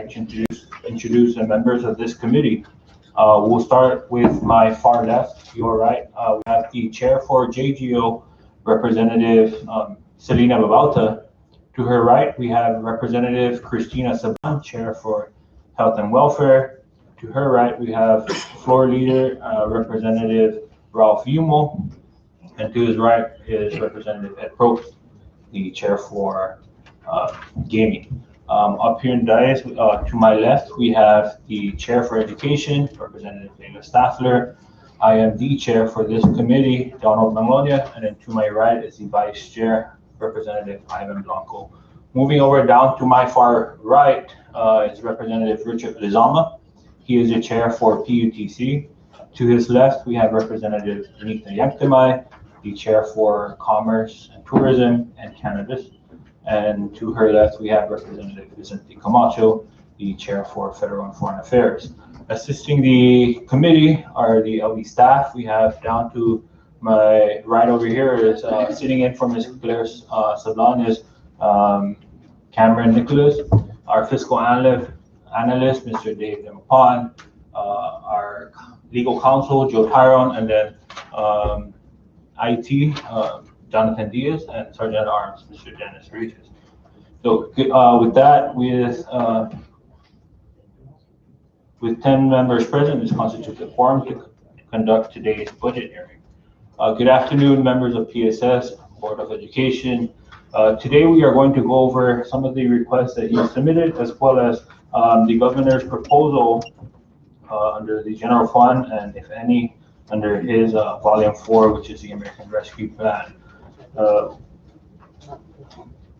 like to introduce the members of this committee. We'll start with my far left, your right. We have the chair for JGO, Representative Selena Babalta. To her right, we have Representative Christina Saban, chair for Health and Welfare. To her right, we have floor leader, Representative Ralph Yumo. And to his right is Representative Ed Probst, the chair for gaming. Up here in the dais, to my left, we have the chair for education, Representative Leila Staffler. I am the chair for this committee, Donald Magnolia, and then to my right is the vice chair, Representative Ivan Blanco. Moving over down to my far right is Representative Richard Lizama. He is the chair for PUTC. To his left, we have Representative Anita Yanktamai, the chair for Commerce and Tourism and Cannabis. And to her left, we have Representative Vicente Camacho, the chair for Federal and Foreign Affairs. Assisting the committee are the LD staff. We have down to my right over here is sitting in for Ms. Claire Sablan is Cameron Nicholas, our fiscal analyst, Mr. Dave Demapon, our legal counsel, Joe Tyrone, and then IT, Jonathan Diaz, and Sergeant at Arms, Mr. Dennis Regis. So with that, with 10 members present, this constitutes a quorum to conduct today's budget hearing. Good afternoon, members of PSS, Board of Education. Today we are going to go over some of the requests that you submitted, as well as the governor's proposal under the general fund, and if any, under his volume 4, which is the American Rescue Plan.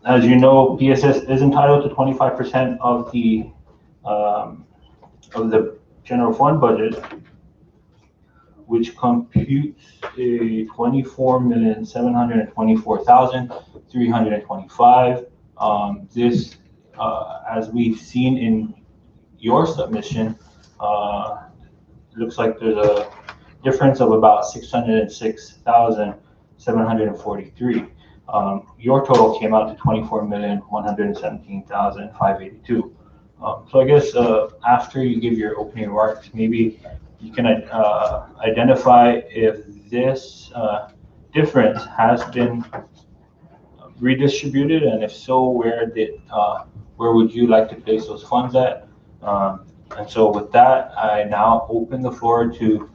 As you know, PSS is entitled to 25% of the general fund budget, which computes a $24,724,325. This, as we've seen in your submission, looks like there's a difference of about $606,743. Your total came out to $24,117,582. So I guess after you give your opening remarks, maybe you can identify if this difference has been redistributed, and if so, where would you like to place those funds at? And so with that, I now open the floor to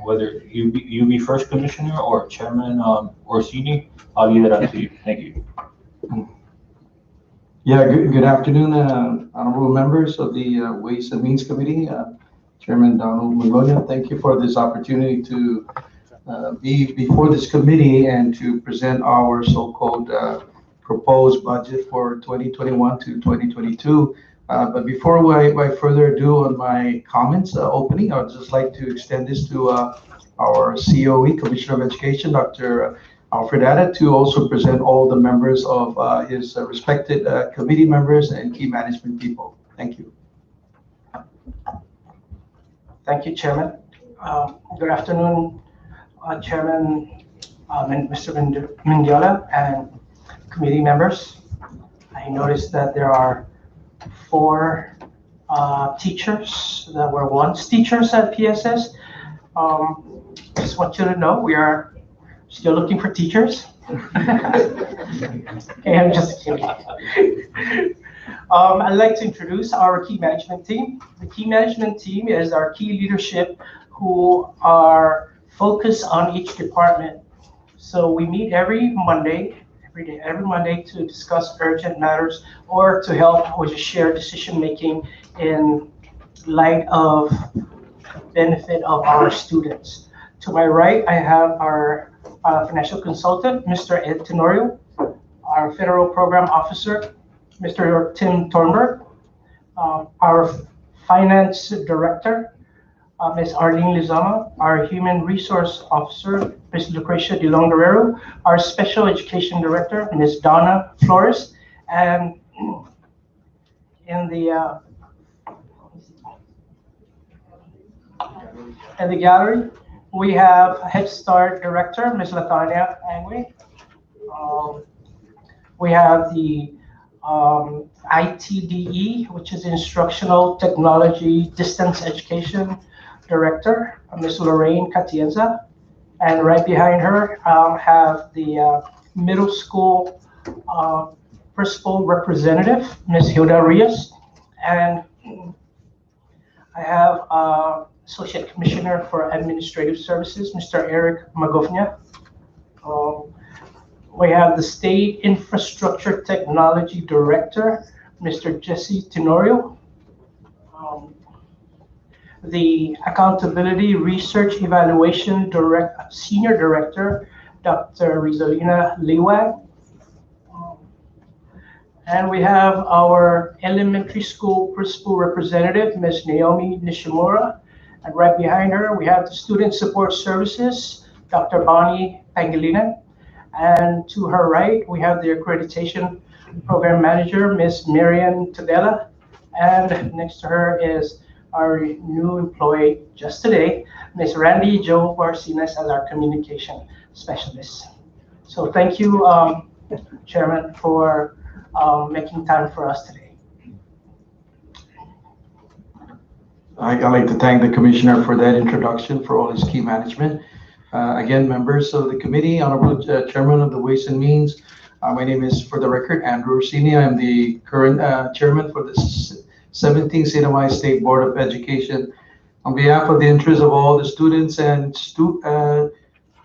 whether you be first, Commissioner, or Chairman Orsini. I'll leave it up to you. Thank you. Yeah, good afternoon, honorable members of the Ways and Means Committee. Chairman Donald Magnolia, thank you for this opportunity to be before this committee and to present our so-called proposed budget for 2021 to 2022. But before I further ado on my comments opening, I would just like to extend this to our COE, Commissioner of Education, Dr. Alfred Addett, to also present all the members of his respected committee members and key management people. Thank you. Thank you, Chairman. Good afternoon, Chairman Mr. Mendiola and committee members. I noticed that there are 4 teachers that were once teachers at PSS. Just want you to know we are still looking for teachers. Okay, I'm just kidding. I'd like to introduce our key management team. The key management team is our key leadership who are focused on each department. So we meet every Monday to discuss urgent matters or to help with share decision making in light of benefit of our students. To my right, I have our financial consultant, Mr. Ed Tenorio, our federal program officer, Mr. Tim Thornburg, our finance director, Ms. Arlene Lizama, our human resource officer, Ms. Lucrecia De Long Guerrero, our special education director, Ms. Donna Flores, and in the gallery, we have Head Start director, Ms. Latanya Angwe. We have the ITDE, which is Instructional Technology Distance Education Director, Ms. Lorraine Catienza. And right behind her, have the middle school principal representative, Ms. Hilda Rios. And I have Associate Commissioner for Administrative Services, Mr. Eric Magofnia. We have the State Infrastructure Technology Director, Mr. Jesse Tenorio. The Accountability Research Evaluation Senior Director, Dr. Rizalina Liwag. And we have our elementary school principal representative, Ms. Naomi Nishimura. And right behind her, we have the Student Support Services, Dr. Bonnie Pangilinan. And to her right, we have the Accreditation Program Manager, Ms. Marian Tadella. And next to her is our new employee just today, Ms. Randy Jo Barcinas, as our Communication Specialist. So thank you, Chairman, for making time for us today. I'd like to thank the Commissioner for that introduction, for all his key management. Again, members of the committee, Honorable Chairman of the Ways and Means, my name is, for the record, Andrew Orsini. I'm the current chairman for the 17th CNMI State Board of Education. On behalf of the interests of all the students and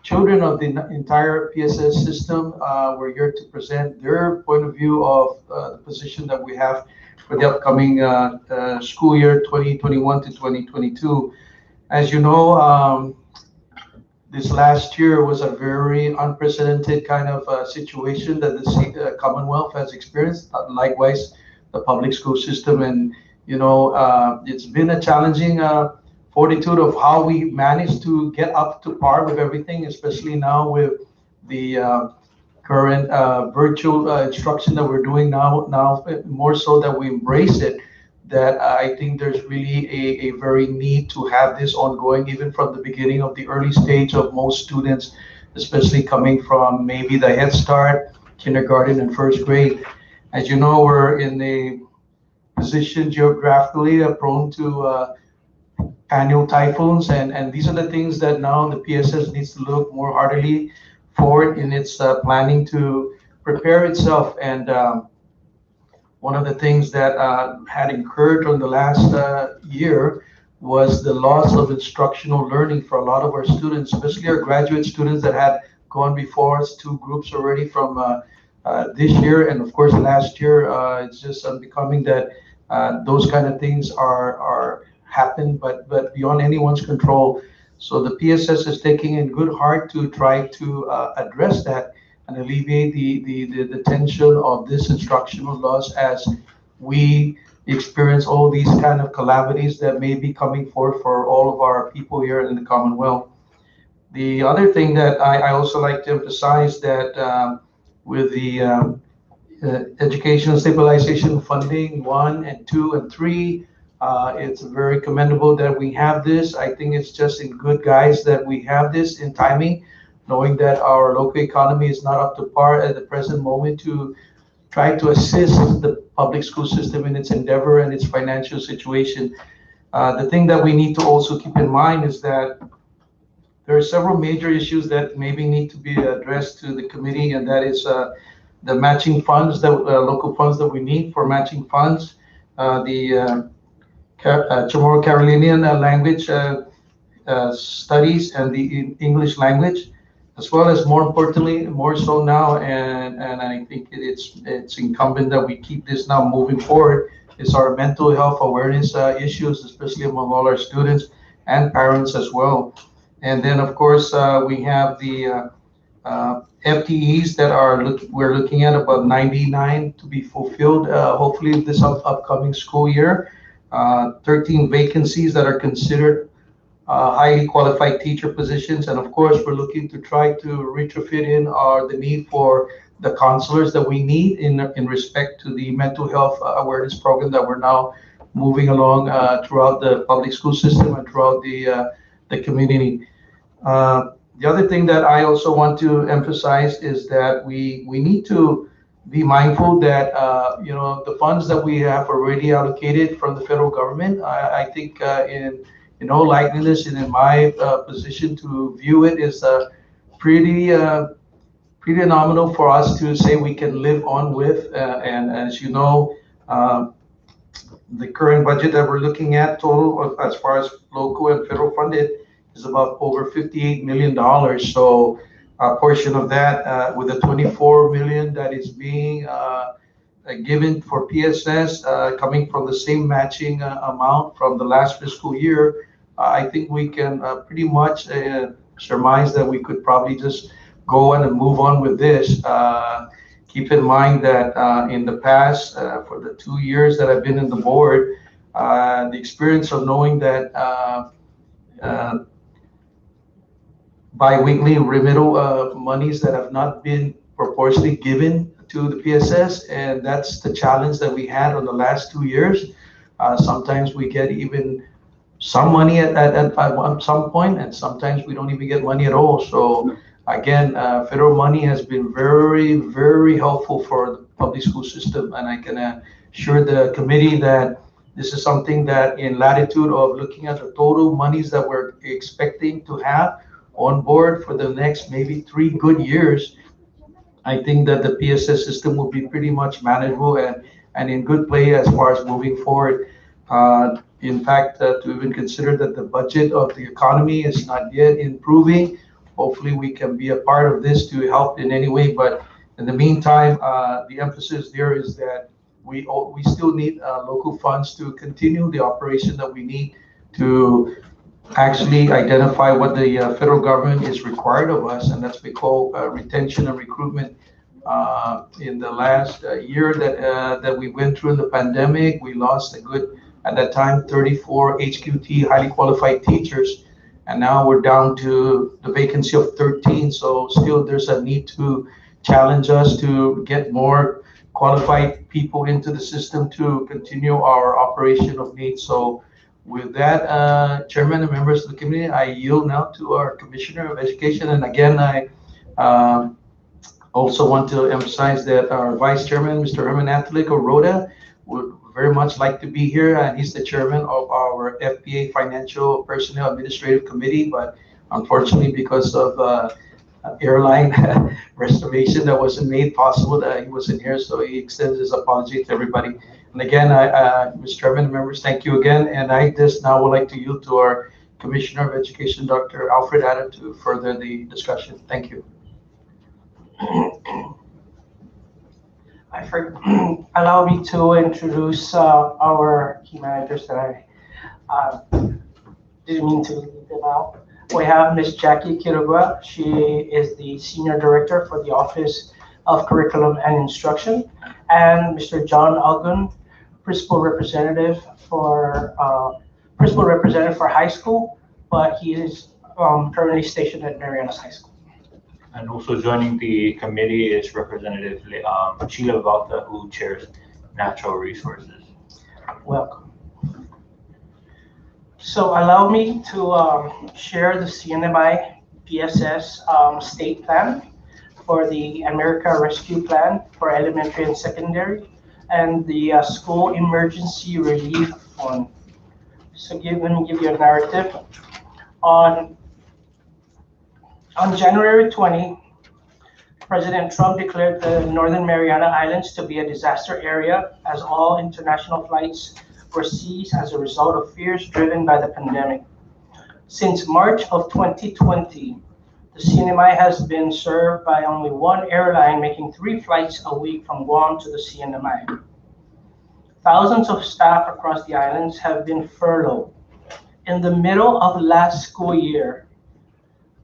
children of the entire PSS system, we're here to present their point of view of the position that we have for the upcoming school year 2021 to 2022. As you know, this last year was a very unprecedented kind of situation that the Commonwealth has experienced. Likewise, the public school system, and you know, it's been a challenging fortitude of how we managed to get up to par with everything, especially now with the current virtual instruction that we're doing now more so that we embrace it, that I think there's really a very need to have this ongoing, even from the beginning of the early stage of most students, especially coming from maybe the Head Start, kindergarten, and first grade. As you know, we're in a position geographically prone to annual typhoons, and these are the things that now the PSS needs to look more heartily forward in its planning to prepare itself. And one of the things that had occurred from the last year was the loss of instructional learning for a lot of our students, especially our graduate students that had gone before us, 2 groups already from this year, and of course last year. It's just unbecoming that those kind of things are happen, but beyond anyone's control. So the PSS is taking in good heart to try to address that and alleviate the tension of this instructional loss as we experience all these kind of calamities that may be coming forth for all of our people here in the Commonwealth. The other thing that I also like to emphasize that with the Educational Stabilization Funding 1 and 2 and 3, it's very commendable that we have this. I think it's just in good guise that we have this in timing, knowing that our local economy is not up to par at the present moment to try to assist the public school system in its endeavor and its financial situation. The thing that we need to also keep in mind is that there are several major issues that maybe need to be addressed to the committee, and that is the matching funds, that local funds that we need for matching funds, the Chamorro Carolinian language studies and the English language, as well as, more importantly, more so now, and I think it's incumbent that we keep this now moving forward, is our mental health awareness issues, especially among all our students and parents as well. And then, of course, we have the FTEs that we're looking at about 99 to be fulfilled, hopefully this upcoming school year. 13 vacancies that are considered highly qualified teacher positions, and of course we're looking to try to retrofit in the need for the counselors that we need in respect to the mental health awareness program that we're now moving along throughout the public school system and throughout the community. The other thing that I also want to emphasize is that we need to be mindful that, the funds that we have already allocated from the federal government, I think in all likeliness and in my position to view it is pretty pretty nominal for us to say we can live on with. And as you know, the current budget that we're looking at total as far as local and federal funded is about over $58 million. So a portion of that with the 24 million that is being given for PSS coming from the same matching amount from the last fiscal year, I think we can pretty much surmise that we could probably just go on and move on with this. Keep in mind that in the past, for the 2 years that I've been in the board, the experience of knowing that bi-weekly remittal monies that have not been proportionally given to the PSS, and that's the challenge that we had on the last 2 years. Sometimes we get even some money at some point, and sometimes we don't even get money at all. So again, federal money has been very, very helpful for the public school system, and I can assure the committee that this is something that in latitude of looking at the total monies that we're expecting to have on board for the next maybe 3 good years, I think that the PSS system will be pretty much manageable and in good play as far as moving forward. In fact, to even consider that the budget of the economy is not yet improving, hopefully we can be a part of this to help in any way. But in the meantime, the emphasis there is that we still need local funds to continue the operation that we need to actually identify what the federal government is required of us, and that's we call retention and recruitment. In the last year that we went through in the pandemic, we lost a good, at that time, 34 HQT, highly qualified teachers, and now we're down to the vacancy of 13. So still there's a need to challenge us to get more qualified people into the system to continue our operation of needs. So with that, Chairman and members of the committee, I yield now to our Commissioner of Education. And again, I also want to emphasize that our Vice Chairman, Mr. Herman Antolico Rhoda, would very much like to be here. And he's the chairman of our FPA Financial Personnel Administrative Committee. But unfortunately, because of airline restoration that wasn't made possible, that he wasn't here. So he extends his apology to everybody. And again, Mr. Chairman and members, thank you again. And I just now would like to yield to our Commissioner of Education, Dr. Alfred Adam, to further the discussion. Thank you. Allow me to introduce our key managers that I didn't mean to leave them out. We have Ms. Jackie Kirugua. She is the Senior Director for the Office of Curriculum and Instruction. And Mr. John Algun, Principal Representative for high school, but he is currently stationed at Marianas High School. And also joining the committee is Representative Sheila Valta, who chairs Natural Resources. Welcome. So allow me to share the CNMI PSS state plan for the America Rescue Plan for elementary and secondary, and the School Emergency Relief Fund. So let me give you a narrative. On January 20, President Trump declared the Northern Mariana Islands to be a disaster area as all international flights were seized as a result of fears driven by the pandemic. Since March of 2020, the CNMI has been served by only one airline, making 3 flights a week from Guam to the CNMI. Thousands of staff across the islands have been furloughed. In the middle of last school year,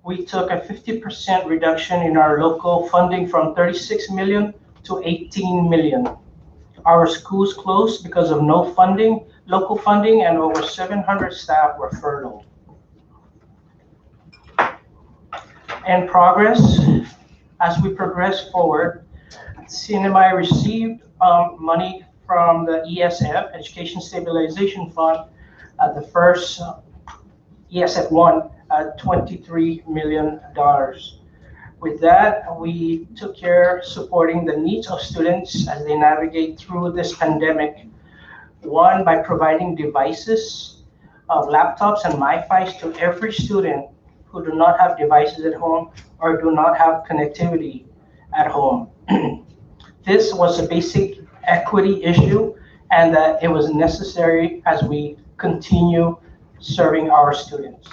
we took a 50% reduction in our local funding from 36 million to 18 million. Our schools closed because of no funding, local funding, and over 700 staff were furloughed. In progress, as we progress forward, CNMI received money from the ESF, Education Stabilization Fund, the first ESF 1, $23 million. With that, we took care supporting the needs of students as they navigate through this pandemic. One, by providing devices, laptops and MiFis to every student who do not have devices at home or do not have connectivity at home. This was a basic equity issue, and that it was necessary as we continue serving our students.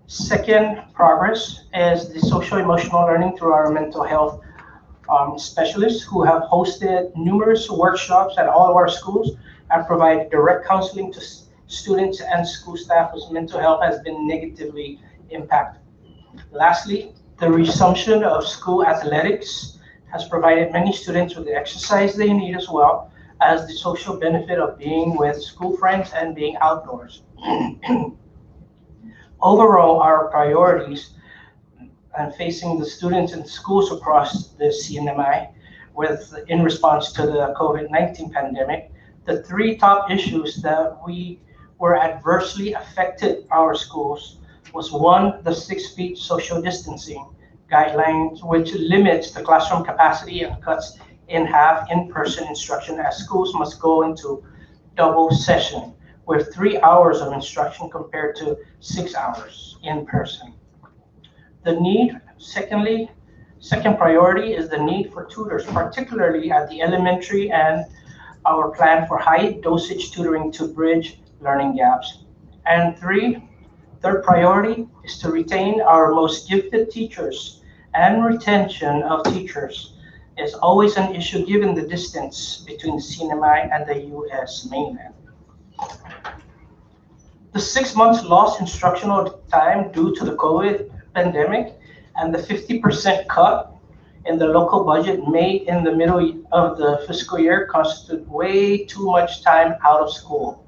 Second progress is the social emotional learning through our mental health specialists who have hosted numerous workshops at all of our schools and provide direct counseling to students and school staff whose mental health has been negatively impacted. Lastly, the resumption of school athletics has provided many students with the exercise they need, as well as the social benefit of being with school friends and being outdoors. Overall, our priorities and facing the students in schools across the CNMI in response to the COVID-19 pandemic, the three top issues that we were adversely affected our schools was one, the 6 feet social distancing guidelines, which limits the classroom capacity and cuts in half in-person instruction as schools must go into double session with 3 hours of instruction compared to 6 hours in person. The need, second priority is the need for tutors, particularly at the elementary, and our plan for high dosage tutoring to bridge learning gaps. And third priority is to retain our most gifted teachers, and retention of teachers is always an issue given the distance between the CNMI and the US mainland. The 6 months lost instructional time due to the COVID pandemic and the 50% cut in the local budget made in the middle of the fiscal year constitute way too much time out of school.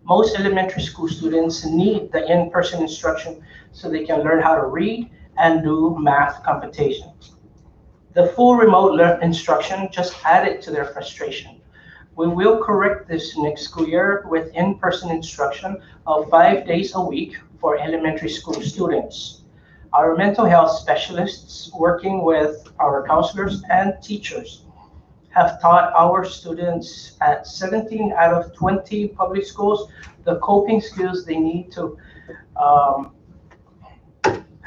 Most elementary school students need the in-person instruction so they can learn how to read and do math computations. The full remote instruction just added to their frustration. We will correct this next school year with in-person instruction of 5 days a week for elementary school students. Our mental health specialists, working with our counselors and teachers, have taught our students at 17 out of 20 public schools the coping skills they need to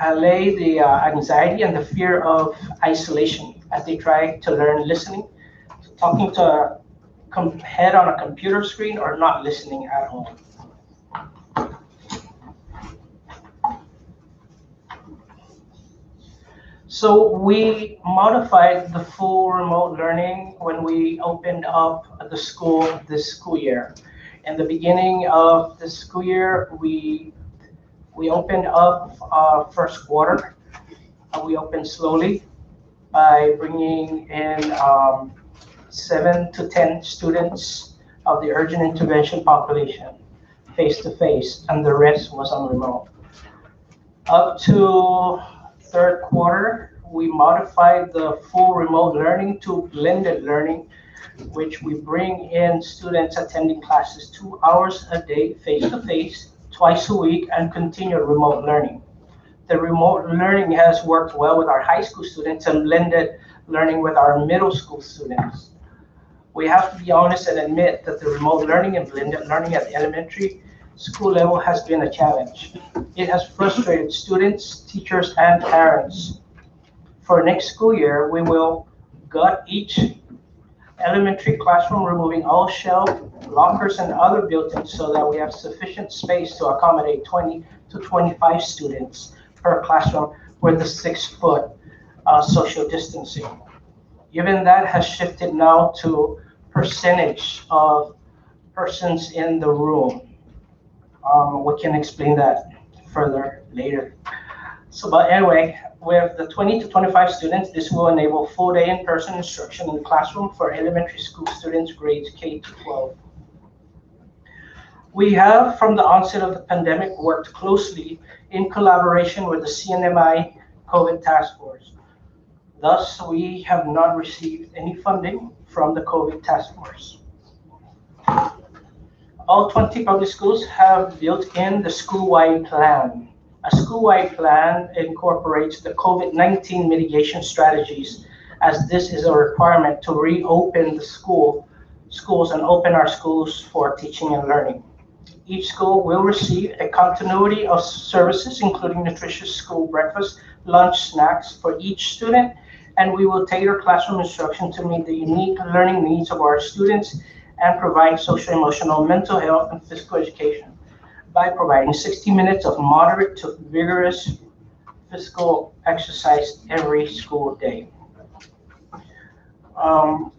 allay the anxiety and the fear of isolation as they try to learn listening, talking to a head on a computer screen, or not listening at home. So we modified the full remote learning when we opened up the school this school year. In the beginning of the school year, we opened up first quarter. We opened slowly by bringing in 7 to 10 students of the urgent intervention population face-to-face, and the rest was on remote. Up to third quarter, we modified the full remote learning to blended learning, which we bring in students attending classes 2 hours a day face-to-face, twice a week, and continued remote learning. The remote learning has worked well with our high school students and blended learning with our middle school students. We have to be honest and admit that the remote learning and blended learning at the elementary school level has been a challenge. It has frustrated students, teachers, and parents. For next school year, we will gut each elementary classroom, removing all shelf, lockers, and other built-ins so that we have sufficient space to accommodate 20 to 25 students per classroom with the 6-foot social distancing. Given that has shifted now to percentage of persons in the room. We can explain that further later. So, but anyway, with the 20 to 25 students, this will enable full day in-person instruction in the classroom for elementary school students grades K to 12. We have, from the onset of the pandemic, worked closely in collaboration with the CNMI COVID Task Force. Thus, we have not received any funding from the COVID Task Force. All 20 public schools have built in the school-wide plan A school-wide plan incorporates the COVID-19 mitigation strategies, as this is a requirement to reopen the schools and open our schools for teaching and learning. Each school will receive a continuity of services, including nutritious school breakfast, lunch, snacks for each student, and we will tailor classroom instruction to meet the unique learning needs of our students and provide social, emotional, mental health, and physical education by providing 60 minutes of moderate to vigorous physical exercise every school day.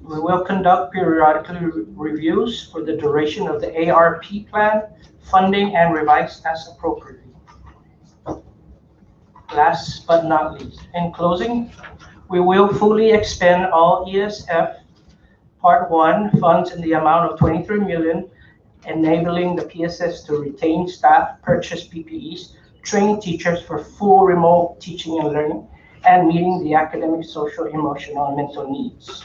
We will conduct periodically reviews for the duration of the ARP plan, funding, and revise as appropriate. Last but not least, in closing, we will fully expend all ESF Part 1 funds in the amount of $23 million, enabling the PSS to retain staff, purchase PPEs, train teachers for full remote teaching and learning, and meeting the academic, social, emotional, and mental needs.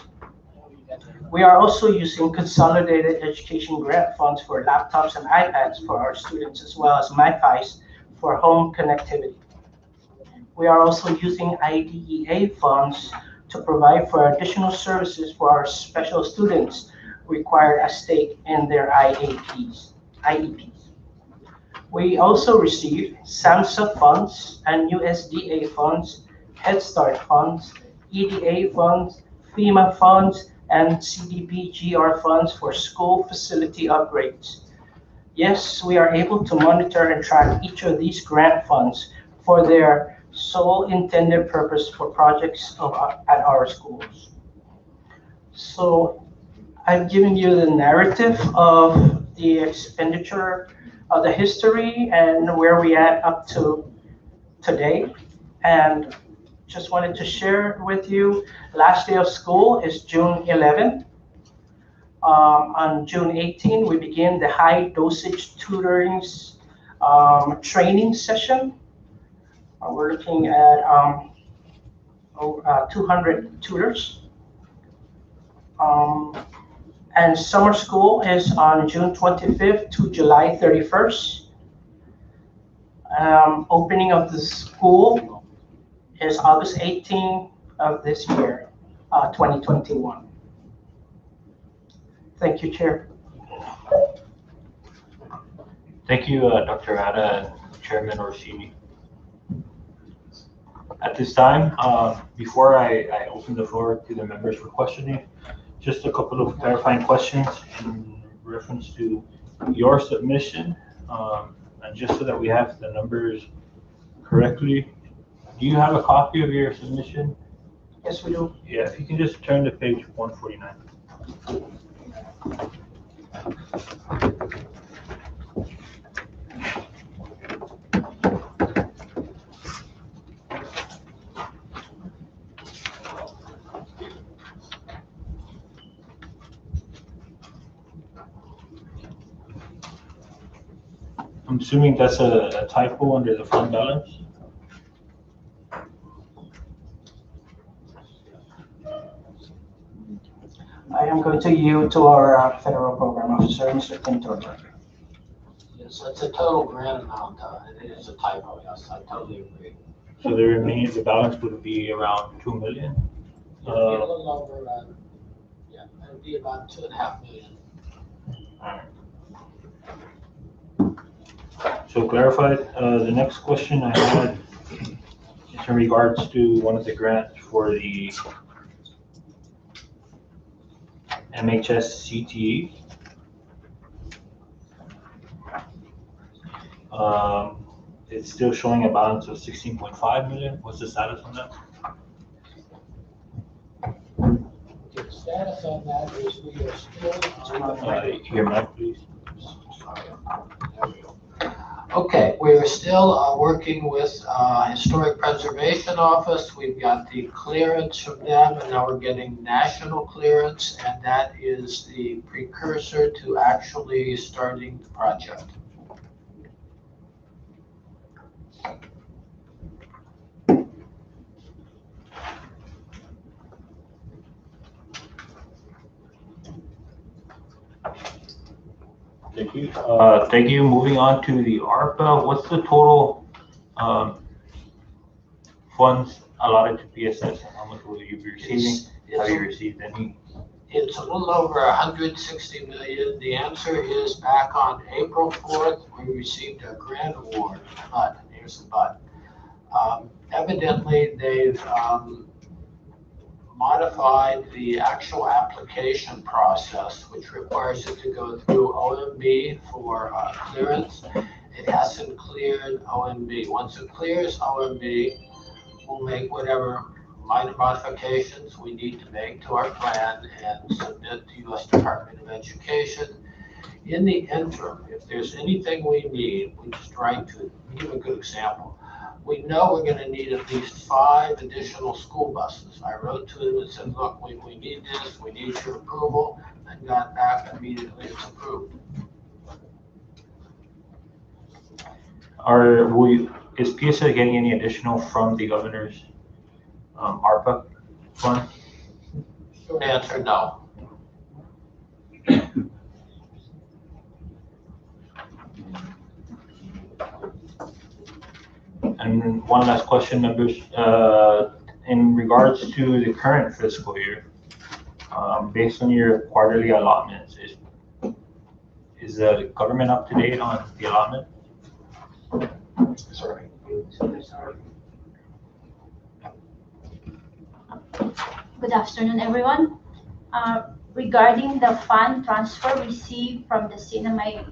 We are also using consolidated education grant funds for laptops and iPads for our students, as well as MiFis for home connectivity. We are also using IDEA funds to provide for additional services for our special students required as state in their IEPs. We also received SAMHSA funds and USDA funds, Head Start funds, EDA funds, FEMA funds, and CDBGR funds for school facility upgrades. Yes, we are able to monitor and track each of these grant funds for their sole intended purpose for projects at our schools. So I've given you the narrative of the expenditure, of the history, and where we at up to today. And just wanted to share with you, last day of school is June 11th. On June 18th, we begin the high dosage tutoring training session. We're looking at 200 tutors. And summer school is on June 25th to July 31st. Opening of the school is August 18th of this year, 2021. Thank you, Chair. Thank you, Dr. Ada and Chairman Orsini. At this time, before I open the floor to the members for questioning, just a couple of clarifying questions in reference to your submission, and just so that we have the numbers correctly. Do you have a copy of your submission? Yes, we do. Yeah, if you can just turn to page 149. I'm assuming that's a typo under the fund balance. I am going to yield to our federal program officer, Mr. Tim Torber. Yes, it's a total grant amount. It is a typo. Yes, I totally agree. So the balance would be around 2 million. It'll be a little over. Yeah, it'll be about 2.5 million. All right. So clarified. The next question I had is in regards to one of the grants for the MHS CTE. It's still showing a balance of 16.5 million. What's the status on that? The status on that is we are still. Your mic, please. There we go. Okay, we're still working with Historic Preservation Office. We've got the clearance from them, and now we're getting national clearance, and that is the precursor to actually starting the project. Thank you. Thank you. Moving on to the ARPA, what's the total funds allotted to PSS, and how much will you be receiving? Have you It's received any? it's a little over 160 million. The answer is back on April 4th, we received a grant award, but here's the but. Evidently, they've modified the actual application process, which requires it to go through OMB for clearance. It hasn't cleared OMB. Once it clears OMB, we'll make whatever minor modifications we need to make to our plan and submit to U.S. Department of Education. In the interim, if there's anything we need, we just try to give a good example. We know we're going to need at least 5 additional school buses. I wrote to them and said, look, we need this, we need your approval, and got back immediately, it's approved. Is PSS getting any additional from the governor's ARPA fund? Short answer, no. And one last question, members. In regards to the current fiscal year, based on your quarterly allotments, is the government up to date on the allotment? Sorry. Good afternoon, everyone. Regarding the fund transfer received from the CNMI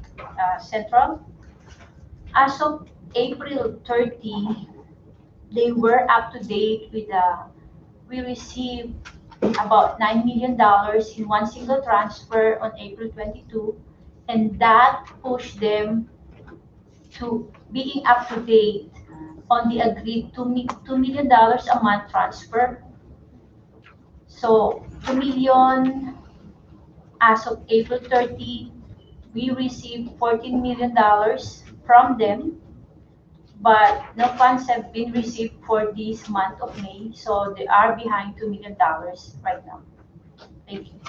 Central, as of April 30, they were up to date with we received about $9 million in one single transfer on April 22, and that pushed them to being up to date on the agreed $2 million a month transfer. So $2 million as of April 30, we received $14 million from them, but no funds have been received for this month of May, so they are behind $2 million right now. Thank you.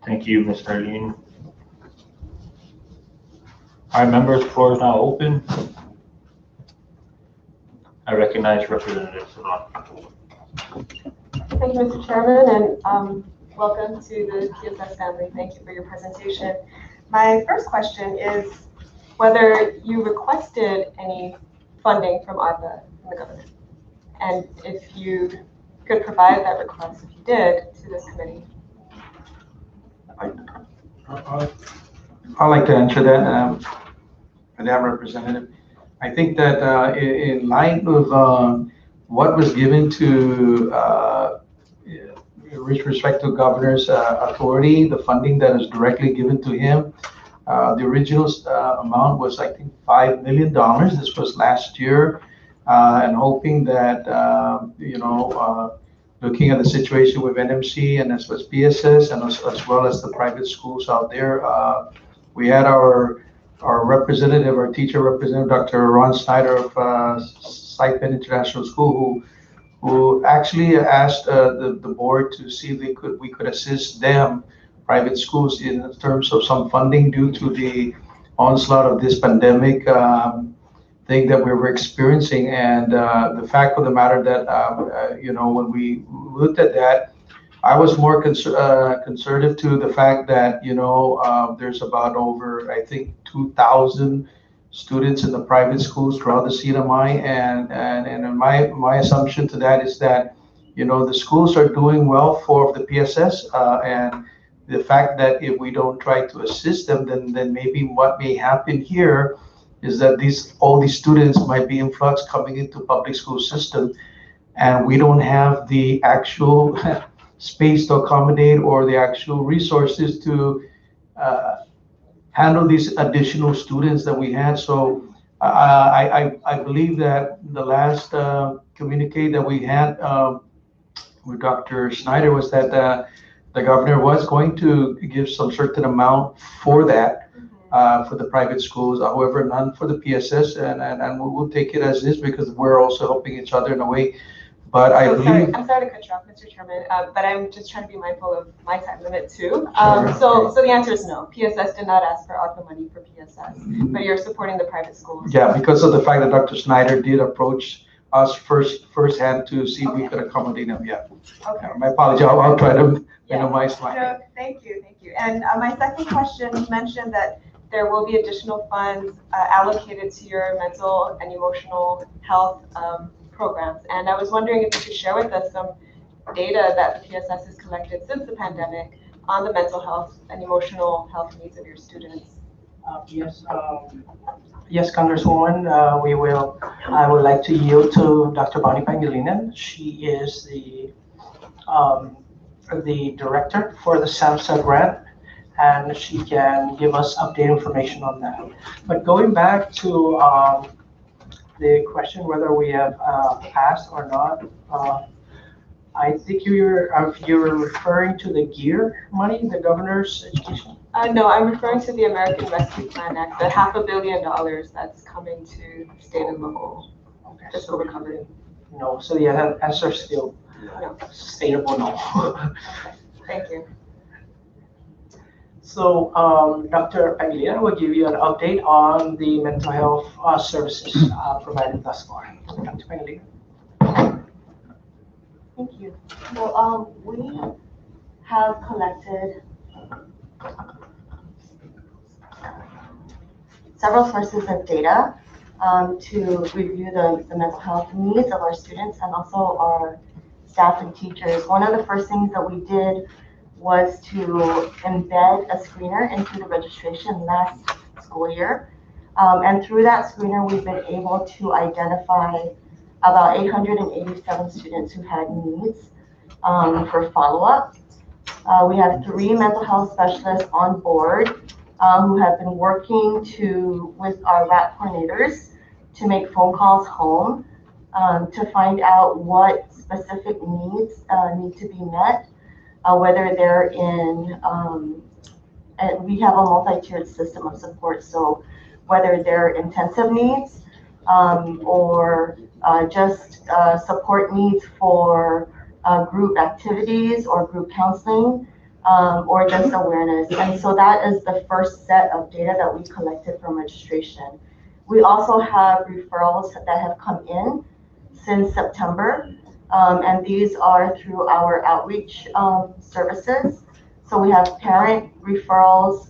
Thank you, Ms. Arlene. All right, members, floor is now open. I recognize Representative Salon. Thank you, Mr. Chairman, and welcome to the PSS family. Thank you for your presentation. My first question is whether you requested any funding from ARPA from the government, and if you could provide that request, if you did, to this committee. I'd like to answer that, Madam Representative. I think that in light of what was given to with respect to governor's authority, the funding that is directly given to him, the original amount was, I think, $5 million. This was last year, and hoping that, looking at the situation with NMC and as well as PSS and as well as the private schools out there, we had our representative, our teacher representative, Dr. Ron Snyder of Saipan International School, who actually asked the board to see if we could assist them, private schools, in terms of some funding due to the onslaught of this pandemic thing that we were experiencing. And the fact of the matter that, when we looked at that, I was more conservative to the fact that, there's about over, I think, 2,000 students in the private schools throughout the CNMI, and my assumption to that is that, the schools are doing well for the PSS, and the fact that if we don't try to assist them, then maybe what may happen here is that all these students might be influx coming into public school system, and we don't have the actual space to accommodate or the actual resources to handle these additional students that we had. So I believe that the last communique that we had with Dr. Snyder was that the governor was going to give some certain amount for that, for the private schools, however, none for the PSS, and we'll take it as is because we're also helping each other in a way. But I So sorry, believe, I'm sorry to cut you off, Mr. Chairman, but I'm just trying to be mindful of my time limit too. Sure. So the answer is no. PSS did not ask for ARPA money for PSS, but you're supporting the private schools. yeah, because of the fact that Dr. Snyder did approach us firsthand to see if we could accommodate him, yeah. Okay. My apology, I'll try to Yeah. minimize my. No, thank you, thank you. And my second question, you mentioned that there will be additional funds allocated to your mental and emotional health programs. And I was wondering if you could share with us some data that the PSS has collected since the pandemic on the mental health and emotional health needs of your students. Yes, yes, Congresswoman, I would like to yield to Dr. Bonnie Pangilinan. She is the director for the SAMHSA grant, and she can give us update information on that. But going back to the question whether we have passed or not, I think you're referring to the GEAR money, the governor's education. No, I'm referring to the American Rescue Plan Act, the $500 million that's coming to state and local fiscal recovery. No, so the answer is still No. sustainable no. Thank you. So Dr. Pangilinan will give you an update on the mental health services provided thus far. Dr. Pangilinan. Thank you. So we have collected several sources of data to review the mental health needs of our students and also our staff and teachers. One of the first things that we did was to embed a screener into the registration last school year. And through that screener, we've been able to identify about 887 students who had needs for follow-up. We have 3 mental health specialists on board who have been working with our RAP coordinators to make phone calls home to find out what specific needs need to be met, whether they're in, and we have a multi-tiered system of support, so whether they're intensive needs or just support needs for group activities or group counseling, or just awareness. And so that is the first set of data that we collected from registration. We also have referrals that have come in since September, and these are through our outreach services. So we have parent referrals,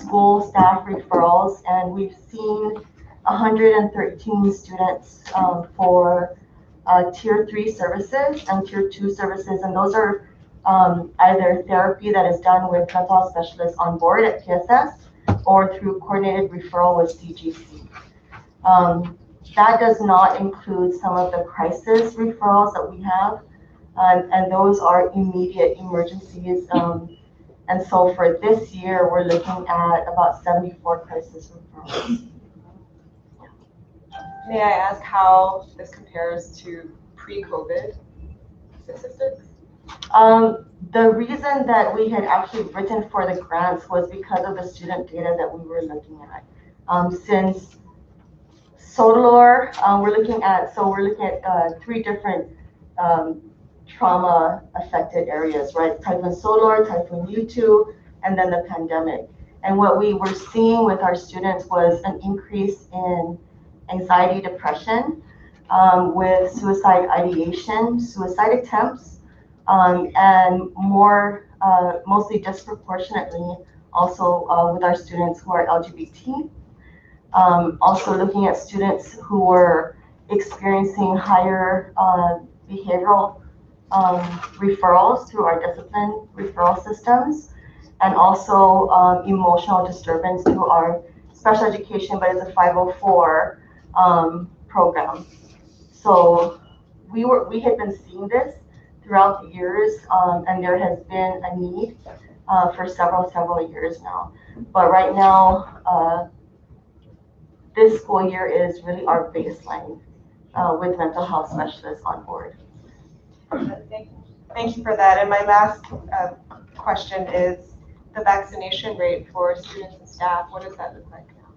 school staff referrals, and we've seen 113 students for Tier 3 services and Tier 2 services, and those are either therapy that is done with mental health specialists on board at PSS or through coordinated referral with DGC. That does not include some of the crisis referrals that we have, and those are immediate emergencies. And so for this year, we're looking at about 74 crisis referrals. May I ask how this compares to pre-COVID statistics? The reason that we had actually written for the grants was because of the student data that we were looking at. Since Sodalor, we're looking at 3 different trauma affected areas, right? Typhoon Sodalor, Typhoon U2, and then the pandemic. And what we were seeing with our students was an increase in anxiety, depression, with suicide ideation, suicide attempts, and more, mostly disproportionately, also with our students who are LGBT. Also looking at students who were experiencing higher behavioral referrals through our discipline referral systems, and also emotional disturbance through our special education, but it's a 504 program. So we had been seeing this throughout the years, and there has been a need for several years now. But right now, this school year is really our baseline with mental health specialists on board. Thank you for that. And my last question is the vaccination rate for students and staff. What does that look like now?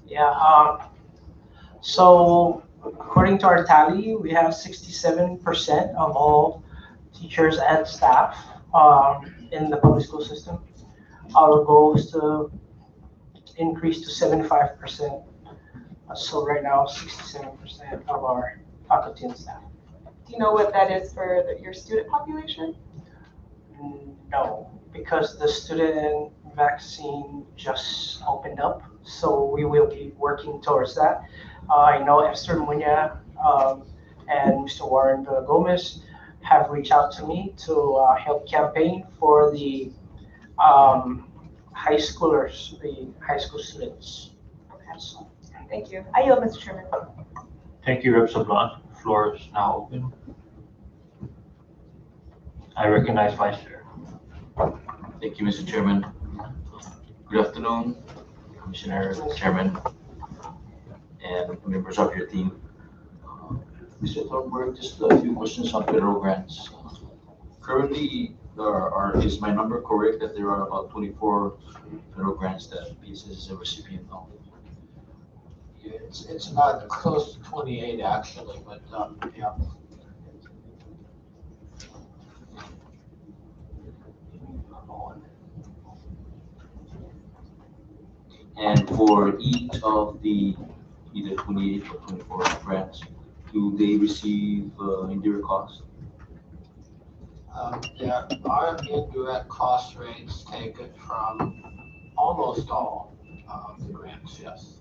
Yeah, so According to our tally, we have 67% of all teachers and staff in the public school system. Our goal is to increase to 75%. So right now, 67% of our faculty and staff. Do you know what that is for your student population? No, because the student vaccine just opened up, so we will be working towards that. I know Esther Muña and Mr. Warren Gomez have reached out to me to help campaign for the high schoolers, the high school students. Okay. So, thank you. I yield, Mr. Chairman. Thank you, Rep. Sablan. The floor is now open. I recognize Vice Chair. Thank you, Mr. Chairman. Good afternoon, Commissioner, Chairman, and members of your team. Mr. Thornburg, just a few questions on federal grants. Currently, is my number correct that there are about 24 federal grants that PSS is a recipient of? It's about close to 28 actually, but yeah. And for each of the either 28 or 24 grants, do they receive indirect costs? Yeah, our indirect cost rates take it from almost all the grants, yes.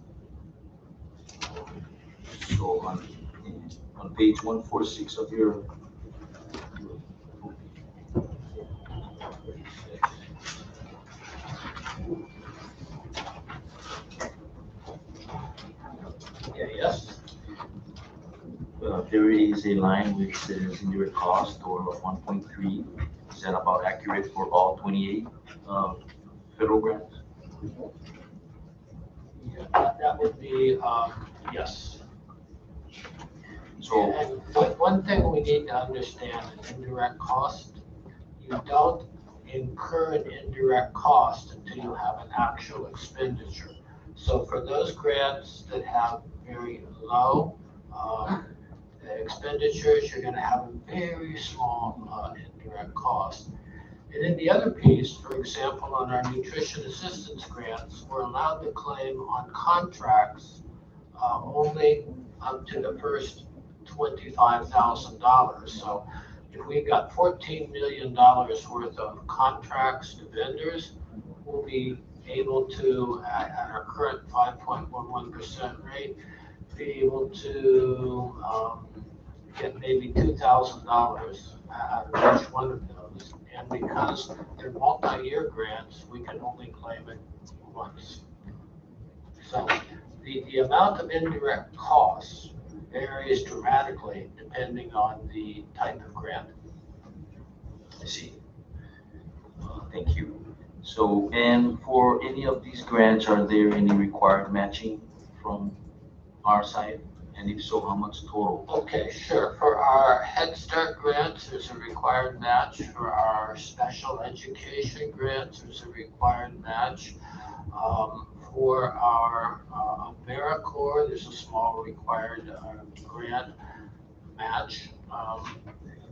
So on page 146 of your Yes. there is a line which says indirect cost total of 1.3. Is that about accurate for all 28 federal grants? Yeah, that would be, yes. So And one thing we need to understand is indirect cost. You don't incur an indirect cost until you have an actual expenditure. So for those grants that have very low expenditures, you're going to have a very small indirect cost. And then the other piece, for example, on our nutrition assistance grants, we're allowed to claim on contracts only up to the first $25,000. So if we've got $14 million worth of contracts to vendors, we'll be able to, at our current 5.11% rate, be able to get maybe $2,000 out of each one of those. And because they're multi-year grants, we can only claim it once. So the amount of indirect costs varies dramatically depending on the type of grant. I see. Thank you. So, and for any of these grants, are there any required matching from our side? And if so, how much total? Okay, sure. For our Head Start grants, there's a required match. For our special education grants, there's a required match. For our AmeriCorps, there's a small required grant match.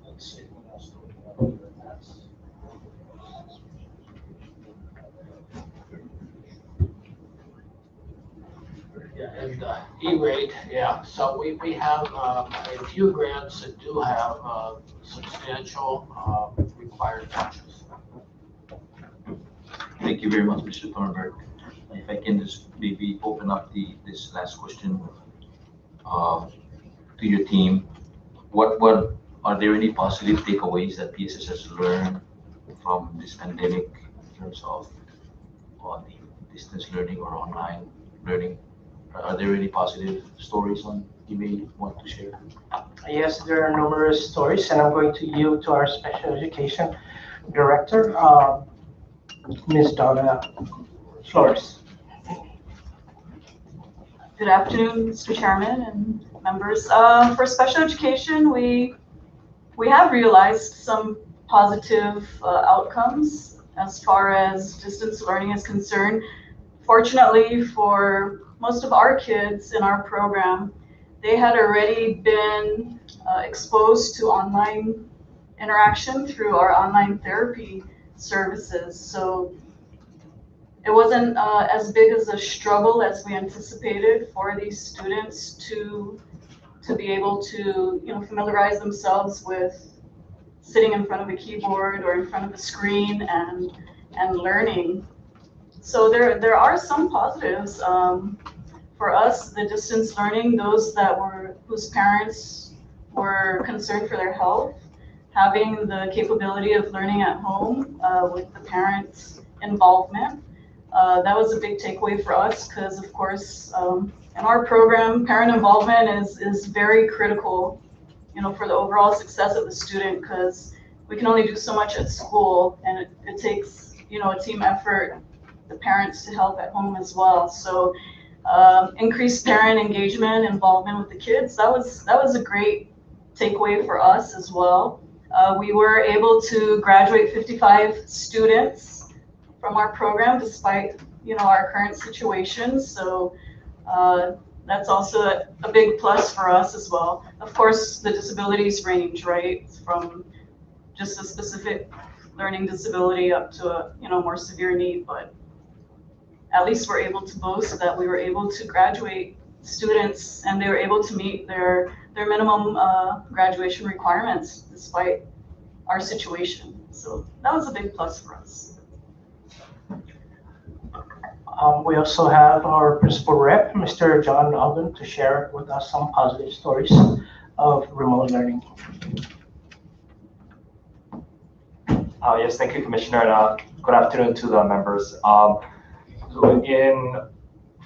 Let's see, what else do we have? Yeah, and E-rate, yeah. So we have a few grants that do have substantial required matches. Thank you very much, Mr. Thornburg. If I can just maybe open up this last question to your team. What are there any positive takeaways that PSS has learned from this pandemic in terms of the distance learning or online learning? Are there any positive stories you may want to share? Yes, there are numerous stories, and I'm going to yield to our special education director, Ms. Donna Flores. Good afternoon, Mr. Chairman and members. For special education, we have realized some positive outcomes as far as distance learning is concerned. Fortunately for most of our kids in our program, they had already been exposed to online interaction through our online therapy services. So it wasn't as big as a struggle as we anticipated for these students to be able to, familiarize themselves with sitting in front of a keyboard or in front of a screen and learning. So there are some positives. For us, the distance learning, those whose parents were concerned for their health, having the capability of learning at home with the parents' involvement, that was a big takeaway for us because, of course, in our program, parent involvement is very critical, for the overall success of the student, because we can only do so much at school, and it takes, a team effort, the parents to help at home as well. So increased parent engagement, involvement with the kids, that was a great takeaway for us as well. We were able to graduate 55 students from our program despite, our current situation. So that's also a big plus for us as well. Of course, the disabilities range, right, from just a specific learning disability up to a, more severe need, but at least we're able to boast that we were able to graduate students and they were able to meet their minimum graduation requirements despite our situation. So that was a big plus for us. We also have our principal rep, Mr. John Alvin, to share with us some positive stories of remote learning. Yes, thank you, Commissioner, and good afternoon to the members.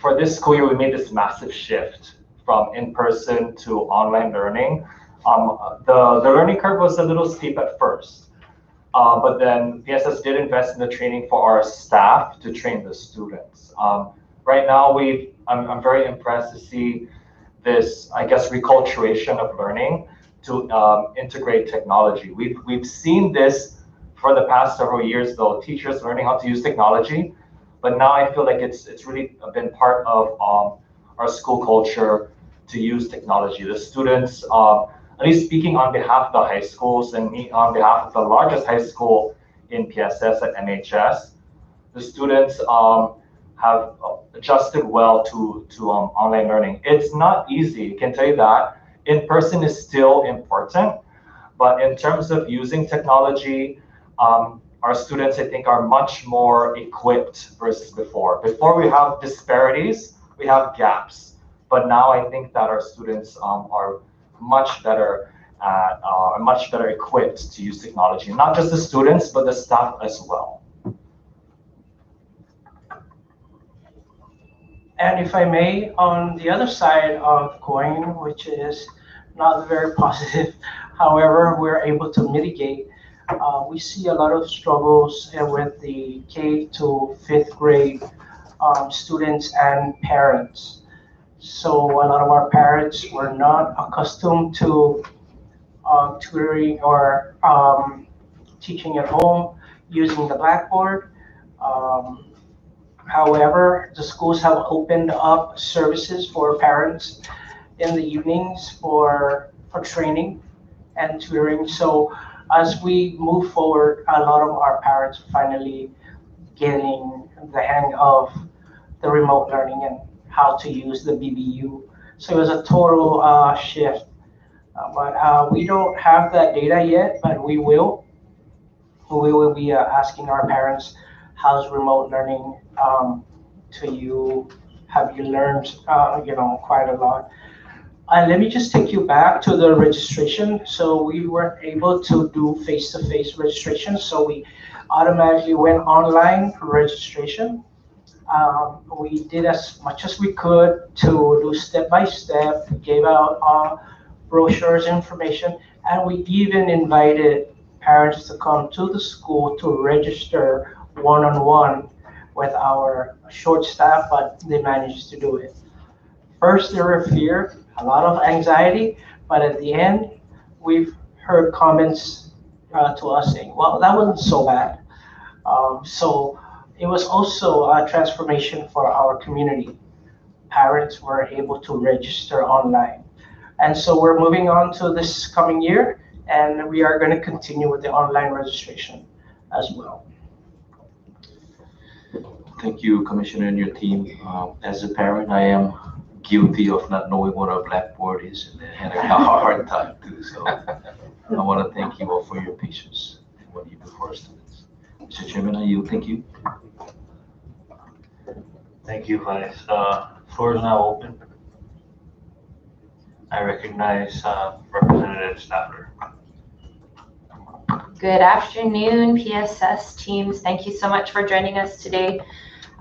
For this school year, we made this massive shift from in-person to online learning. The learning curve was a little steep at first, but then PSS did invest in the training for our staff to train the students. Right now, I'm very impressed to see this, I guess, reculturation of learning to integrate technology. We've seen this for the past several years, though, teachers learning how to use technology. But now I feel like it's really been part of our school culture to use technology. The students, at least speaking on behalf of the high schools and me on behalf of the largest high school in PSS at MHS, the students have adjusted well to online learning. It's not easy, I can tell you that. In person is still important, but in terms of using technology, our students, I think, are much more equipped versus before. Before we have disparities, we have gaps. But now I think that our students are much better equipped to use technology. Not just the students, but the staff as well. And if I may, on the other side of the coin, which is not very positive, however, we're able to mitigate. We see a lot of struggles with the K to 5th grade students and parents. So a lot of our parents were not accustomed to tutoring or teaching at home using the blackboard. However, the schools have opened up services for parents in the evenings for training and tutoring. So as we move forward, a lot of our parents are finally getting the hang of the remote learning and how to use the BBU. So it was a total shift. But we don't have that data yet, but we will. We will be asking our parents, how's remote learning to you? Have you learned, quite a lot? Let me just take you back to the registration. So we weren't able to do face-to-face registration, so we automatically went online registration. We did as much as we could to do step-by-step, gave out brochures, information, and we even invited parents to come to the school to register one-on-one with our short staff, but they managed to do it. First, there were fear, a lot of anxiety, but at the end, we've heard comments to us saying, well, that wasn't so bad. So it was also a transformation for our community. Parents were able to register online. And so we're moving on to this coming year, and we are going to continue with the online registration as well. Thank you, Commissioner, and your team. As a parent, I am guilty of not knowing what a blackboard is and had a hard time too. So I want to thank you all for your patience and what you do for our students. Mr. Chairman, I yield. Thank you. Thank you, Vice. Floor is now open. I recognize Representative Stadler. Good afternoon, PSS teams. Thank you so much for joining us today.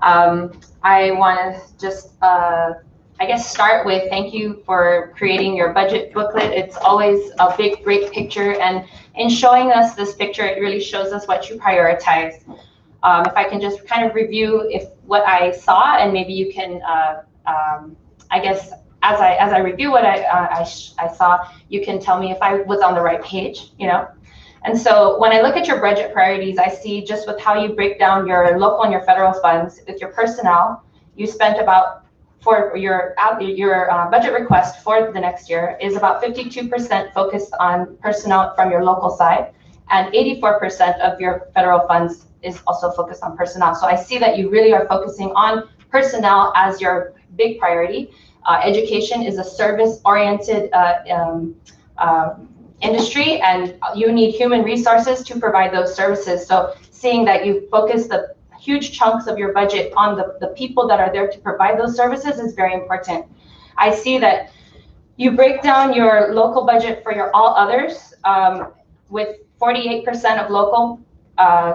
I want to just, I guess, start with thank you for creating your budget booklet. It's always a big, great picture, and in showing us this picture, it really shows us what you prioritize. If I can just kind of review what I saw, and maybe you can, I guess, as I review what I saw, you can tell me if I was on the right page, you know. And so when I look at your budget priorities, I see just with how you break down your local and your federal funds with your personnel, you spent about, for your budget request for the next year is about 52% focused on personnel from your local side, and 84% of your federal funds is also focused on personnel. So I see that you really are focusing on personnel as your big priority. Education is a service-oriented industry, and you need human resources to provide those services. So seeing that you focus the huge chunks of your budget on the people that are there to provide those services is very important. I see that you break down your local budget for your all others with 48% of local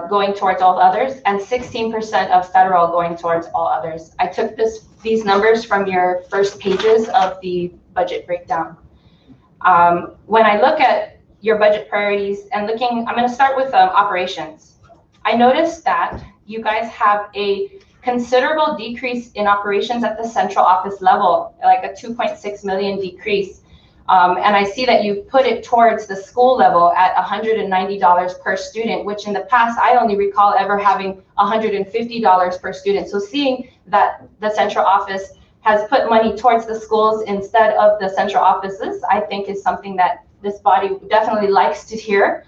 going towards all others and 16% of federal going towards all others. I took these numbers from your first pages of the budget breakdown. When I look at your budget priorities and looking, I'm going to start with operations. I noticed that you guys have a considerable decrease in operations at the central office level, like a 2.6 million decrease. And I see that you put it towards the school level at $190 per student, which in the past, I only recall ever having $150 per student. So seeing that the central office has put money towards the schools instead of the central offices, I think is something that this body definitely likes to hear,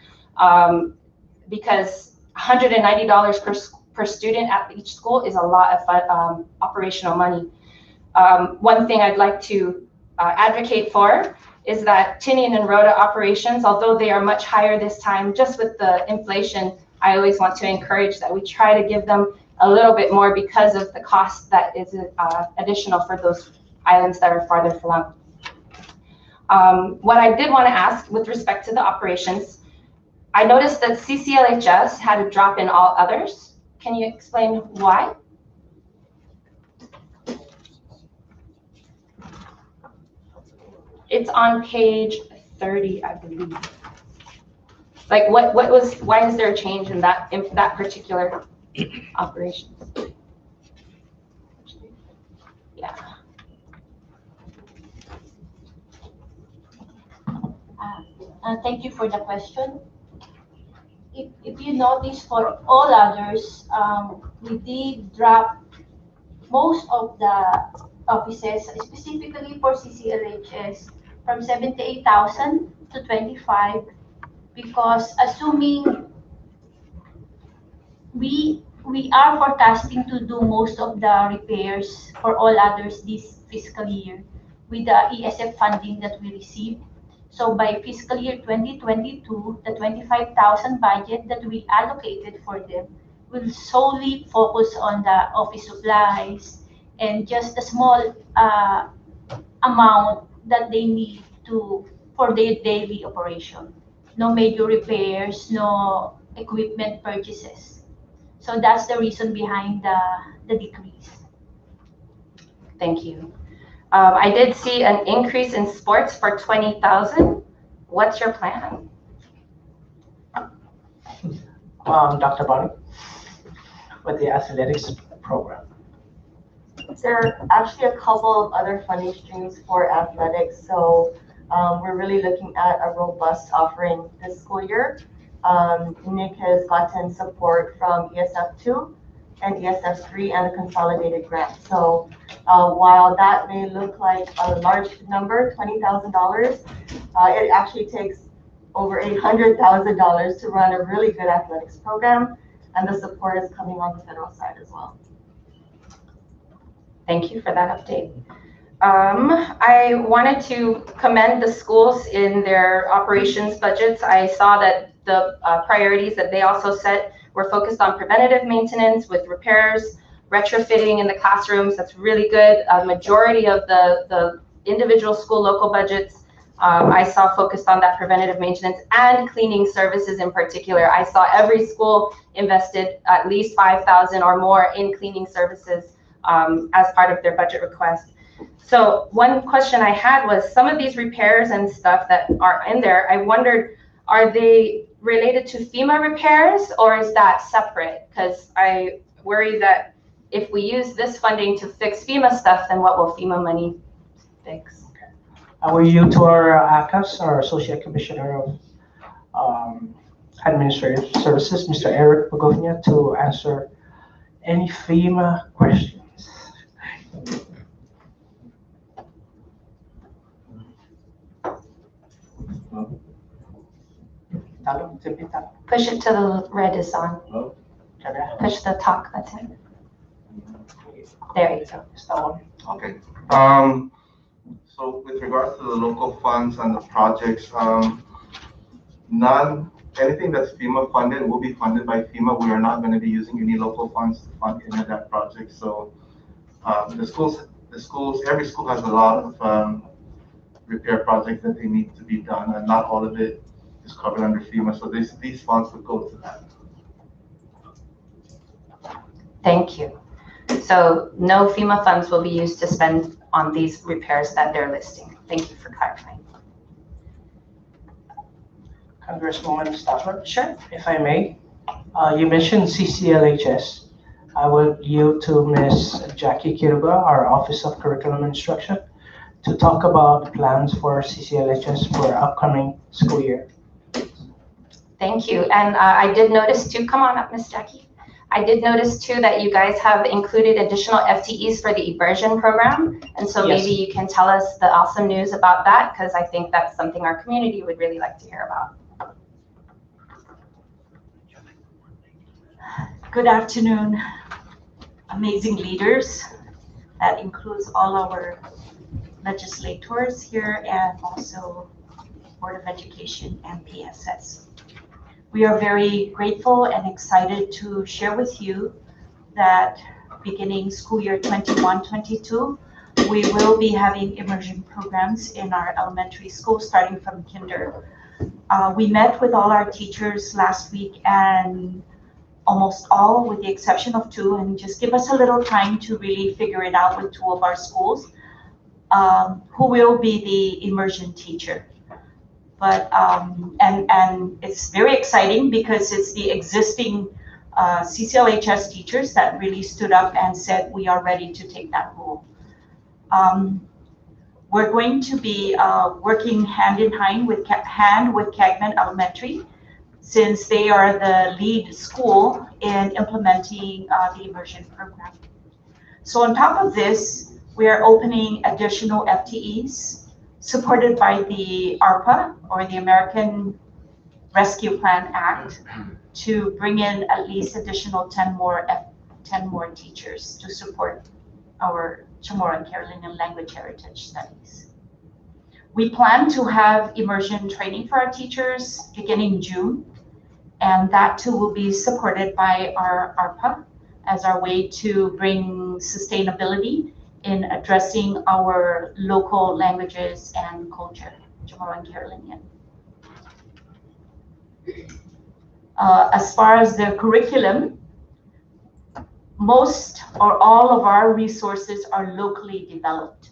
because $190 per student at each school is a lot of operational money. One thing I'd like to advocate for is that Tinian and Rhoda operations, although they are much higher this time, just with the inflation, I always want to encourage that we try to give them a little bit more because of the cost that is additional for those islands that are farther flung. What I did want to ask with respect to the operations, I noticed that CCLHS had a drop in all others. Can you explain why? It's on page 30, I believe. Like why is there a change in that particular operation? Yeah. Thank you for the question. If you notice, for all others, we did drop most of the offices, specifically for CCLHS, from 78,000 to 25, because assuming we are forecasting to do most of the repairs for all others this fiscal year with the ESF funding that we received. So by fiscal year 2022, the 25,000 budget that we allocated for them will solely focus on the office supplies and just a small amount that they need for their daily operation. No major repairs, no equipment purchases. So that's the reason behind the decrease. Thank you. I did see an increase in sports for 20,000. What's your plan? Dr. Bonnie, with the athletics program. There are actually a couple of other funding streams for athletics, so we're really looking at a robust offering this school year. Nick has gotten support from ESF2 and ESF3 and the consolidated grant. So While that may look like a large number, $20,000, it actually takes over $800,000 to run a really good athletics program, and the support is coming on the federal side as well. Thank you for that update. I wanted to commend the schools in their operations budgets. I saw that the priorities that they also set were focused on preventative maintenance with repairs, retrofitting in the classrooms. That's really good. A majority of the individual school local budgets I saw focused on that preventative maintenance and cleaning services in particular. I saw every school invested at least 5,000 or more in cleaning services as part of their budget request. So one question I had was some of these repairs and stuff that are in there, I wondered, are they related to FEMA repairs or is that separate? Because I worry that if we use this funding to fix FEMA stuff, then what will FEMA money fix? I will yield to our ACAS, our Associate Commissioner of Administrative Services, Mr. Eric Pagofnia, to answer any FEMA questions. Push it to the red is on. Push the talk button. There you go. Okay. So with regards to the local funds and the projects, anything that's FEMA funded will be funded by FEMA. We are not going to be using any local funds to fund any of that project. So every school has a lot of repair projects that they need to be done, and not all of it is covered under FEMA. So these funds would go to that. Thank you. So no FEMA funds will be used to spend on these repairs that they're listing. Thank you for clarifying. Congresswoman Stafford? Sure. If I may, you mentioned CCLHS. I will yield to Ms. Jackie Kiruga, our Office of Curriculum Instruction, to talk about plans for CCLHS for upcoming school year. Thank you. And I did notice too, come on up, Ms. Jackie. I did notice too that you guys have included additional FTEs for the immersion program. And so Yes. maybe you can tell us the awesome news about that, because I think that's something our community would really like to hear about. Good afternoon, amazing leaders. That includes all our legislators here and also Board of Education and PSS. We are very grateful and excited to share with you that beginning school year 21-22, we will be having immersion programs in our elementary school starting from kinder. We met with all our teachers last week, and almost all, with the exception of 2, and just give us a little time to really figure it out with 2 of our schools, who will be the immersion teacher. But and it's very exciting because it's the existing CCLHS teachers that really stood up and said we are ready to take that role. We're going to be working hand in hand with Cagman Elementary, since they are the lead school in implementing the immersion program. So on top of this, we are opening additional FTEs supported by the ARPA, or the American Rescue Plan Act, to bring in at least additional 10 more teachers to support our Chamorro and Carolinian language heritage studies. We plan to have immersion training for our teachers beginning June, and that too will be supported by our ARPA as our way to bring sustainability in addressing our local languages and culture, Chamorro and Carolinian. As far as the curriculum, most or all of our resources are locally developed,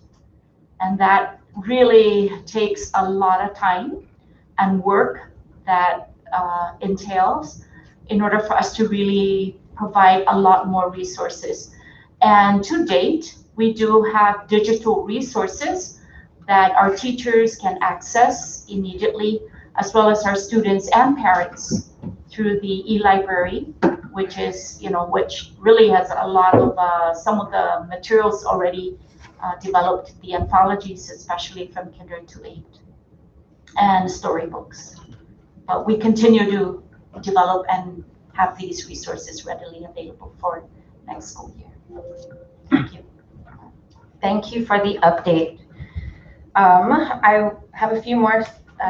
and that really takes a lot of time and work that entails in order for us to really provide a lot more resources. And to date, we do have digital resources that our teachers can access immediately, as well as our students and parents through the e-library which is, which really has a lot of, some of the materials already developed, the anthologies, especially from kinder to 8, and storybooks. But we continue to develop and have these resources readily available for next school year. Thank you. Thank you for the update. I have a few more,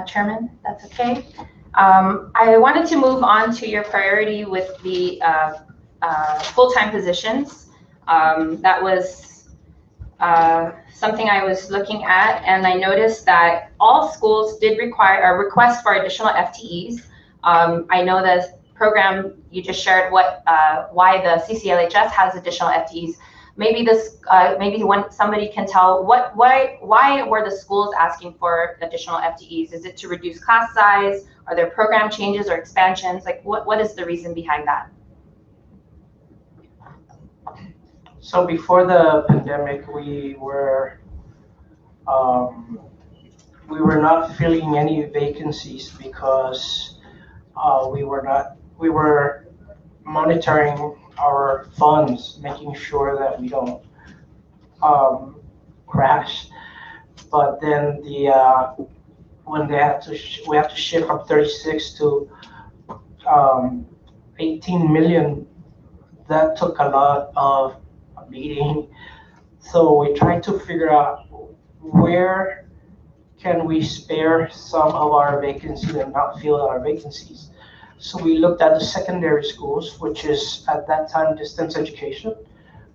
Chairman, that's okay. I wanted to move on to your priority with the full-time positions. That was something I was looking at, and I noticed that all schools did require a request for additional FTEs. I know the program you just shared why the CCLHS has additional FTEs. Maybe when somebody can tell why were the schools asking for additional FTEs? Is it to reduce class size? Are there program changes or expansions? Like what is the reason behind that? So before the pandemic, we were not filling any vacancies because we were monitoring our funds, making sure that we don't crash. But then when we had to shift from 36 to 18 million, that took a lot of meeting. So we tried to figure out where can we spare some of our vacancies and not fill our vacancies. So we looked at the secondary schools, which is at that time distance education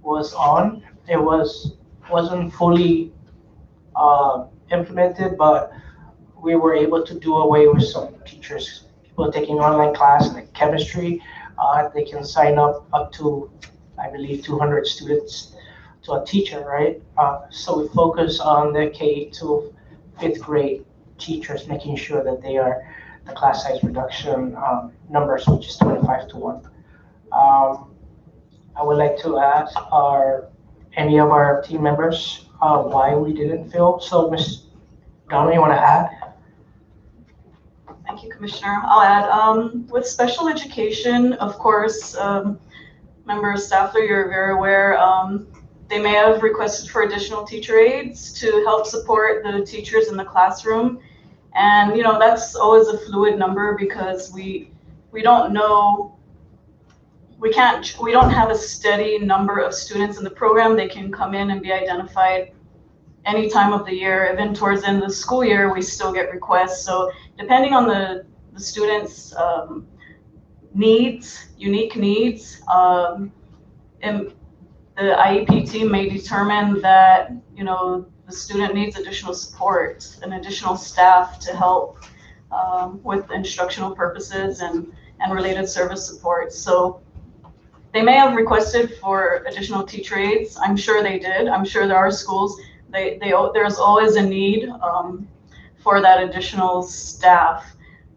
was on. It wasn't fully implemented, but we were able to do away with some teachers, people taking online class like chemistry. They can sign up to, I believe, 200 students to a teacher, right? So we focus on the K to 5th grade teachers, making sure that they are the class size reduction numbers, which is 25 to 1. I would like to ask any of our team members why we didn't fill. So Ms. Donna, you want to add? Thank you, Commissioner. I'll add, with special education, of course, members, Staffler, you're very aware, they may have requested for additional teacher aides to help support the teachers in the classroom. And, that's always a fluid number because we don't know, we don't have a steady number of students in the program. They can come in and be identified any time of the year. Even towards the end of the school year, we still get requests. So depending on the students' needs, unique needs, and the IEP team may determine that, the student needs additional support and additional staff to help with instructional purposes and related service support. So they may have requested for additional teacher aides. I'm sure they did. I'm sure there are schools, there's always a need for that additional staff.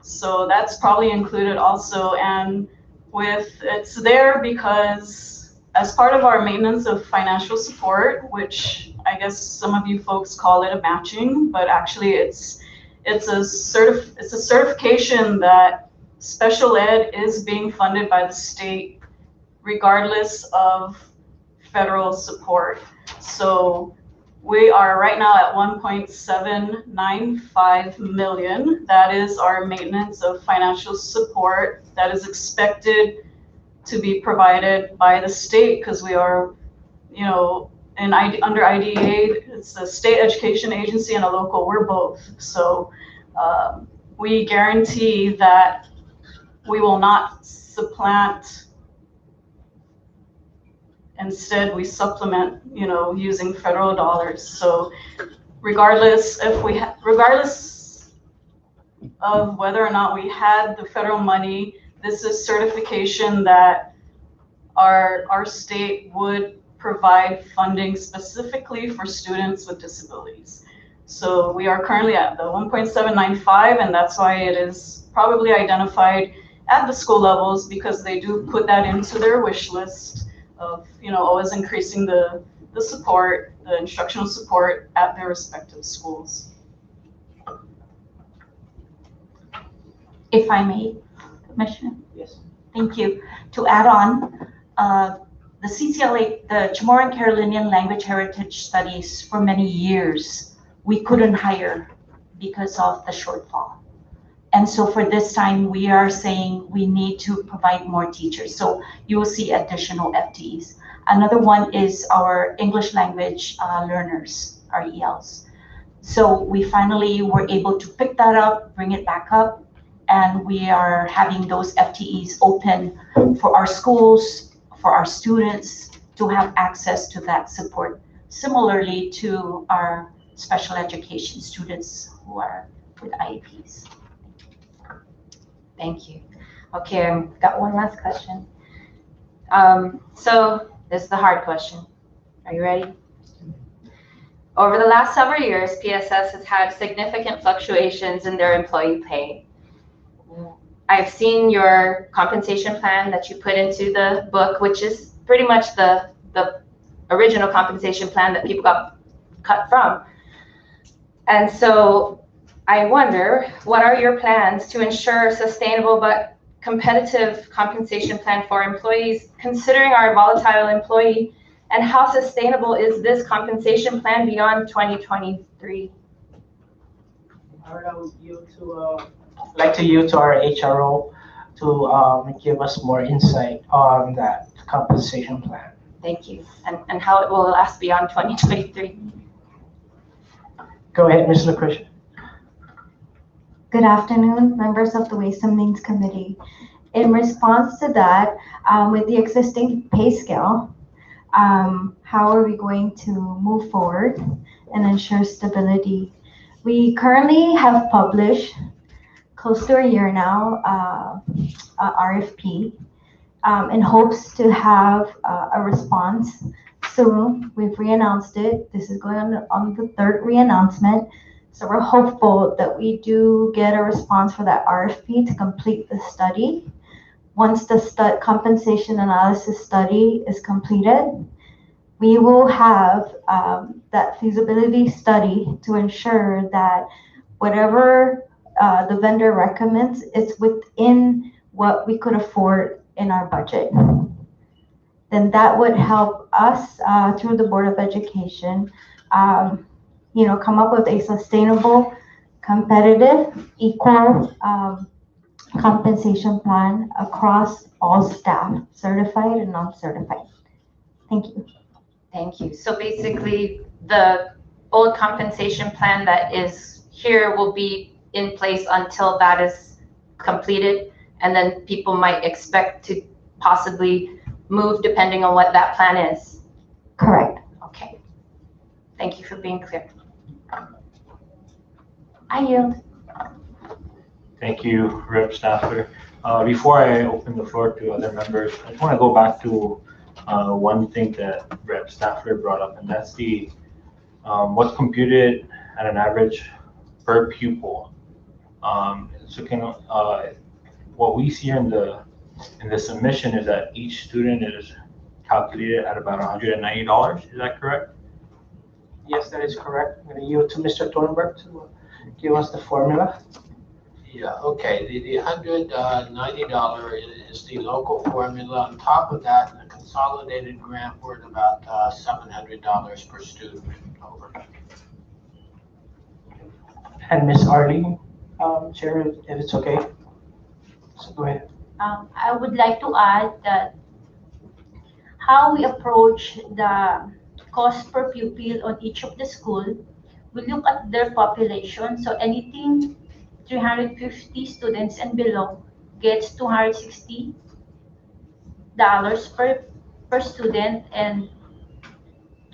So that's probably included also. And it's there because as part of our maintenance of financial support, which I guess some of you folks call it a matching, but actually it's a certification that special ed is being funded by the state regardless of federal support. So we are right now at 1.795 million. That is our maintenance of financial support that is expected to be provided by the state because we are, under IDEA, it's a state education agency and a local, we're both. So we guarantee that we will not supplant. Instead, we supplement, using federal dollars. So regardless of whether or not we had the federal money, this is certification that our state would provide funding specifically for students with disabilities. So we are currently at the 1.795, and that's why it is probably identified at the school levels because they do put that into their wish list of, always increasing the support, the instructional support at their respective schools. If I may, Commissioner? Yes. Thank you. To add on, the CCLA, the Chamorro Carolinian Language Heritage Studies, for many years, we couldn't hire because of the shortfall. And so for this time, we are saying we need to provide more teachers. So you will see additional FTEs. Another one is our English language learners, our ELs. So we finally were able to pick that up, bring it back up, and we are having those FTEs open for our schools, for our students to have access to that support, similarly to our special education students who are with IEPs. Thank you. Okay, I've got one last question. So this is the hard question. Are you ready? Over the last several years, PSS has had significant fluctuations in their employee pay. I've seen your compensation plan that you put into the book, which is pretty much the original compensation plan that people got cut from. And so I wonder, what are your plans to ensure a sustainable but competitive compensation plan for employees, considering our volatile employee, and how sustainable is this compensation plan beyond 2023? I would like to yield to our HRO to give us more insight on that compensation plan. Thank you. And how it will last beyond 2023. Go ahead, Ms. Lucretia. Good afternoon, members of the Ways and Means Committee. In response to that, with the existing pay scale, how are we going to move forward and ensure stability? We currently have published close to a year now, a RFP, in hopes to have a response soon. We've re-announced it. This is going on the third re-announcement. So we're hopeful that we do get a response for that RFP to complete the study. Once the compensation analysis study is completed, we will have that feasibility study to ensure that whatever the vendor recommends, it's within what we could afford in our budget. Then that would help us through the Board of Education, come up with a sustainable, competitive, equal compensation plan across all staff, certified and non-certified. Thank you. Thank you. So basically, the old compensation plan that is here will be in place until that is completed, and then people might expect to possibly move depending on what that plan is. Correct. Okay. Thank you for being clear. I yield. Thank you, Rep. Staffler. Before I open the floor to other members, I just want to go back to one thing that Rep. Staffler brought up, and that's the what's computed at an average per pupil. What we see in the submission is that each student is calculated at about $190. Is that correct? Yes, that is correct. I'm going to yield to Mr. Thornburg to give us the formula. Yeah, okay, the $190 is the local formula. On top of that, the consolidated grant, we're at about $700 per student over. And Ms. Arlene, Chair, if it's okay. So go ahead. I would like to add that how we approach the cost per pupil on each of the school, we look at their population. So anything 350 students and below gets $260 per student, and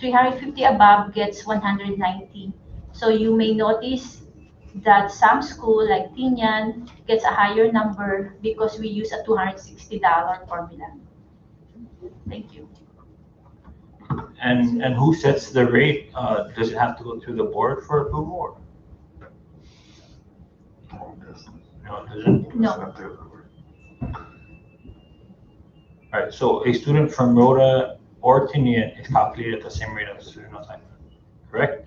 350 above gets $190. So you may notice that some school like Tinian gets a higher number because we use a $260 formula. Thank you. And who sets the rate? Does it have to go through the board for approval? No, it doesn't. No. All right, so a student from Rhoda or Tinian is calculated at the same rate as a student outside, correct?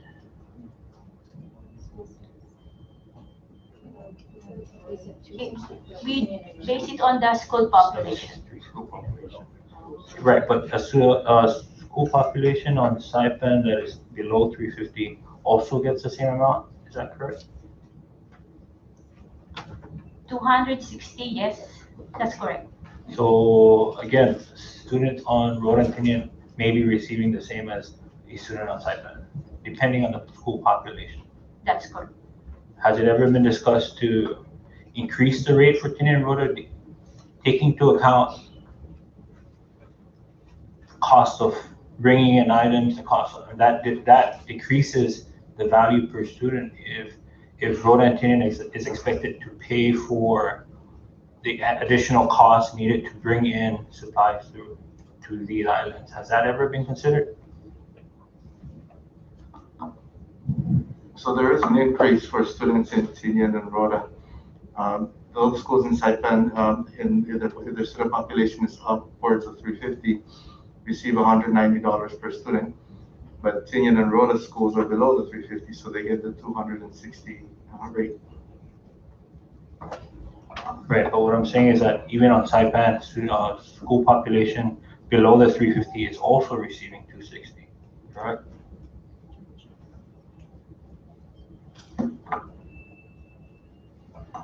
We base it on the school population. Right, but a school population on stipend that is below 350 also gets the same amount, is that correct? 260, yes, that's correct. So again, students on Rhode Island may be receiving the same as a student on stipend, depending on the school population. That's correct. Has it ever been discussed to increase the rate for Tinian and Rhoda, taking into account the cost of bringing in items, the cost of that decreases the value per student if Rhoda and Tinian is expected to pay for the additional costs needed to bring in supplies to these islands? Has that ever been considered? So there is an increase for students in Tinian and Rhoda. Those schools in stipend, if their student population is upwards of 350, receive $190 per student. But Tinian and Rhoda schools are below the 350, so they get the 260 rate. Right, but what I'm saying is that even on stipend, school population below the 350 is also receiving 260, correct?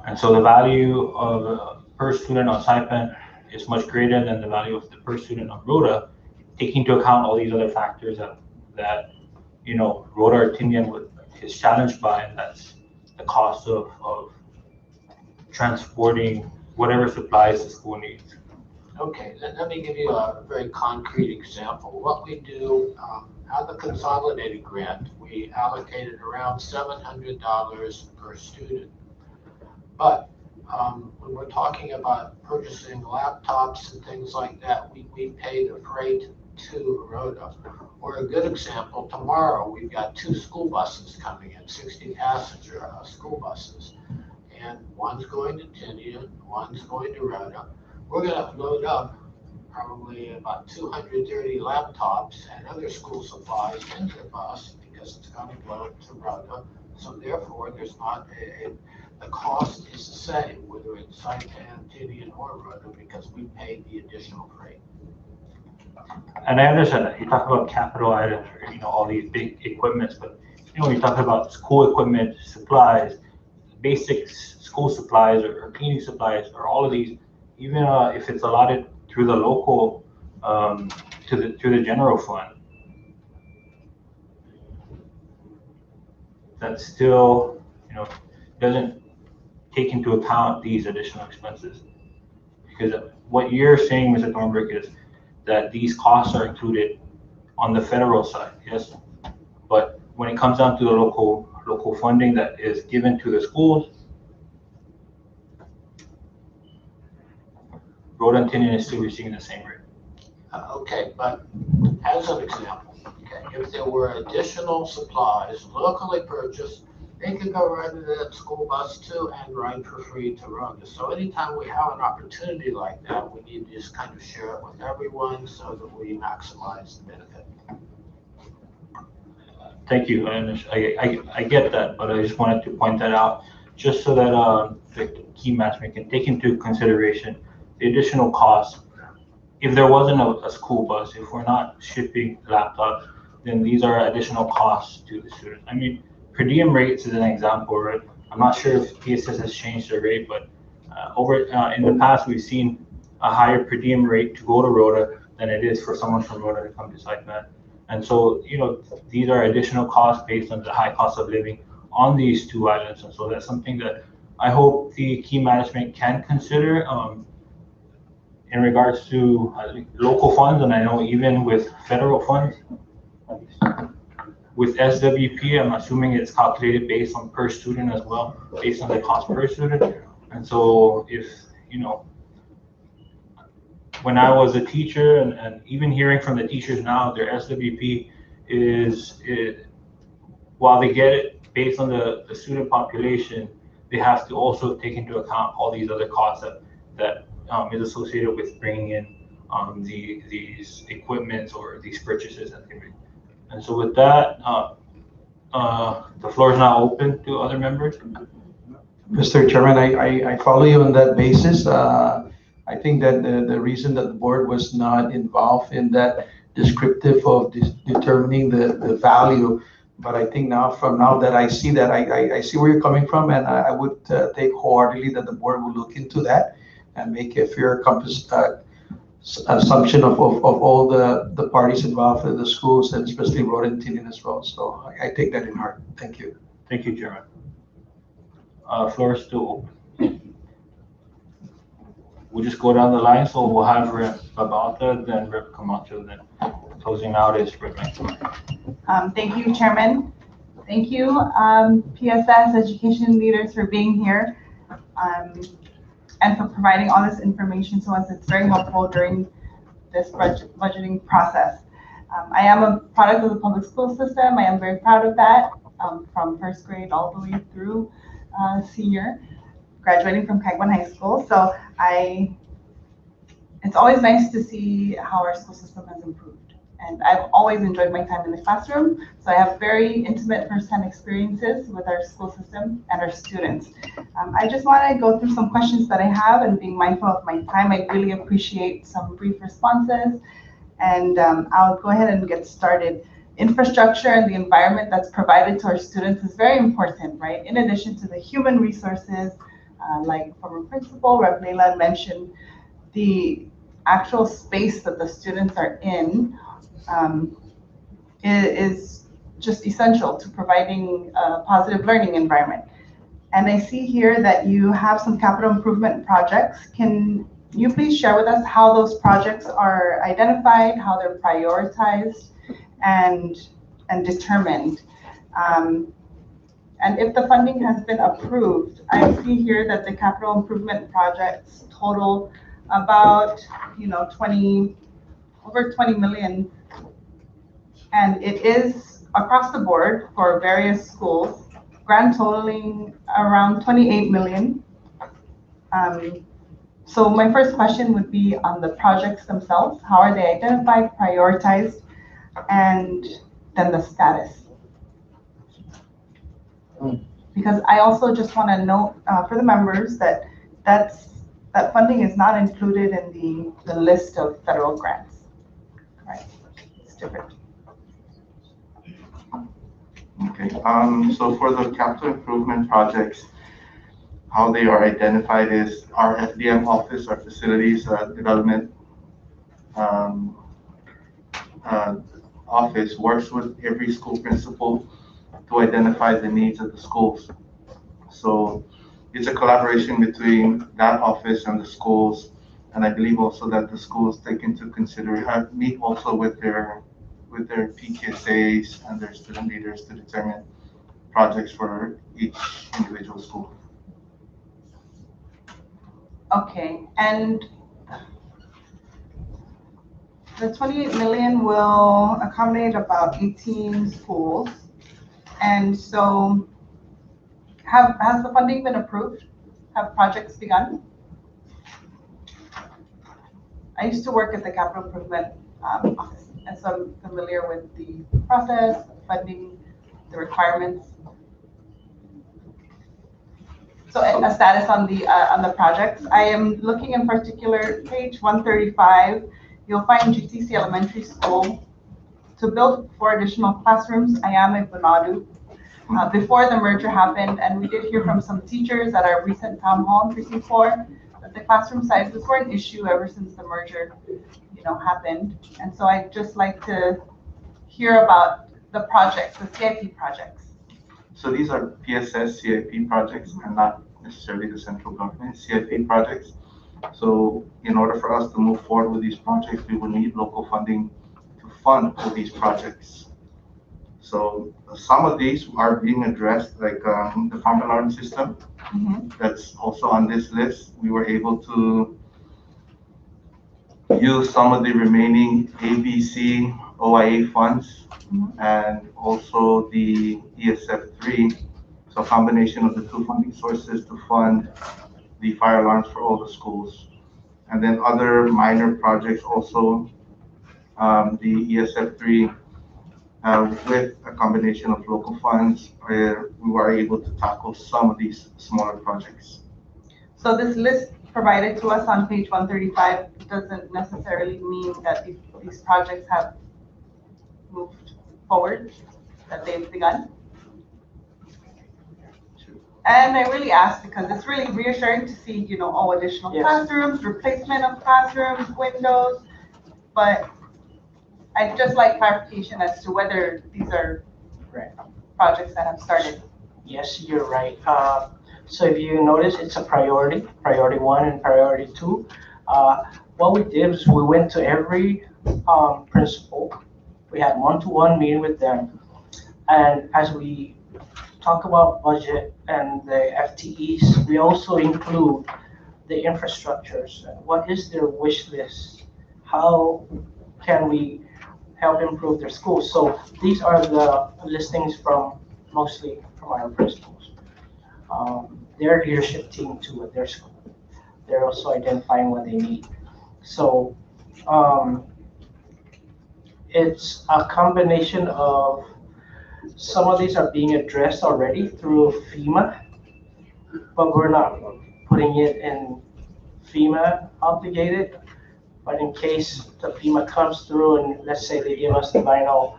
And so the value of per student on stipend is much greater than the value of the per student on Rhoda, taking into account all these other factors that Rhoda or Tinian is challenged by, and that's the cost of transporting whatever supplies the school needs. Okay, let me give you a very concrete example. What we do, out of the consolidated grant, we allocated around $700 per student. But when we're talking about purchasing laptops and things like that, we pay the freight to Rhoda. Or a good example, tomorrow we've got 2 school buses coming in, 60-passenger school buses. And one's going to Tinian, one's going to Rhoda. We're going to load up probably about 230 laptops and other school supplies into the bus because it's going to load to Rhoda. So therefore, there's not the cost is the same, whether it's Saipan, Tinian, or Rhoda, because we paid the additional freight. And I understand that you talk about capital items, or all these big equipments, but when you talk about school equipment, supplies, basic school supplies or cleaning supplies, or all of these, even if it's allotted through the local to the general fund, that still doesn't take into account these additional expenses. Because what you're saying, Mr. Thornberg, is that these costs are included on the federal side, yes, but when it comes down to the local funding that is given to the schools, Rhoda and Tinian is still receiving the same rate. Okay, but as an example, if there were additional supplies locally purchased, they could go right into that school bus too and ride for free to Rhoda. So anytime we have an opportunity like that, we need to just kind of share it with everyone so that we maximize the benefit. Thank you, and I get that, but I just wanted to point that out just so that the key management can take into consideration the additional costs. If there wasn't a school bus, if we're not shipping laptops, then these are additional costs to the students. I mean, per diem rates is an example, right? I'm not sure if PSS has changed their rate, but in the past, we've seen a higher per diem rate to go to Rhoda than it is for someone from Rhoda to come to Saipan. And so, these are additional costs based on the high cost of living on these 2 islands. And so that's something that I hope the key management can consider in regards to local funds. And I know even with federal funds, with SWP, I'm assuming it's calculated based on per student as well, based on the cost per student. And so if, when I was a teacher and even hearing from the teachers now, their SWP is while they get it based on the student population, they have to also take into account all these other costs that is associated with bringing in these equipments or these purchases that they make. And so with that, the floor is now open to other members. Mr. Chairman, I follow you on that basis. I think that the reason that the board was not involved in that descriptive of determining the value, but I think now, from now that I see that, I see where you're coming from, and I would take wholeheartedly that the board will look into that and make a fair assumption of all the parties involved in the schools, and especially Rod and Tinian as well. So I take that in heart. Thank you. Thank you, Chairman. Floor is still open. We'll just go down the line, so we'll have Rep. Babalta, then Rep. Camacho, then closing out is Rep. Thank you, Chairman. Thank you, PSS education leaders, for being here and for providing all this information to us. It's very helpful during this budgeting process. I am a product of the public school system. I am very proud of that, from first grade all the way through senior, graduating from Caguan High School. So it's always nice to see how our school system has improved. And I've always enjoyed my time in the classroom. So I have very intimate firsthand experiences with our school system and our students. I just want to go through some questions that I have, and being mindful of my time, I really appreciate some brief responses. And I'll go ahead and get started. Infrastructure and the environment that's provided to our students is very important, right? In addition to the human resources, like former principal, Rep. Leila mentioned, the actual space that the students are in is just essential to providing a positive learning environment. And I see here that you have some capital improvement projects. Can you please share with us how those projects are identified, how they're prioritized and determined? And if the funding has been approved, I see here that the capital improvement projects total about, over 20 million. And it is across the board for various schools, grand totaling around 28 million. So my first question would be on the projects themselves. How are they identified, prioritized, and then the status? Because I also just want to note for the members that that funding is not included in the list of federal grants, right? It's different. Okay, so for the capital improvement projects, how they are identified is our FDM office, our facilities development office works with every school principal to identify the needs of the schools. So it's a collaboration between that office and the schools, and I believe also that the schools take into consideration, meet also with their PTSAs and their student leaders to determine projects for each individual school. Okay, and the 28 million will accommodate about 18 schools. And so has the funding been approved? Have projects begun? I used to work at the capital improvement office, and so I'm familiar with the process, the funding, the requirements. So a status on the projects. I am looking in particular, page 135. You'll find GCC Elementary School to build 4 additional classrooms. I am in Bunadu. Before the merger happened, and we did hear from some teachers at our recent town hall in Precinct 4 that the classroom sizes were an issue ever since the merger, happened. And so I'd just like to hear about the projects, the CIP projects. So these are PSS CIP projects and not necessarily the central government CIP projects. So in order for us to move forward with these projects, we will need local funding to fund all these projects. So some of these are being addressed, like the farm alarm system. That's also on this list. We were able to use some of the remaining ABC OIA funds and also the ESF3. So a combination of the 2 funding sources to fund the fire alarms for all the schools. And then other minor projects also, the ESF3 with a combination of local funds, where we were able to tackle some of these smaller projects. So this list provided to us on page 135 doesn't necessarily mean that these projects have moved forward, that they've begun. And I really ask because it's really reassuring to see, additional classrooms, replacement of classrooms, windows, but I'd just like clarification as to whether these are projects that have started. Yes, you're right. So if you notice, it's a priority 1 and priority 2. What we did is we went to every principal. We had one-to-one meeting with them. And as we talk about budget and the FTEs, we also include the infrastructures. What is their wish list? How can we help improve their schools? So these are the listings mostly from our principals. Their leadership team too at their school. They're also identifying what they need. So it's a combination of some of these are being addressed already through FEMA, but we're not putting it in FEMA obligated. But in case the FEMA comes through and let's say they give us the vinyl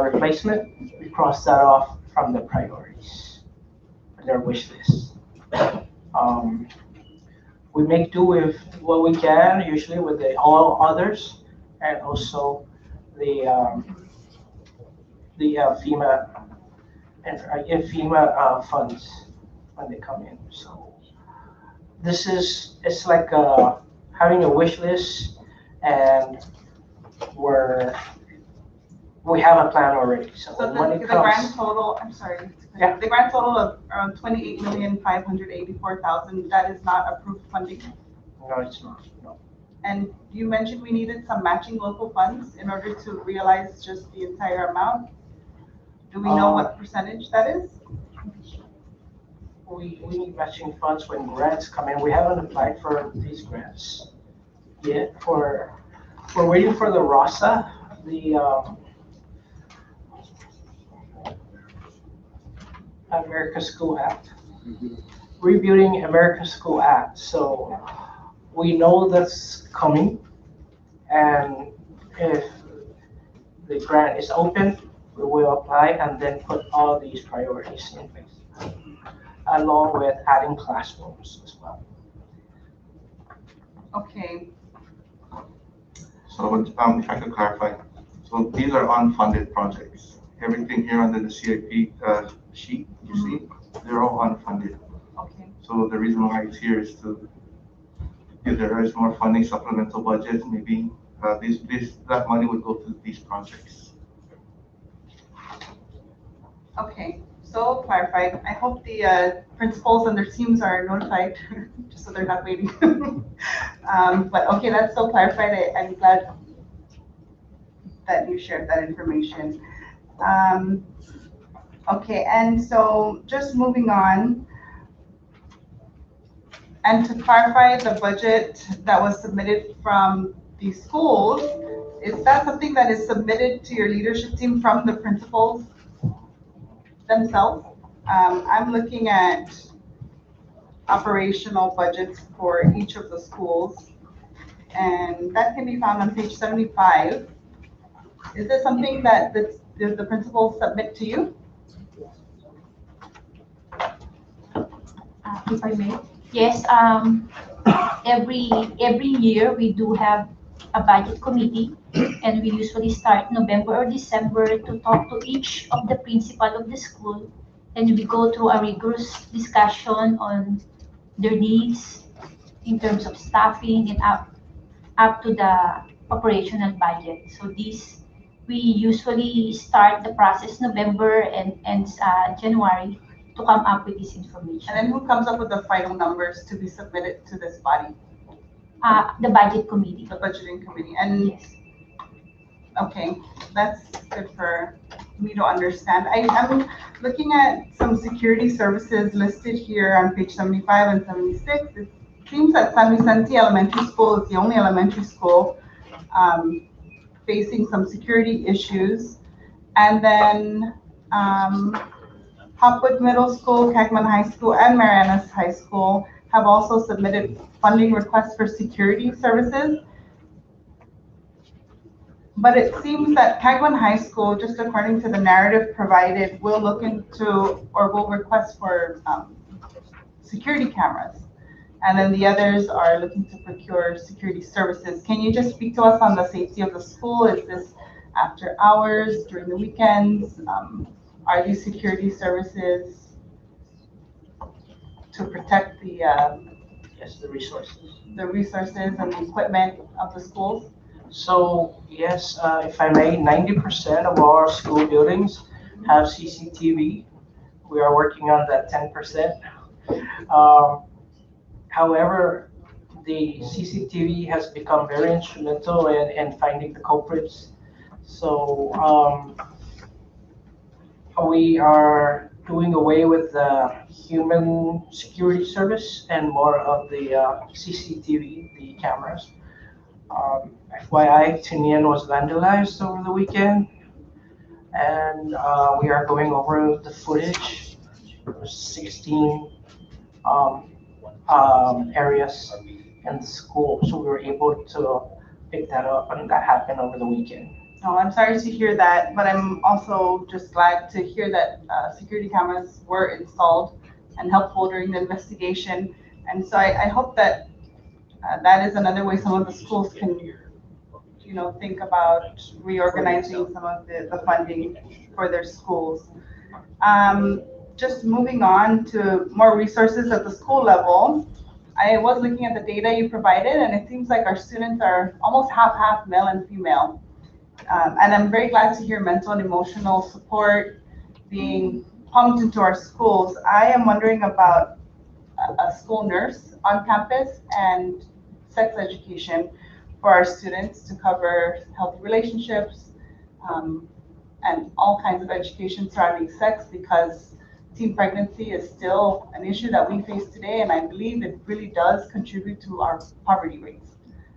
replacement, we cross that off from the priorities, their wish list. We make do with what we can, usually with all others, and also the FEMA and FEMA funds when they come in. So it's like having a wish list, and we have a plan already. So when the grand total, I'm sorry. Yeah. The grand total of around 28,584,000, that is not approved funding? No, it's not, no. And you mentioned we needed some matching local funds in order to realize just the entire amount. Do we know what percentage that is? We need matching funds when grants come in. We haven't applied for these grants yet. We're waiting for the RASA, the American School Act, Rebuilding American School Act. So we know that's coming, and if the grant is open, we will apply and then put all these priorities in place, along with adding classrooms as well. Okay. So if I could clarify, so these are unfunded projects. Everything here under the CIP sheet you see, they're all unfunded. Okay. So the reason why it's here is to, if there is more funding supplemental budget, maybe that money would go to these projects. Okay, so clarified. I hope the principals and their teams are notified, just so they're not waiting. But okay, that's so clarified. I'm glad that you shared that information. Okay, and so just moving on, and to clarify the budget that was submitted from the schools, is that something that is submitted to your leadership team from the principals themselves? I'm looking at operational budgets for each of the schools, and that can be found on page 75. Is this something that the principals submit to you? If I may. Yes, every year we do have a budget committee, and we usually start November or December to talk to each of the principal of the school, and we go through a rigorous discussion on their needs in terms of staffing and up to the operational budget. So we usually start the process November and ends January to come up with this information. And then who comes up with the final numbers to be submitted to this body? The budget committee. The budgeting committee. And yes. Okay, that's good for me to understand. I'm looking at some security services listed here on page 75 and 76. It seems that San Vicente Elementary School is the only elementary school facing some security issues. And then Hopwood Middle School, Kagman High School, and Marianas High School have also submitted funding requests for security services. But it seems that Kagman High School, just according to the narrative provided, will look into or will request for security cameras. And then the others are looking to procure security services. Can you just speak to us on the safety of the school? Is this after hours, during the weekends? Are these security services to protect the Yes, the resources. and the equipment of the schools? So yes, if I may, 90% of our school buildings have CCTV. We are working on that 10%. However, the CCTV has become very instrumental in finding the culprits. So we are doing away with the human security service and more of the CCTV, the cameras. FYI, Tinian was vandalized over the weekend, and we are going over the footage. There were 16 areas in the school, so we were able to pick that up, and that happened over the weekend. Oh, I'm sorry to hear that, but I'm also just glad to hear that security cameras were installed and helpful during the investigation. And so I hope that that is another way some of the schools can, think about reorganizing some of the funding for their schools. Just moving on to more resources at the school level. I was looking at the data you provided, and it seems like our students are almost half male and female. And I'm very glad to hear mental and emotional support being pumped into our schools. I am wondering about a school nurse on campus and sex education for our students to cover healthy relationships and all kinds of education surrounding sex, because teen pregnancy is still an issue that we face today, and I believe it really does contribute to our poverty rates.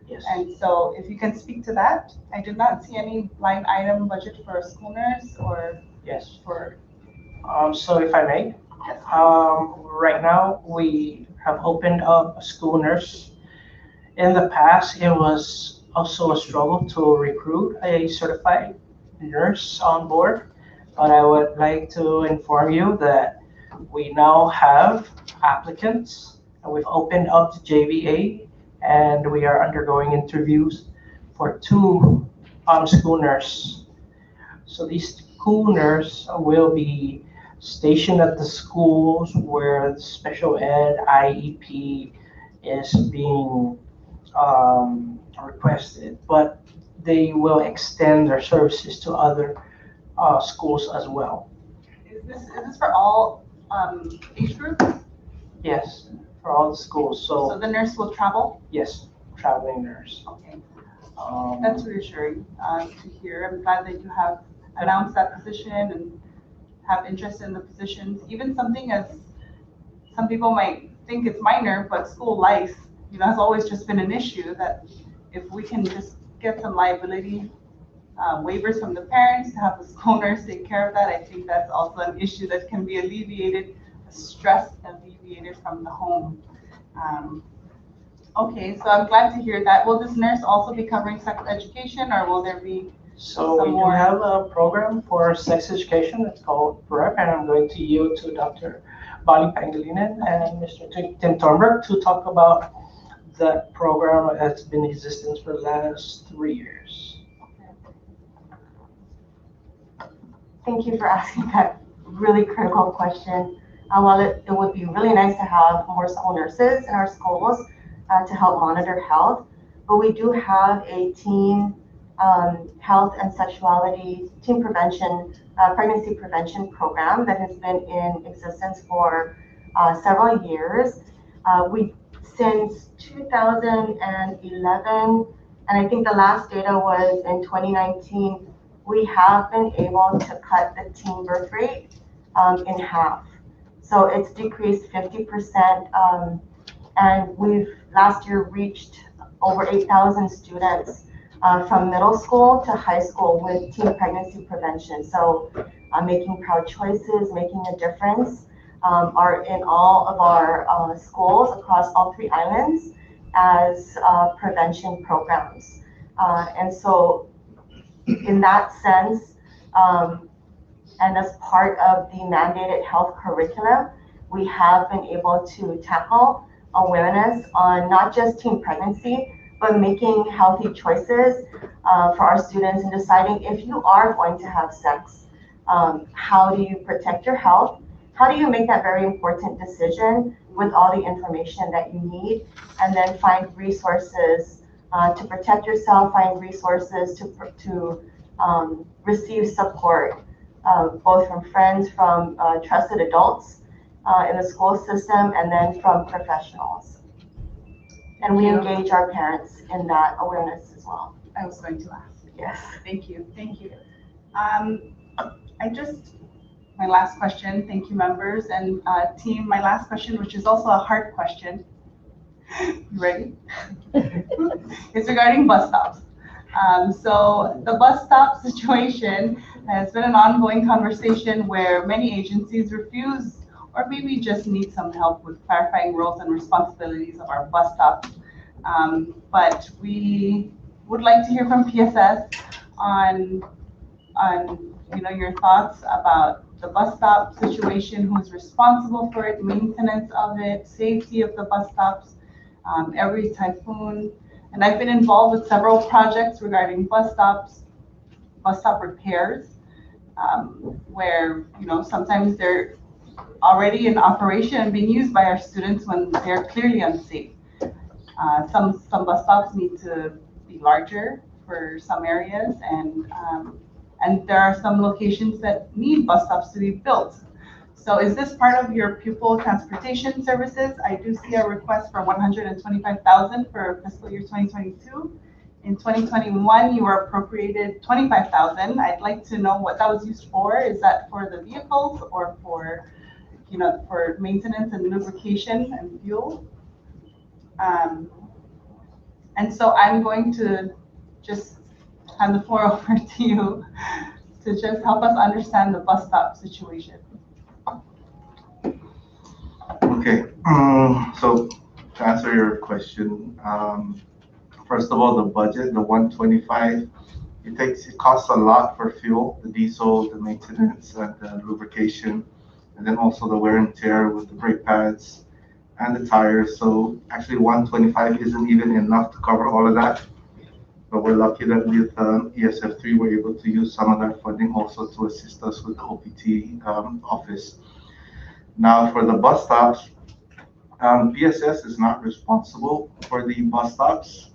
Yes. And so if you can speak to that. I did not see any line item budget for a school nurse or Yes. for. So if I may, right now we have opened up a school nurse. In the past, it was also a struggle to recruit a certified nurse on board, but I would like to inform you that we now have applicants, and we've opened up the JVA, and we are undergoing interviews for 2 school nurses. So these school nurses will be stationed at the schools where the special ed IEP is being requested, but they will extend their services to other schools as well. Is this for all age groups? Yes, for all the schools. So the nurse will travel? Yes, traveling nurse. Okay. That's reassuring to hear. I'm glad that you have announced that position and have interest in the positions. Even something as, some people might think it's minor, but school lice, has always just been an issue, that if we can just get some liability waivers from the parents to have the school nurse take care of that, I think that's also an issue that can be alleviated, stress alleviated from the home. Okay, so I'm glad to hear that. Will this nurse also be covering sex education, or will there be So we do have a program for sex education. It's called PrEP, and I'm going to yield to Dr. Bali Pangilinan and Mr. Tim Thornburg to talk about that program that's been in existence for the last 3 years. Thank you for asking that really critical question. While it would be really nice to have more school nurses in our schools to help monitor health, but we do have a teen health and sexuality, teen prevention, pregnancy prevention program that has been in existence for several years. Since 2011, and I think the last data was in 2019, we have been able to cut the teen birth rate in half. So it's decreased 50%, and we've last year reached over 8,000 students from middle school to high school with teen pregnancy prevention. So making proud choices, making a difference are in all of our schools across all 3 islands as prevention programs. And so in that sense, and as part of the mandated health curriculum, we have been able to tackle awareness on not just teen pregnancy, but making healthy choices for our students and deciding if you are going to have sex, how do you protect your health? How do you make that very important decision with all the information that you need, and then find resources to protect yourself, find resources to receive support, both from friends, from trusted adults in the school system, and then from professionals. And we engage our parents in that awareness as well. I was going to ask. Yes. Thank you. Thank you. My last question, thank you members and team, my last question, which is also a hard question. You ready? It's regarding bus stops. So the bus stop situation has been an ongoing conversation where many agencies refuse or maybe just need some help with clarifying roles and responsibilities of our bus stops. But we would like to hear from PSS on your thoughts about the bus stop situation, who's responsible for it, maintenance of it, safety of the bus stops, every typhoon. And I've been involved with several projects regarding bus stop repairs, where sometimes they're already in operation and being used by our students when they're clearly unsafe. Some bus stops need to be larger for some areas, and there are some locations that need bus stops to be built. So is this part of your pupil transportation services? I do see a request for $125,000 for fiscal year 2022. In 2021, you were appropriated $25,000. I'd like to know what that was used for. Is that for the vehicles or for, for maintenance and lubrication and fuel? And so I'm going to just hand the floor over to you to just help us understand the bus stop situation. Okay, so to answer your question, first of all, the budget, the 125, it costs a lot for fuel, the diesel, the maintenance, and the lubrication, and then also the wear and tear with the brake pads and the tires. So actually 125 isn't even enough to cover all of that. But we're lucky that with ESF3, we're able to use some of that funding also to assist us with the OPT office. Now for the bus stops, PSS is not responsible for the bus stops.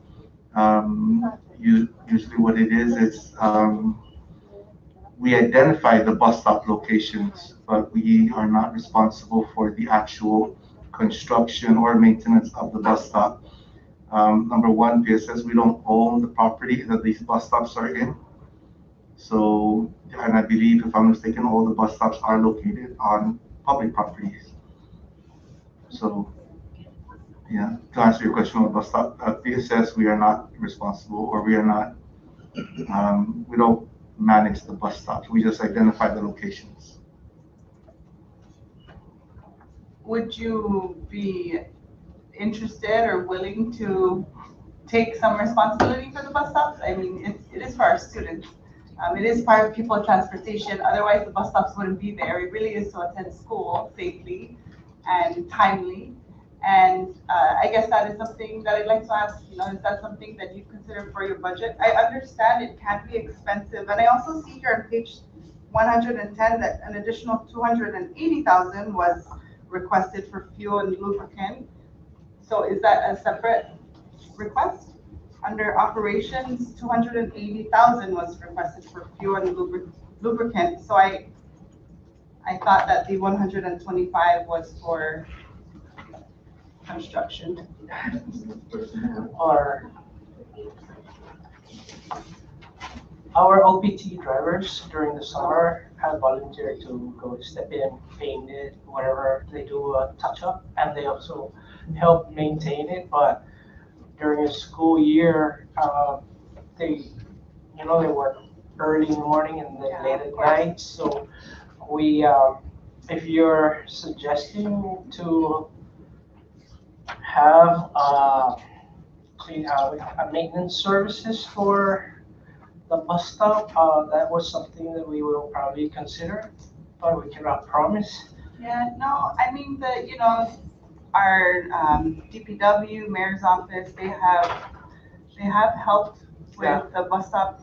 Usually what it is we identify the bus stop locations, but we are not responsible for the actual construction or maintenance of the bus stop. Number one, PSS, we don't own the property that these bus stops are in. So, and I believe, if I'm mistaken, all the bus stops are located on public properties. So, yeah, to answer your question about bus stop, PSS, we are not responsible, or we are not, we don't manage the bus stops. We just identify the locations. Would you be interested or willing to take some responsibility for the bus stops? I mean, it is for our students. It is part of pupil transportation. Otherwise, the bus stops wouldn't be there. It really is to attend school safely and timely. And I guess that is something that I'd like to ask, is that something that you consider for your budget? I understand it can be expensive. And I also see here on page 110 that an additional $280,000 was requested for fuel and lubricant. So is that a separate request? Under operations, $280,000 was requested for fuel and lubricant. So I thought that the 125 was for construction. Our OPT drivers during the summer have volunteered to go step in, paint it, whatever they do a touch up, and they also help maintain it. But during a school year, they, they work early in the morning and then late at night. So we, if you're suggesting to have clean maintenance services for the bus stop, that was something that we will probably consider, but we cannot promise. Yeah, no, I mean, our DPW, mayor's office, they have helped with the bus stop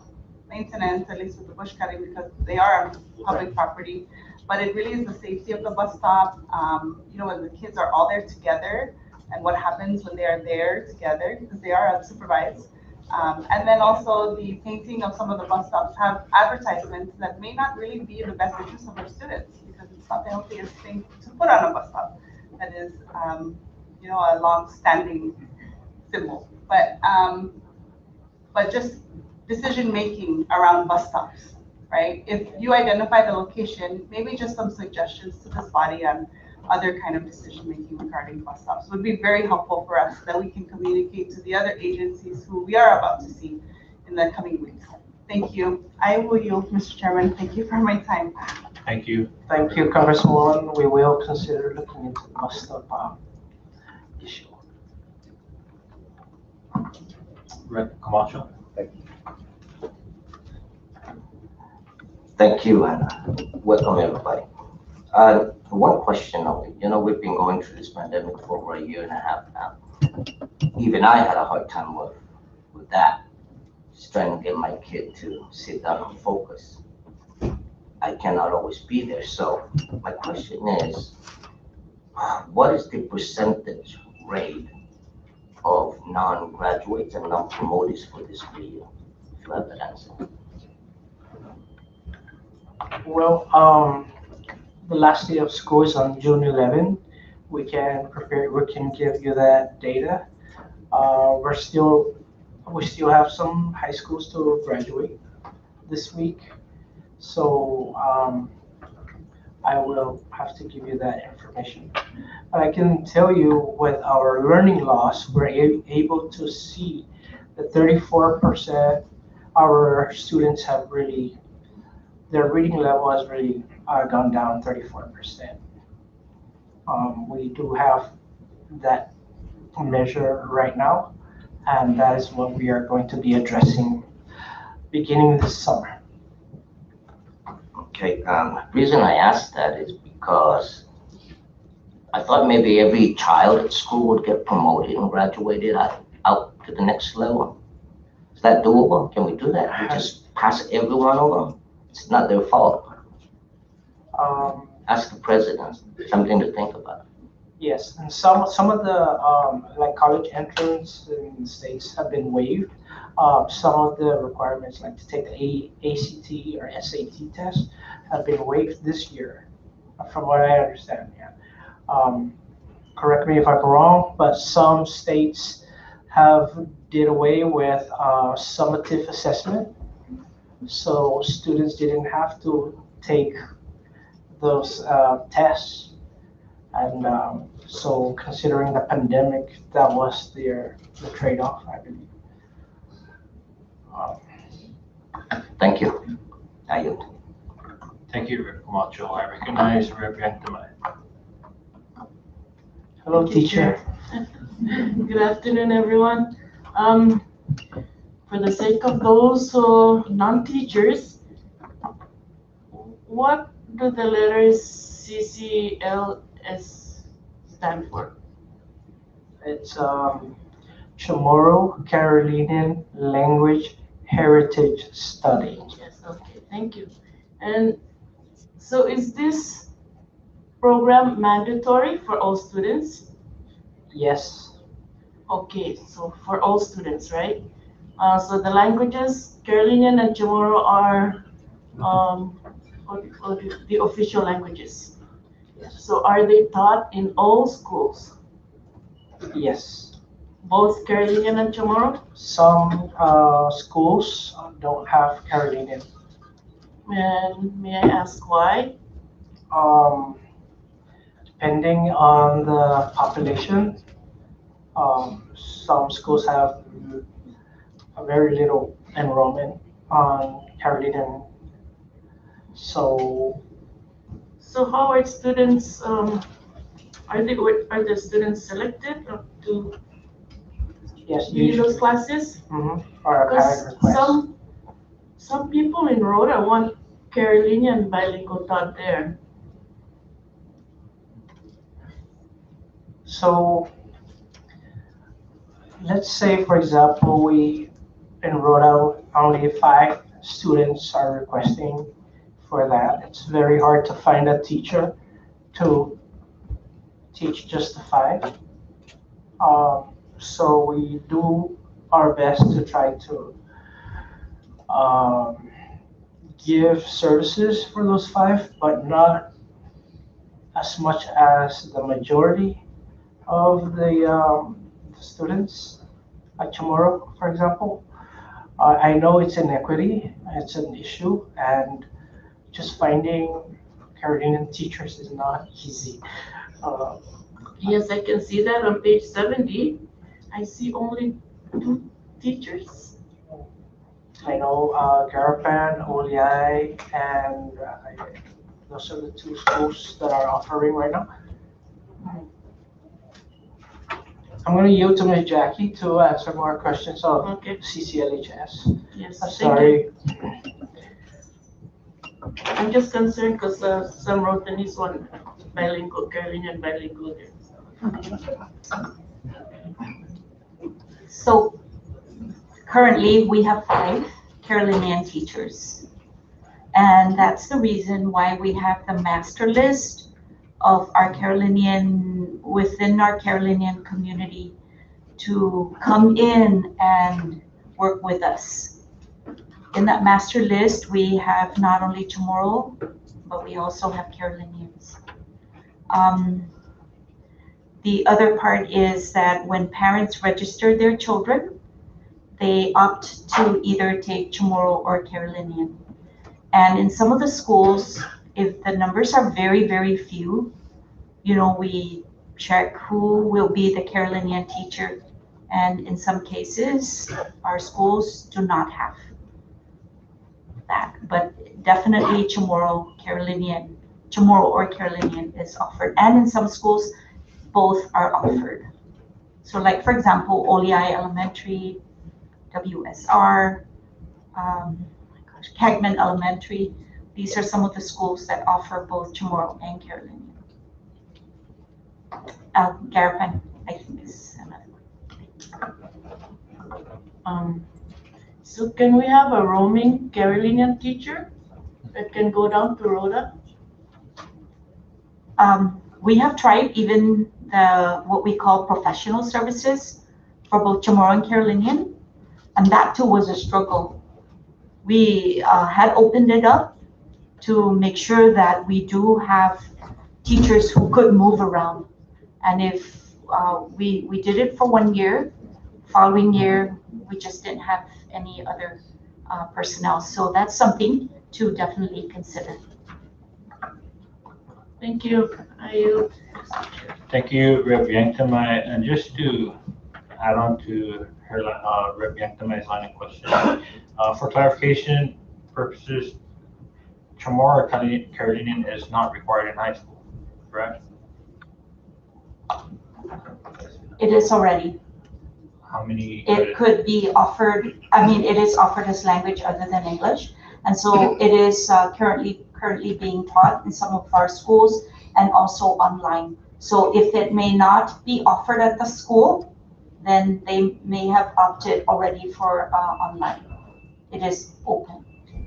maintenance, at least with the bush cutting, because they are on public property. But it really is the safety of the bus stop, when the kids are all there together, and what happens when they are there together, because they are unsupervised. And then also the painting of some of the bus stops have advertisements that may not really be in the best interest of our students, because it's not the healthiest thing to put on a bus stop. That is, a long-standing symbol. But just decision-making around bus stops, right? If you identify the location, maybe just some suggestions to this body on other kind of decision-making regarding bus stops would be very helpful for us, that we can communicate to the other agencies who we are about to see in the coming weeks. Thank you. I will yield, Mr. Chairman. Thank you for my time. Thank you. Thank you, Congresswoman. We will consider looking into the bus stop issue. Rep. Camacho. Thank you, and welcome everybody. One question only. We've been going through this pandemic for over a year and a half now. Even I had a hard time with that, just trying to get my kid to sit down and focus. I cannot always be there. So my question is, what is the percentage rate of non-graduates and non-promotees for this year? If you have that answer. Well, the last day of school is on June 11. We can give you that data. We still have some high schools to graduate this week. So I will have to give you that information. But I can tell you with our learning loss, we're able to see that 34% our students have really, their reading level has really gone down 34%. We do have that measure right now, and that is what we are going to be addressing beginning this summer. Okay, reason I asked that is because I thought maybe every child at school would get promoted and graduated out to the next level. Is that doable? Can we do that? We just pass everyone over? It's not their fault. Ask the president, something to think about. Yes, and some of the like college entrance in the states have been waived. Some of the requirements, like to take the ACT or SAT test, have been waived this year, from what I understand. Yeah. Correct me if I'm wrong, but some states have did away with summative assessment, so students didn't have to take those tests. And so considering the pandemic, that was the trade-off, I believe. Thank you. I yield. Thank you, Rep. Camacho. I recognize Representative Tamayo. Hello, teacher. Good afternoon, everyone. For the sake of those non-teachers, what do the letters CCLS stand for? It's Chamorro Carolinian Language Heritage Study. Yes, okay, thank you. And so is this program mandatory for all students? Yes. Okay, so for all students, right? So the languages, Carolinian and Chamorro, are the official languages. Yes. So are they taught in all schools? Yes. Both Carolinian and Chamorro? Some schools don't have Carolinian. And may I ask why? Depending on the population, some schools have a very little enrollment on Carolinian. So how are students, are the students selected to yes, be in usually those classes? for a parent Because request. some people in Rhoda want Carolinian bilingual taught there. So let's say, for example, we enrolled out only 5 students are requesting for that. It's very hard to find a teacher to teach just the 5. So we do our best to try to give services for those 5, but not as much as the majority of the students at Chamorro, for example. I know it's inequity, it's an issue, and just finding Carolinian teachers is not easy. Yes, I can see that on page 70. I see only 2 teachers. I know Garapan, Oliai, and those are the 2 schools that are offering right now. I'm going to yield to Ms. Jackie to answer more questions of CCLHS. Yes, Sorry. I'm just concerned because some wrote the this one bilingual, Carolinian bilingual there. So currently we have 5 Carolinian teachers. And that's the reason why we have the master list of our Carolinian, within our Carolinian community to come in and work with us. In that master list, we have not only Chamorro, but we also have Carolinians. The other part is that when parents register their children, they opt to either take Chamorro or Carolinian. And in some of the schools, if the numbers are very, very few, you know, we check who will be the Carolinian teacher. And in some cases, our schools do not have that. But definitely Chamorro or Carolinian is offered. And in some schools, both are offered. So like, for example, Oliai Elementary, WSR, Kegman Elementary. These are some of the schools that offer both Chamorro and Carolinian. Garapan, I think, is another one. So can we have a roaming Carolinian teacher that can go down to Rhoda? We have tried even what we call professional services for both Chamorro and Carolinian, and that too was a struggle. We had opened it up to make sure that we do have teachers who could move around. And if we did it for 1 year, following year, we just didn't have any other personnel. So that's something to definitely consider. Thank you. Thank you, Rep. Yanktamai. And just to add on to her Rep. Yanktamai's line of question, for clarification purposes, Chamorro Carolinian is not required in high school, correct? It is already. How many? It could be offered, I mean, it is offered as language other than English. And so it is currently being taught in some of our schools and also online. So if it may not be offered at the school, then they may have opted already for online. It is open.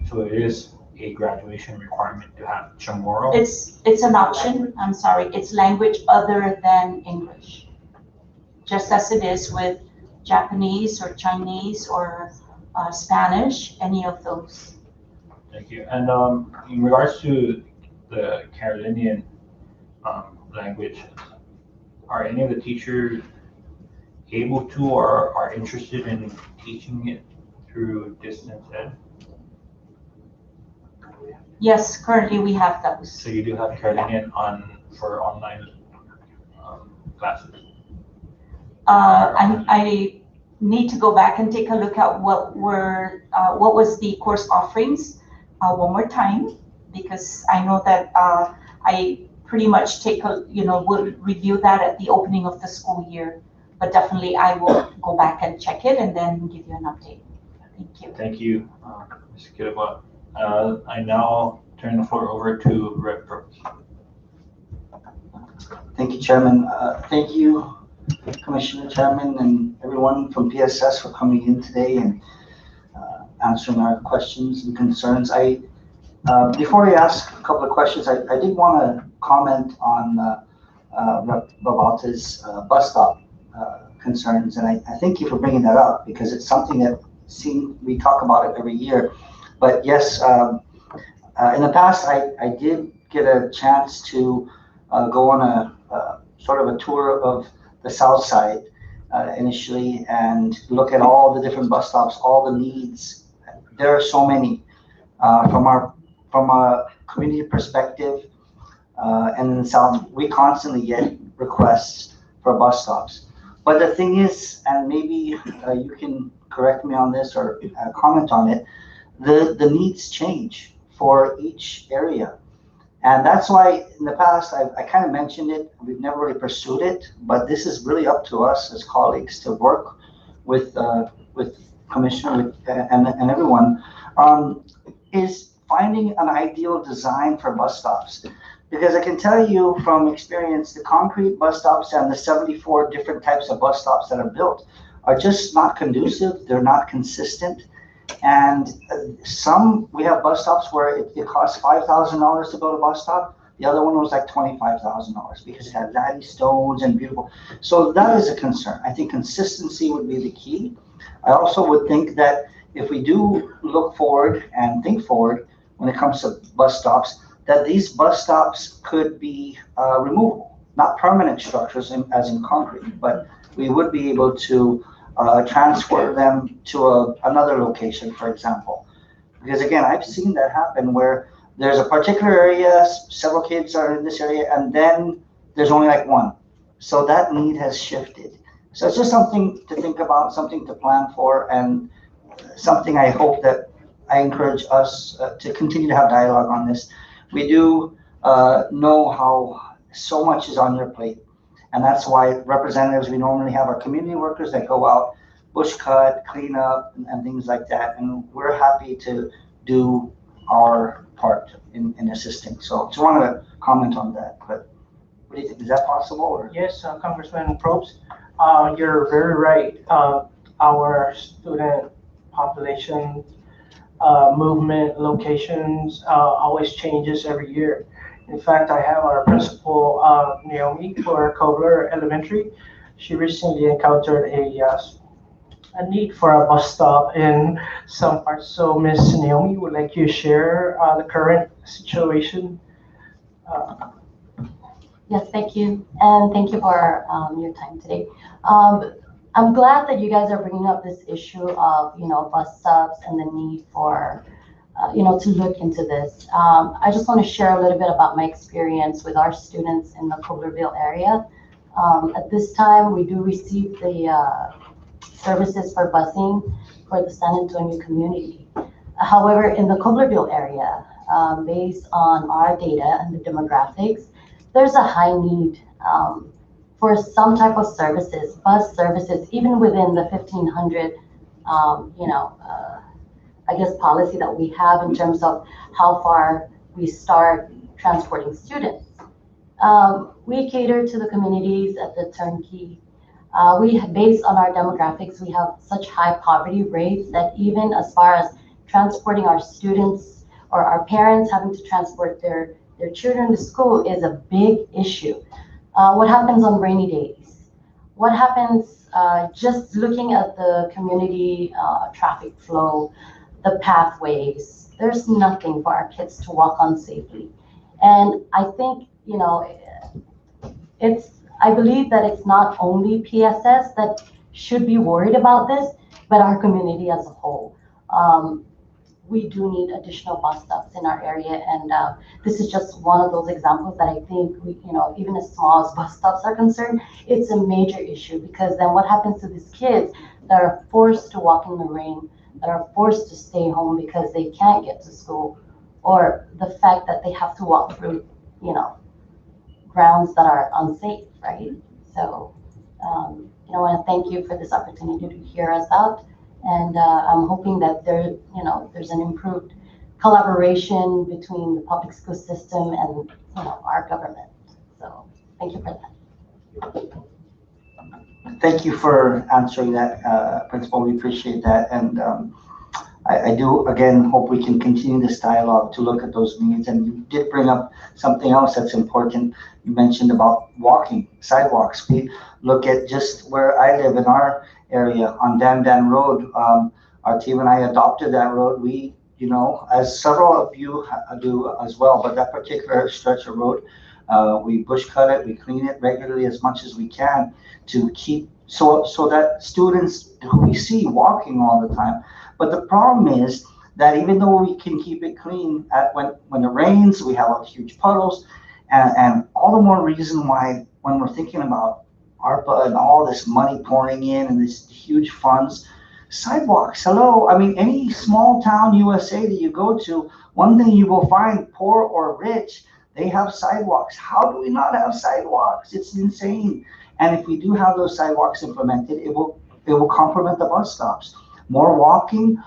So it is a graduation requirement to have Chamorro? It's an option, I'm sorry. It's language other than English. Just as it is with Japanese or Chinese or Spanish, any of those. Thank you. And in regards to the Carolinian language, are any of the teachers able to or are interested in teaching it through distance ed? Yes, currently we have those. So you do have Carolinian for online classes? I'm need to go back and take a look at what was the course offerings one more time, because I know that I pretty much will review that at the opening of the school year. But definitely I will go back and check it and then give you an update. Thank you. Thank you, Ms. Kiraba. I now turn the floor over to Rep. Probst. Thank you, Chairman. Thank you, Commissioner Chairman, and everyone from PSS for coming in today and answering our questions and concerns. Before I ask a couple of questions, I did want to comment on Rep. Babauta's bus stop concerns, and I thank you for bringing that up, because it's something that we talk about it every year. But yes, in the past, I did get a chance to go on a sort of a tour of the south side initially and look at all the different bus stops, all the needs. There are so many from a community perspective, and in the south, we constantly get requests for bus stops. But the thing is, and maybe you can correct me on this or comment on it, the needs change for each area. And that's why in the past, I kind of mentioned it, we've never really pursued it, but this is really up to us as colleagues to work with Commissioner and everyone, is finding an ideal design for bus stops. Because I can tell you from experience, the concrete bus stops and the 74 different types of bus stops that are built are just not conducive, they're not consistent. And we have bus stops where it costs $5,000 to build a bus stop. The other one was like $25,000 because it had laddie stones and beautiful. So that is a concern. I think consistency would be the key. I also would think that if we do look forward and think forward when it comes to bus stops, that these bus stops could be removable, not permanent structures as in concrete, but we would be able to transfer them to another location, for example. Because again, I've seen that happen where there's a particular area, several kids are in this area, and then there's only like one. So that need has shifted. So it's just something to think about, something to plan for, and something I hope that I encourage us to continue to have dialogue on this. We do know how so much is on your plate. And that's why representatives, we normally have our community workers that go out, bush cut, clean up, and things like that. And we're happy to do our part in assisting. So just wanted to comment on that. But what do you think? Is that possible? Or? Yes, Congressman Probst, you're very right. Our student population movement locations always changes every year. In fact, I have our principal, Naomi, for Kobler Elementary. She recently encountered a need for a bus stop in some parts. So Ms. Naomi, would like you to share the current situation? Yes, thank you. And thank you for your time today. I'm glad that you guys are bringing up this issue of, bus stops and the need for to look into this. I just want to share a little bit about my experience with our students in the Koblerville area. At this time, we do receive the services for busing for the San Antonio community. However, in the Koblerville area, based on our data and the demographics, there's a high need for some type of services, bus services, even within the 1,500, I guess, policy that we have in terms of how far we start transporting students. We cater to the communities at the turnkey. Based on our demographics, we have such high poverty rates that even as far as transporting our students or our parents having to transport their children to school is a big issue. What happens on rainy days? What happens just looking at the community traffic flow, the pathways? There's nothing for our kids to walk on safely. And I think, I believe that it's not only PSS that should be worried about this, but our community as a whole. we do need additional bus stops in our area. And this is just one of those examples that I think we, even as small as bus stops are concerned, it's a major issue, because then what happens to these kids that are forced to walk in the rain, that are forced to stay home because they can't get to school, or the fact that they have to walk through, grounds that are unsafe, right? So, I want to thank you for this opportunity to hear us out. And I'm hoping that there's an improved collaboration between the public school system and our government. So thank you for that. Thank you for answering that, Principal. We appreciate that. And I do, again, hope we can continue this dialogue to look at those needs. And you did bring up something else that's important. You mentioned about walking, sidewalks. We look at just where I live in our area on Dan Road. Our team and I adopted that road. We, as several of you do as well, but that particular stretch of road, we bush cut it, we clean it regularly as much as we can to keep, so that students who we see walking all the time. But the problem is that even though we can keep it clean, when it rains, we have huge puddles, and all the more reason why when we're thinking about ARPA and all this money pouring in and these huge funds, sidewalks, hello. I mean, any small town USA that you go to, one thing you will find, poor or rich, they have sidewalks. How do we not have sidewalks? It's insane. And if we do have those sidewalks implemented, it will complement the bus stops. More walking,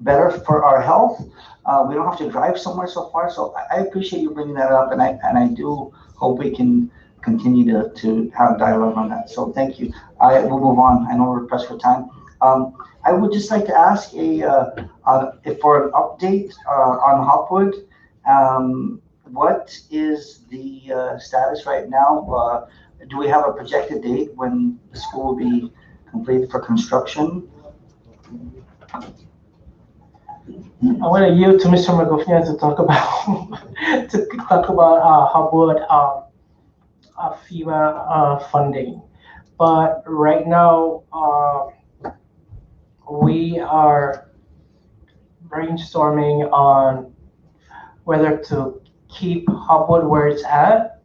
better for our health. We don't have to drive somewhere so far. So I appreciate you bringing that up, and I do hope we can continue to have dialogue on that. So thank you. I will move on. I know we're pressed for time. I would just like to ask for an update on Hopwood. What is the status right now? Do we have a projected date when the school will be completed for construction? I want to yield to Mr. Magofnia to talk about Hopwood FEMA funding. But right now, we are brainstorming on whether to keep Hopwood where it's at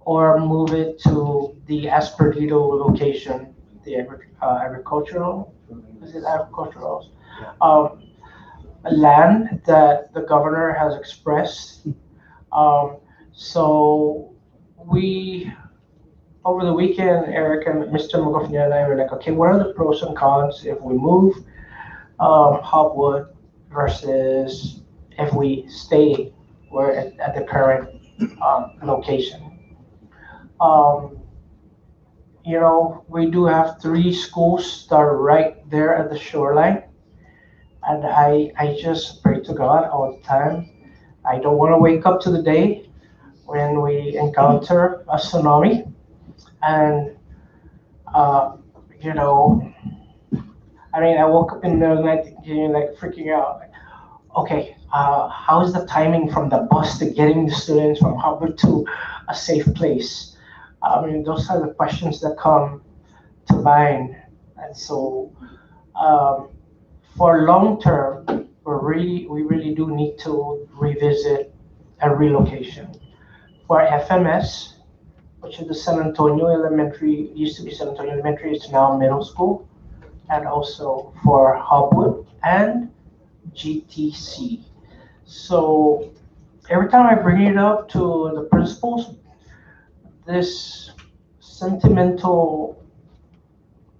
or move it to the Esperito location, the agricultural, is it agricultural? Land that the governor has expressed. So we, over the weekend, Eric and Mr. Magofnia and I were like, okay, what are the pros and cons if we move Hopwood versus if we stay at the current location? We do have 3 schools that are right there at the shoreline. And I just pray to God all the time. I don't want to wake up to the day when we encounter a tsunami. And, I woke up in the middle of the night thinking, freaking out. Okay, how is the timing from the bus to getting the students from Harvard to a safe place? Those are the questions that come to mind. And so, for long term, we really do need to revisit a relocation. For FMS, which is the San Antonio Elementary, used to be San Antonio Elementary, it's now middle school, and also for Hopwood and GTC. So every time I bring it up to the principals, this sentimental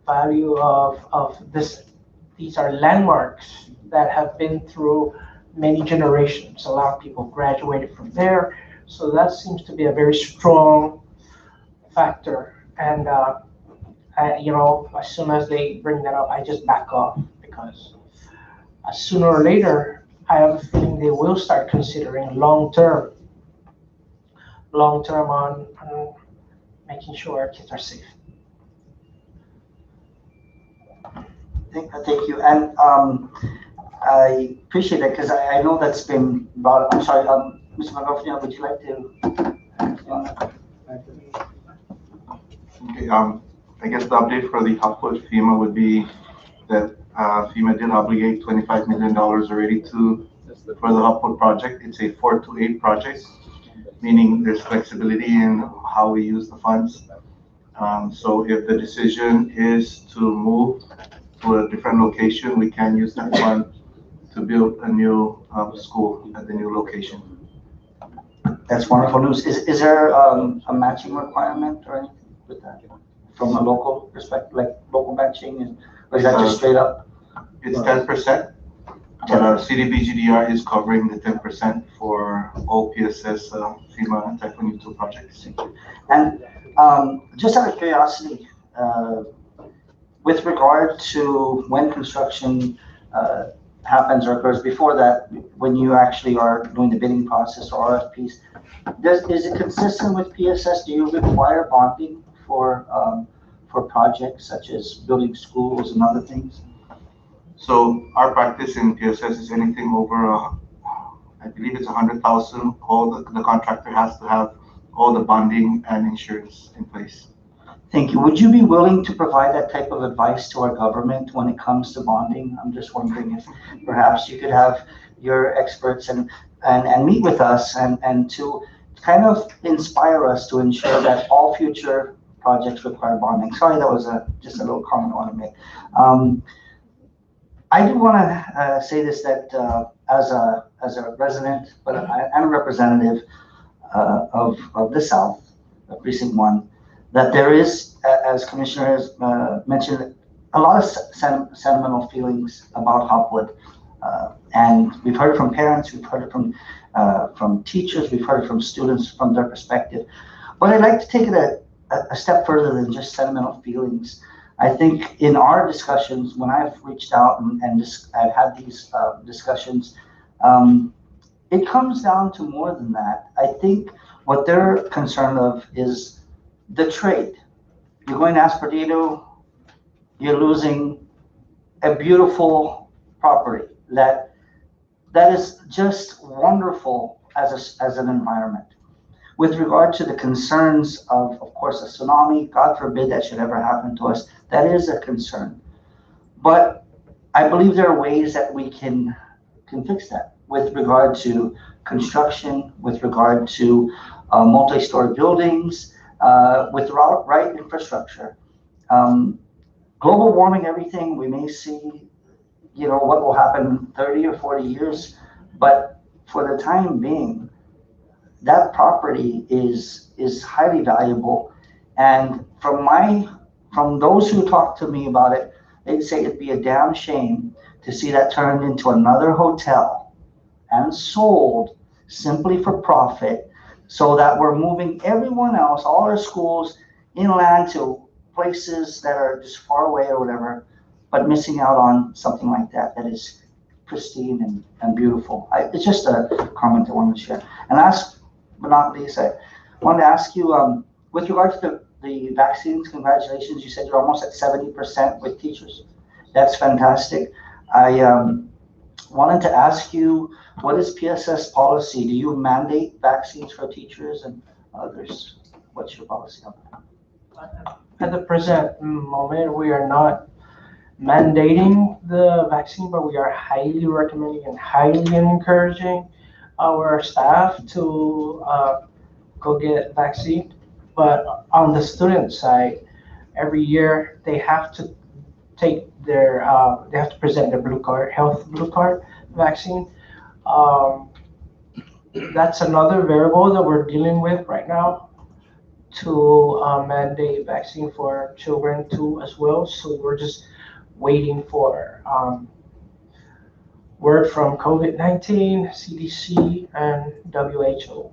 value of this, these are landmarks that have been through many generations. A lot of people graduated from there. So that seems to be a very strong factor. And, as soon as they bring that up, I just back off, because sooner or later, I have a feeling they will start considering long-term on making sure our kids are safe. Thank you. And I appreciate that, because I know that's been brought up. I'm sorry, Mr. Magofnia, would you like to? Okay, I guess the update for the Hopwood FEMA would be that FEMA did obligate $25 million already to for the Upward project. It's a 4 to 8 project, meaning there's flexibility in how we use the funds. So if the decision is to move to a different location, we can use that fund to build a new school at the new location. That's wonderful news. Is there a matching requirement or anything with that from a local perspective, like local matching, or is that just straight up? It's 10%, but our CDBGDR is covering the 10% for all PSS FEMA and Type 22 projects. And just out of curiosity, with regard to when construction happens or occurs, before that, when you actually are doing the bidding process or RFPs, is it consistent with PSS? Do you require bonding for projects such as building schools and other things? So our practice in PSS is anything over, I believe it's 100,000. All the contractor has to have all the bonding and insurance in place. Thank you. Would you be willing to provide that type of advice to our government when it comes to bonding? I'm just wondering if perhaps you could have your experts and meet with us and to kind of inspire us to ensure that all future projects require bonding. Sorry, that was just a little comment I want to make. I do want to say this, that as a resident, but I'm a representative of the South, Precinct 1, that there is, as Commissioner has mentioned, a lot of sentimental feelings about Hopwood. And we've heard it from parents, we've heard it from teachers, we've heard it from students from their perspective. But I'd like to take it a step further than just sentimental feelings. I think in our discussions, when I've reached out and I've had these discussions, it comes down to more than that. I think what they're concerned of is the trade. You're going to Aspertito, you're losing a beautiful property that is just wonderful as an environment. With regard to the concerns of course, a tsunami, God forbid that should ever happen to us, that is a concern. But I believe there are ways that we can fix that with regard to construction, with regard to multi-story buildings, with the right infrastructure. Global warming, everything, we may see, what will happen in 30 or 40 years, but for the time being, that property is highly valuable. And from those who talk to me about it, they'd say it'd be a damn shame to see that turned into another hotel and sold simply for profit, so that we're moving everyone else, all our schools, inland to places that are just far away or whatever, but missing out on something like that is pristine and beautiful. It's just a comment I wanted to share. And last but not least, I wanted to ask you, with regard to the vaccines, congratulations. You said you're almost at 70% with teachers. That's fantastic. I wanted to ask you, what is PSS policy? Do you mandate vaccines for teachers and others? What's your policy on that? At the present moment, we are not mandating the vaccine, but we are highly recommending and highly encouraging our staff to go get vaccine. But on the student side, every year they have to take their, they have to present their blue card, health blue card vaccine. That's another variable that we're dealing with right now, to mandate vaccine for children too as well. So we're just waiting for word from COVID-19, CDC, and WHO.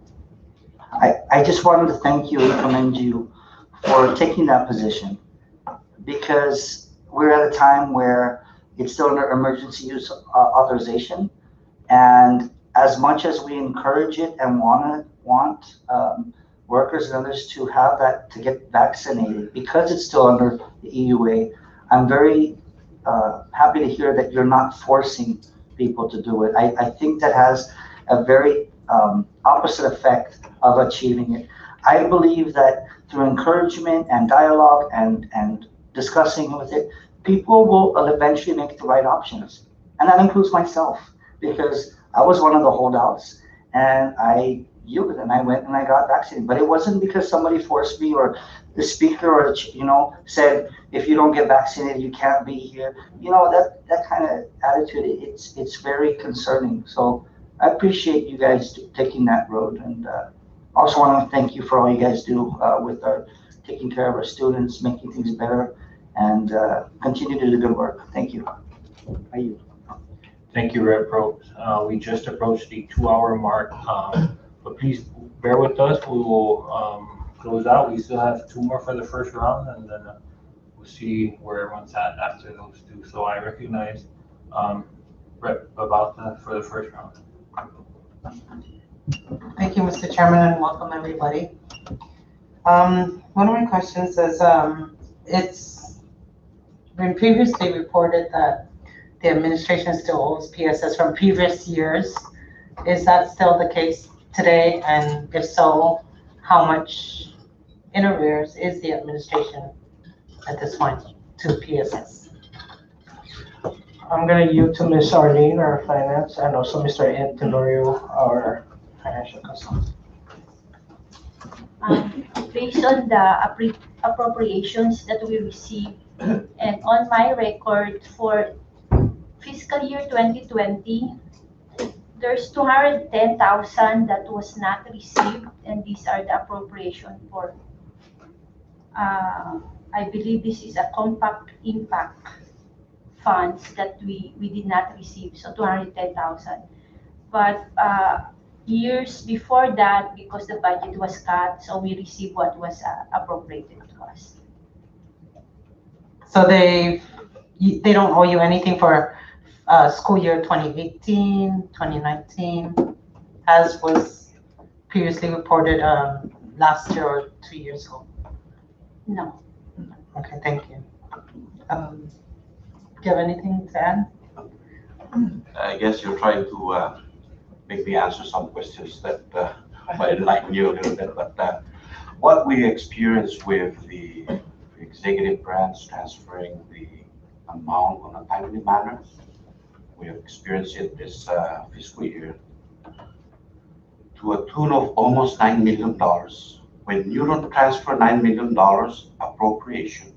I just wanted to thank you and commend you for taking that position, because we're at a time where it's still under emergency use authorization, and as much as we encourage it and want workers and others to have that, to get vaccinated, because it's still under the EUA, I'm very happy to hear that you're not forcing people to do it. I think that has a very opposite effect of achieving it. I believe that through encouragement and dialogue and discussing with it, people will eventually make the right options. And that includes myself, because I was one of the holdouts, and I yielded and I went and I got vaccinated. But it wasn't because somebody forced me or the speaker or said if you don't get vaccinated you can't be here. That kind of attitude, it's very concerning. So I appreciate you guys taking that road, and also want to thank you for all you guys do with our taking care of our students, making things better, and continue to do the good work. Thank you. Thank you, Rep. Pro. We just approached the 2-hour mark, but please bear with us. We will close out. We still have 2 more for the first round, and then we'll see where everyone's at after those 2. So I recognize Rep. Babalta for the first round. Thank you, Mr. Chairman, and welcome everybody. One of my questions is, it's been previously reported that the administration still owes PSS from previous years. Is that still the case today? And if so, how much in arrears is the administration at this point to PSS? I'm gonna yield to Ms. Arlene, our finance, and also Mr. Ed Tenorio, our financial consultant. Based on the appropriations that we received, and on my record for fiscal year 2020, there's 210,000 that was not received, and these are the appropriation for, I believe this is a compact impact funds that we did not receive, so 210,000. But years before that, because the budget was cut, so we received what was appropriated to us. So they don't owe you anything for school year 2018, 2019, as was previously reported last year or 2 years ago? No. Okay, thank you. Do you have anything to add? I guess you're trying to make me answer some questions that might enlighten you a little bit, but what we experienced with the executive branch transferring the amount on a timely manner, we have experienced it this fiscal year to a tune of almost $9 million. When you don't transfer $9 million appropriation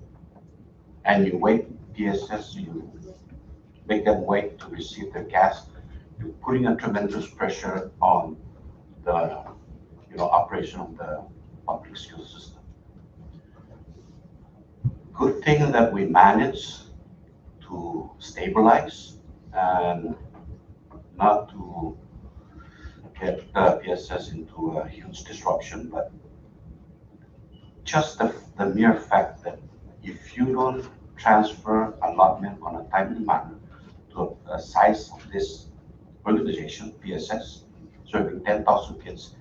and you wait, PSS, you make them wait to receive their gas, you're putting a tremendous pressure on the operation of the public school system. Good thing that we managed to stabilize and not to get PSS into a huge disruption, but just the mere fact that if you don't transfer allotment on a timely manner to a size of this organization, PSS, serving 10,000 kids,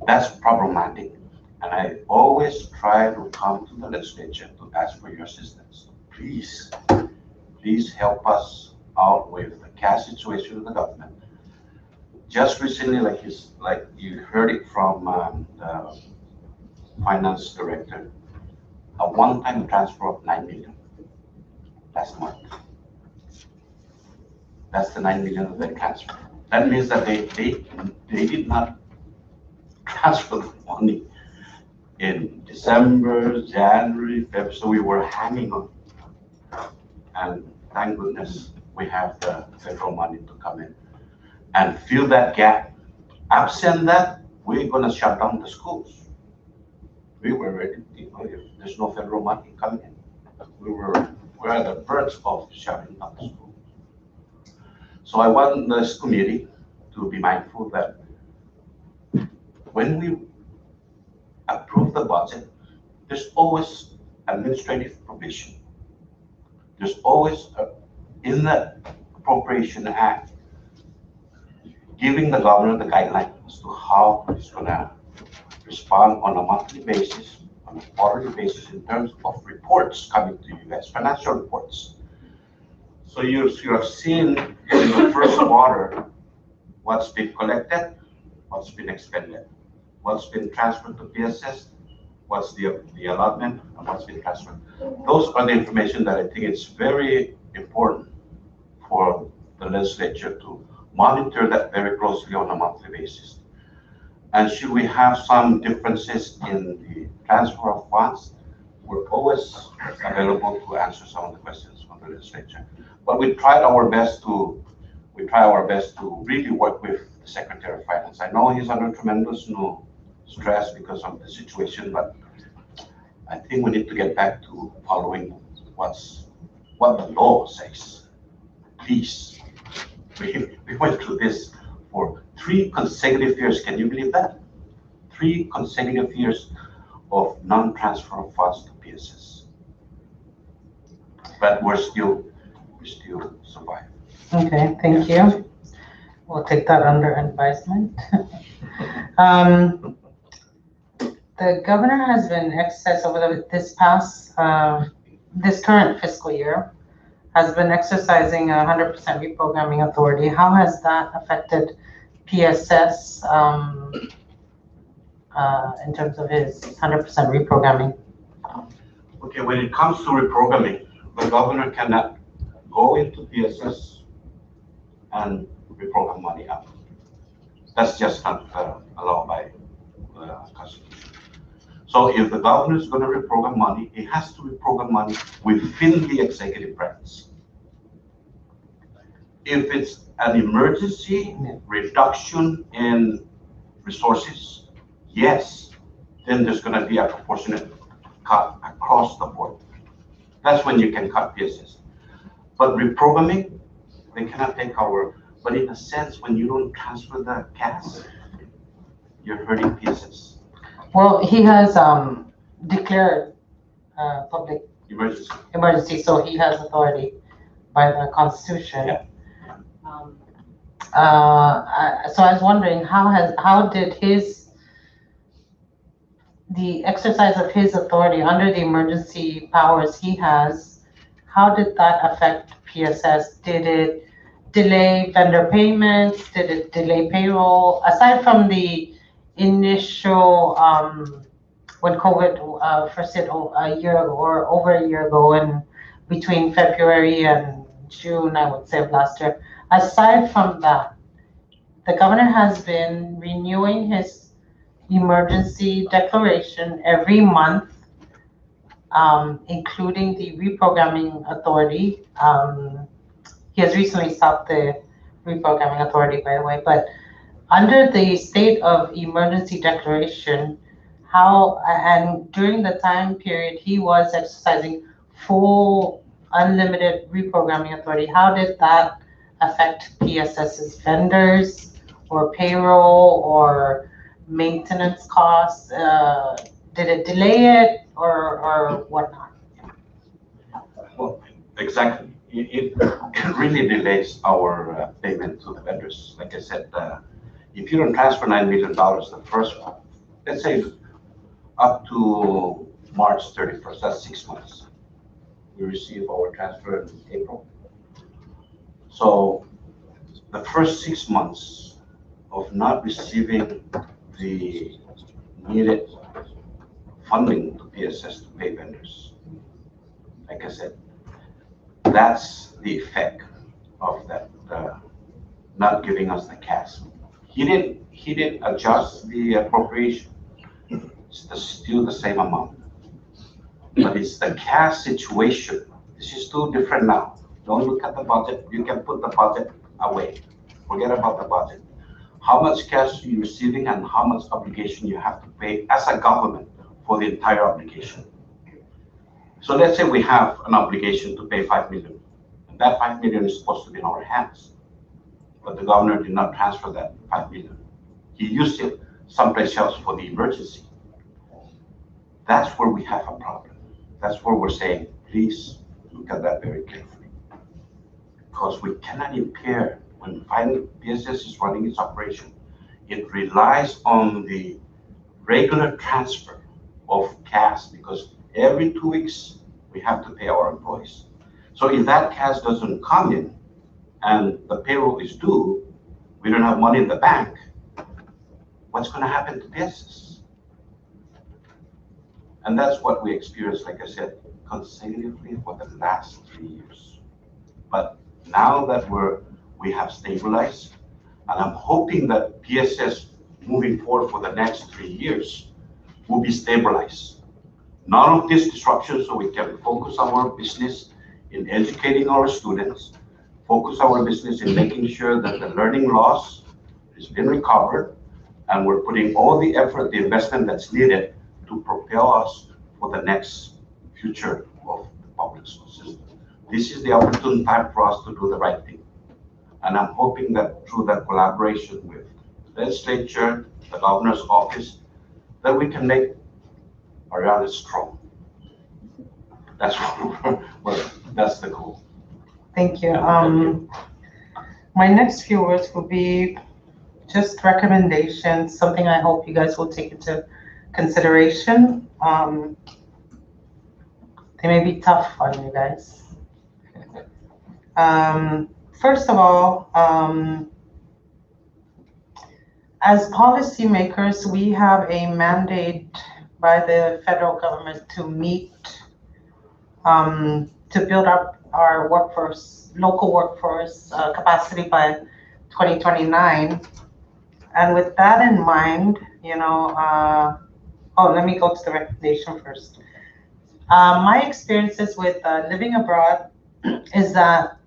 that's problematic. And I always try to come to the legislature to ask for your assistance. Please help us out with the cash situation of the government. Just recently, like you heard it from the finance director, a one-time transfer of 9 million last month. That's the 9 million that they transferred. That means that they did not transfer the money in December, January, February, so we were hanging on. And thank goodness we have the federal money to come in and fill that gap. Absent that, we're gonna shut down the schools. We were ready, if there's no federal money coming in. We're at the verge of shutting down the school. So I want this committee to be mindful that when we approve the budget, there's always administrative provision. There's always, in the Appropriation Act, giving the governor the guidelines as to how he's gonna respond on a monthly basis, on a quarterly basis in terms of reports coming to you guys, financial reports. So you have seen in the first quarter what's been collected, what's been expended, what's been transferred to PSS, what's the allotment, and what's been transferred. Those are the information that I think it's very important for the legislature to monitor that very closely on a monthly basis. And should we have some differences in the transfer of funds, we're always available to answer some of the questions from the legislature. But we try our best to really work with the Secretary of Finance. I know he's under tremendous stress because of the situation, but I think we need to get back to following what the law says. Please, we went through this for 3 consecutive years. Can you believe that? 3 consecutive years of non-transfer of funds to PSS. But we still survive. Okay, thank you. We'll take that under advisement. The governor has been excess over this current fiscal year, has been exercising 100% reprogramming authority. How has that affected PSS in terms of his 100% reprogramming? Okay, when it comes to reprogramming, the governor cannot go into PSS and reprogram money out. That's just not allowed by the Constitution. So if the governor is going to reprogram money, he has to reprogram money within the executive branch. If it's an emergency reduction in resources, yes, then there's going to be a proportionate cut across the board. That's when you can cut PSS. But reprogramming, they cannot take our, but in a sense, when you don't transfer the cash, you're hurting PSS. Well, he has declared public emergency, so he has authority by the Constitution. Yeah. So I was wondering, how did the exercise of his authority under the emergency powers he has, how did that affect PSS? Did it delay vendor payments? Did it delay payroll? Aside from the initial, when COVID first hit a year ago or over a year ago, and between February and June, I would say, of last year. Aside from that, the governor has been renewing his emergency declaration every month, including the reprogramming authority. He has recently stopped the reprogramming authority, by the way, but under the state of emergency declaration, and during the time period he was exercising full unlimited reprogramming authority, how did that affect PSS's vendors or payroll or maintenance costs? Did it delay it or whatnot? Well, exactly. It really delays our payment to the vendors. Like I said, if you don't transfer $9 million the first one, let's say up to March 31st, that's 6 months. We receive our transfer in April. So the first 6 months of not receiving the needed funding to PSS to pay vendors, like I said, that's the effect of that not giving us the cash. He didn't adjust the appropriation. It's still the same amount. But it's the cash situation. This is too different now. Don't look at the budget. You can put the budget away. Forget about the budget. How much cash are you receiving and how much obligation you have to pay as a government for the entire obligation. So let's say we have an obligation to pay $5 million. And that $5 million is supposed to be in our hands. But the governor did not transfer that $5 million. He used it someplace else for the emergency. That's where we have a problem. That's where we're saying, please look at that very carefully. Because we cannot impair, when PSS is running its operation, it relies on the regular transfer of cash, because every 2 weeks we have to pay our employees. So if that cash doesn't come in and the payroll is due, we don't have money in the bank, what's going to happen to PSS? And that's what we experienced, like I said, consecutively for the last 3 years. But now that we have stabilized, And I'm hoping that PSS moving forward for the next 3 years will be stabilized. None of this disruption, so we can focus our business in educating our students, focus our business in making sure that the learning loss has been recovered, and we're putting all the effort, the investment that's needed to propel us for the next future of the public school system. This is the opportune time for us to do the right thing. And I'm hoping that through that collaboration with the legislature, the governor's office, that we can make Ariana strong. That's that's the goal. Thank you. My next few words will be just recommendations, something I hope you guys will take into consideration. They may be tough on you guys. First of all, as policymakers, we have a mandate by the federal government to meet, to build up our workforce, local workforce capacity by 2029. And with that in mind, you know, let me go to the recommendation first. My experiences with living abroad is that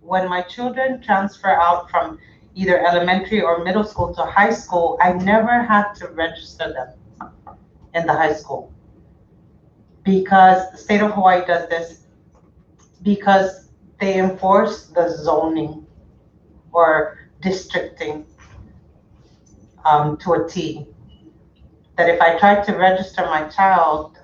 when my children transfer out from either elementary or middle school to high school, I never had to register them in the high school, because the state of Hawaii does this because they enforce the zoning or districting to a T. That if I try to register my child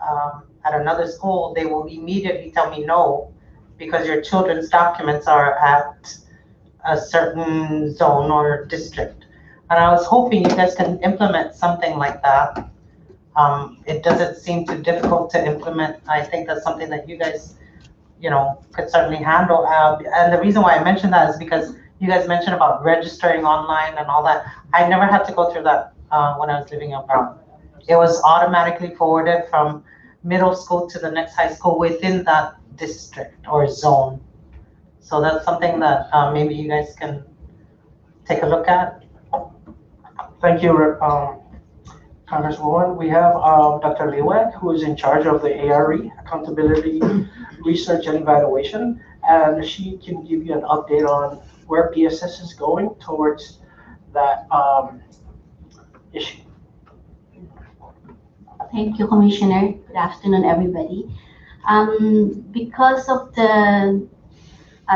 at another school, they will immediately tell me no, because your children's documents are at a certain zone or district. And I was hoping you guys can implement something like that. It doesn't seem too difficult to implement. I think that's something that you guys, you know, could certainly handle. And the reason why I mentioned that is because you guys mentioned about registering online and all that. I never had to go through that when I was living abroad. It was automatically forwarded from middle school to the next high school within that district or zone. So that's something that maybe you guys can take a look at. Thank you, Congresswoman. We have Dr. Liwek, who is in charge of the ARE, Accountability, Research and Evaluation, and she can give you an update on where PSS is going towards that issue. Thank you, Commissioner. Good afternoon, everybody. Because of the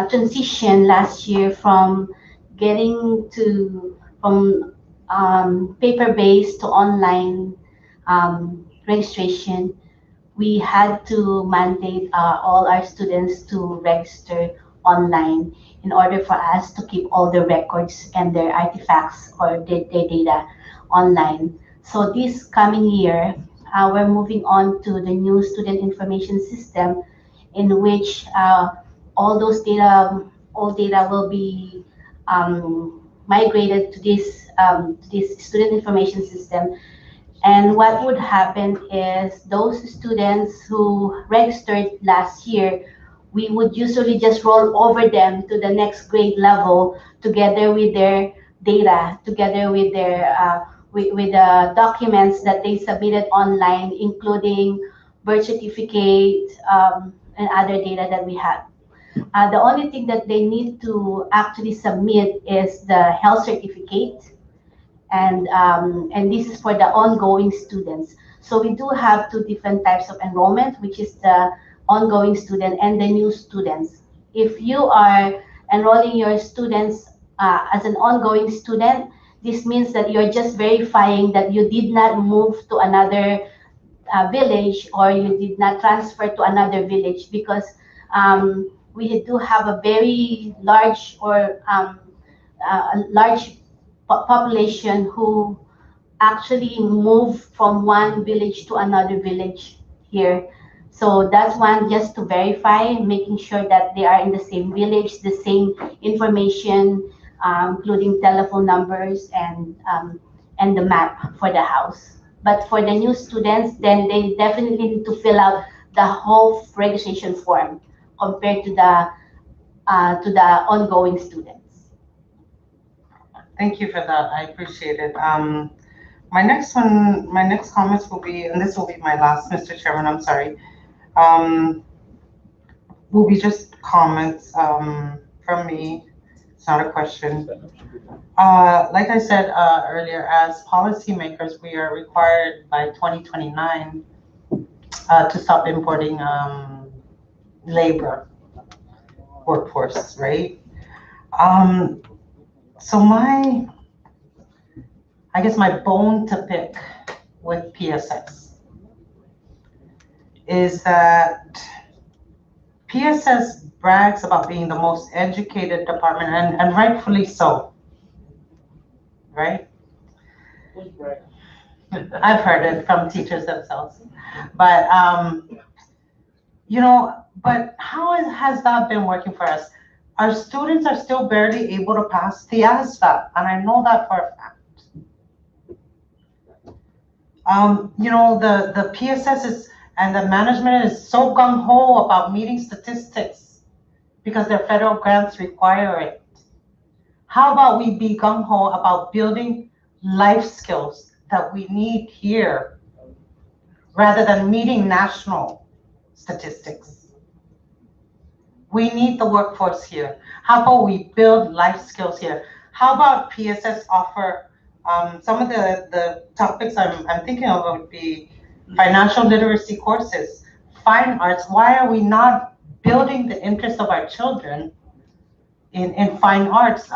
transition last year from getting to paper-based to online registration, we had to mandate all our students to register online in order for us to keep all the records and their artifacts or their data online. So this coming year, we're moving on to the new student information system, in which all data will be migrated to this student information system. And what would happen is those students who registered last year, we would usually just roll over them to the next grade level together with their data, together with their with the documents that they submitted online, including birth certificate and other data that we have. The only thing that they need to actually submit is the health certificate, and this is for the ongoing students. So we do have two different types of enrollment, which is the ongoing student and the new students. If you are enrolling your students as an ongoing student, this means that you're just verifying that you did not move to another village, or you did not transfer to another village, because we do have a very large large population who actually move from one village to another village here. So that's one, just to verify, making sure that they are in the same village, the same information, including telephone numbers and the map for the house. But for the new students, then they definitely need to fill out the whole registration form compared to the ongoing students. Thank you for that. I appreciate it. My next comments will be, and this will be my last, Mr. Chairman, I'm sorry. Will be just comments from me. It's not a question. Like I said earlier, as policymakers, we are required by 2029 to stop importing labor workforce, right? So I guess my bone to pick with PSS is that PSS brags about being the most educated department, and rightfully so, right? I've heard it from teachers themselves. But, but how has that been working for us? Our students are still barely able to pass the ASVAB, and I know that for a fact. The PSS and the management is so gung-ho about meeting statistics because their federal grants require it. How about we be gung-ho about building life skills that we need here rather than meeting national statistics? We need the workforce here. How about we build life skills here? How about PSS offer some of the topics I'm thinking of would be financial literacy courses, fine arts. Why are we not building the interest of our children in fine arts,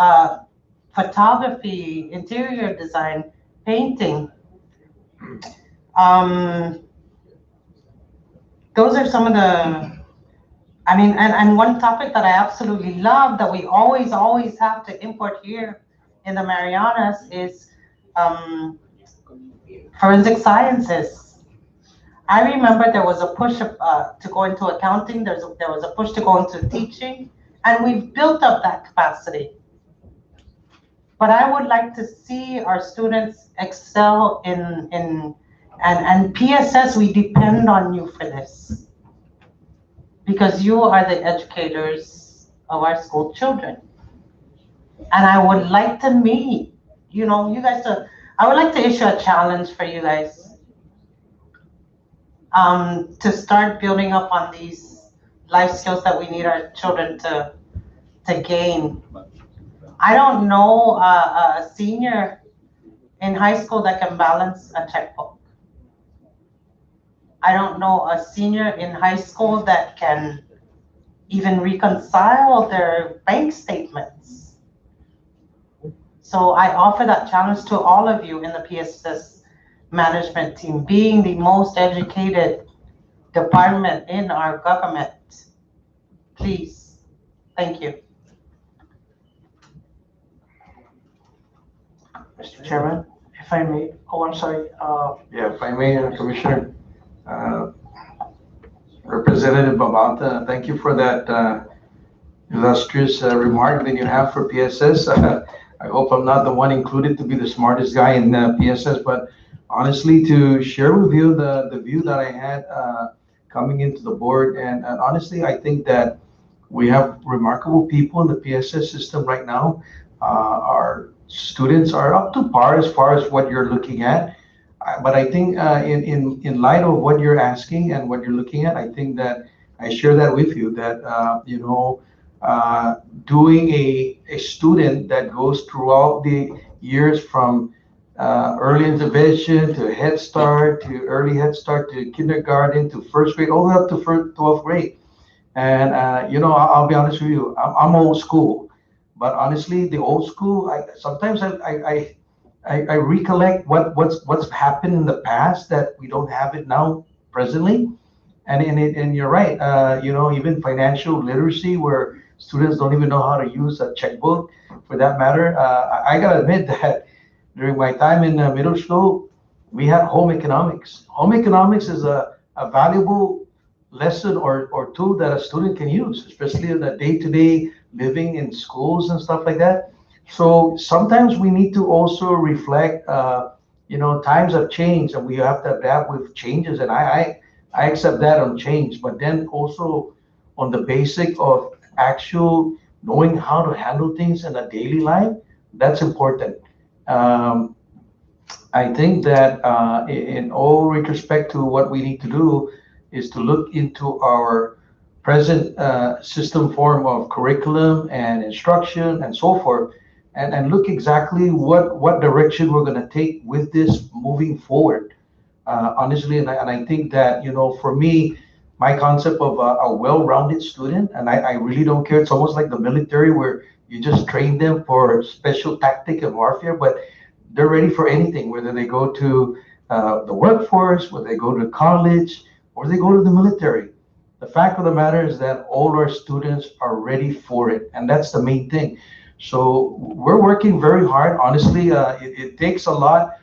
photography, interior design, painting? Those are some of the, and one topic that I absolutely love that we always have to import here in the Marianas is forensic sciences. I remember there was a push to go into accounting, there was a push to go into teaching, and we've built up that capacity. But I would like to see our students excel and PSS, we depend on you for this. Because you are the educators of our school children. And I would like to meet, you guys, I would like to issue a challenge for you guys to start building up on these life skills that we need our children to gain. I don't know a senior in high school that can balance a checkbook. I don't know a senior in high school that can even reconcile their bank statements. So I offer that challenge to all of you in the PSS management team, being the most educated department in our government. Please, thank you. Mr. Chairman, if I may, I'm sorry. Yeah, if I may, Commissioner. Representative Babauta, thank you for that illustrious remark that you have for PSS. I hope I'm not the one included to be the smartest guy in PSS, but honestly, to share with you the view that I had coming into the board, and honestly, I think that we have remarkable people in the PSS system right now. Our students are up to par as far as what you're looking at. But I think in light of what you're asking and what you're looking at, I think that I share that with you, that, doing a student that goes throughout the years from early intervention to Head Start, to early Head Start, to kindergarten, to first grade, all the way up to 12th grade. And, I'll be honest with you, I'm old school. But honestly, the old school, sometimes I recollect what's happened in the past that we don't have it now presently, and you're right. Even financial literacy, where students don't even know how to use a checkbook, for that matter. I gotta admit that during my time in middle school, we had home economics. Home economics is a valuable lesson or tool that a student can use, especially in the day-to-day living in schools and stuff like that. So sometimes we need to also reflect, times have changed and we have to adapt with changes. And I accept that on change, but then also on the basic of actual knowing how to handle things in a daily life. That's important. I think that in all retrospect to what we need to do is to look into our present system form of curriculum and instruction and so forth, and look exactly what direction we're going to take with this moving forward. Honestly, and I think that, for me, my concept of a well-rounded student, and I really don't care. It's almost like the military where you just train them for special tactic and warfare, but they're ready for anything, whether they go to the workforce, whether they go to college, or they go to the military. The fact of the matter is that all our students are ready for it, and that's the main thing. So we're working very hard. Honestly, it takes a lot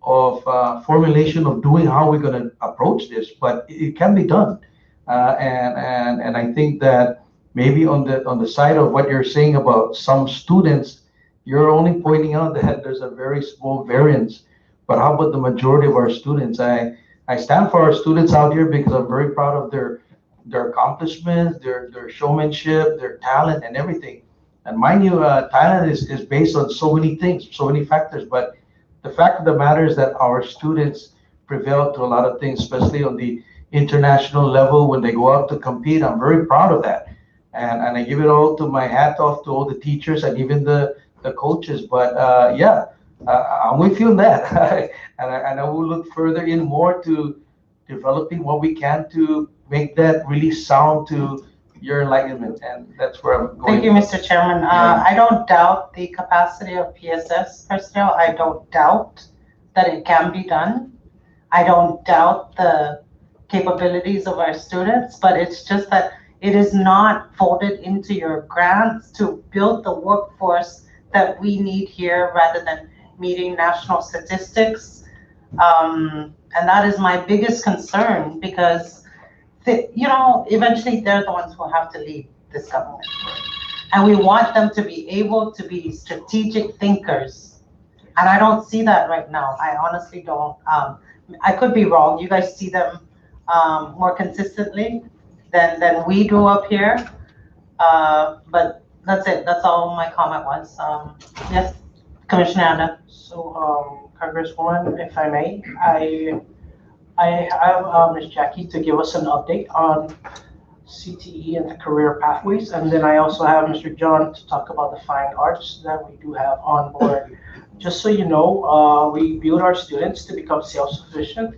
of formulation of doing how we're going to approach this, but it can be done. And I think that maybe on the side of what you're saying about some students, you're only pointing out that there's a very small variance. But how about the majority of our students? I stand for our students out here because I'm very proud of their accomplishments, their showmanship, their talent, and everything. And mind you, talent is based on so many things, so many factors. But the fact of the matter is that our students prevail to a lot of things, especially on the international level when they go out to compete. I'm very proud of that. And I give it all to my hat off to all the teachers and even the coaches. But yeah, I'm with you on that. and I will look further in more to developing what we can to make that really sound to your enlightenment. And that's where I'm going. Thank you, Mr. Chairman. I don't doubt the capacity of PSS personnel. I don't doubt that it can be done. I don't doubt the capabilities of our students, but it's just that it is not folded into your grants to build the workforce that we need here rather than meeting national statistics. And that is my biggest concern because, eventually they're the ones who have to lead this government. And we want them to be able to be strategic thinkers. And I don't see that right now. I honestly don't. I could be wrong. You guys see them more consistently than we do up here. But that's it. That's all my comment was. Yes, Commissioner Anda. So, Congresswoman, if I may, I have Ms. Jackie to give us an update on CTE and the career pathways, and then I also have Mr. John to talk about the fine arts that we do have on board. Just so you know, we build our students to become self-sufficient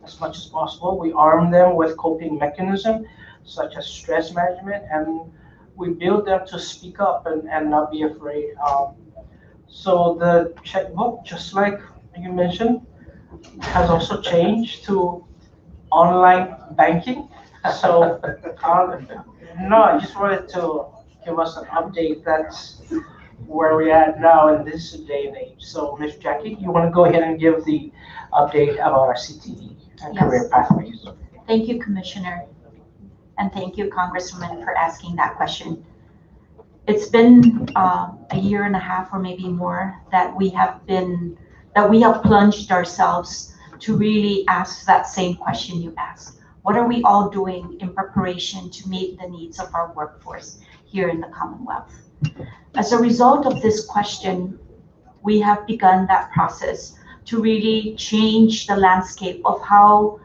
as much as possible. We arm them with coping mechanisms such as stress management, and we build them to speak up and not be afraid. So the checkbook, just like you mentioned, has also changed to online banking. So no, I just wanted to give us an update. That's where we're at now in this day and age. So Ms. Jackie, you want to go ahead and give the update about our CTE and career pathways? Thank you, Commissioner. And thank you, Congresswoman, for asking that question. It's been a year and a half or maybe more that we have plunged ourselves to really ask that same question you asked. What are we all doing in preparation to meet the needs of our workforce here in the Commonwealth? As a result of this question, we have begun that process to really change the landscape of how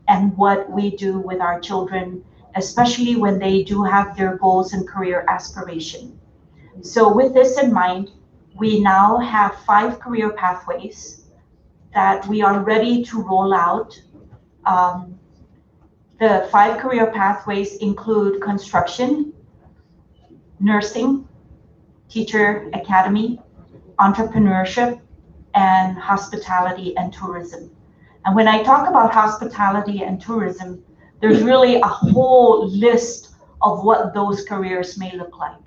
and what we do with our children, especially when they do have their goals and career aspiration. So with this in mind, we now have 5 career pathways that we are ready to roll out. The 5 career pathways include construction, nursing, teacher academy, entrepreneurship, and hospitality and tourism. And when I talk about hospitality and tourism, there's really a whole list of what those careers may look like.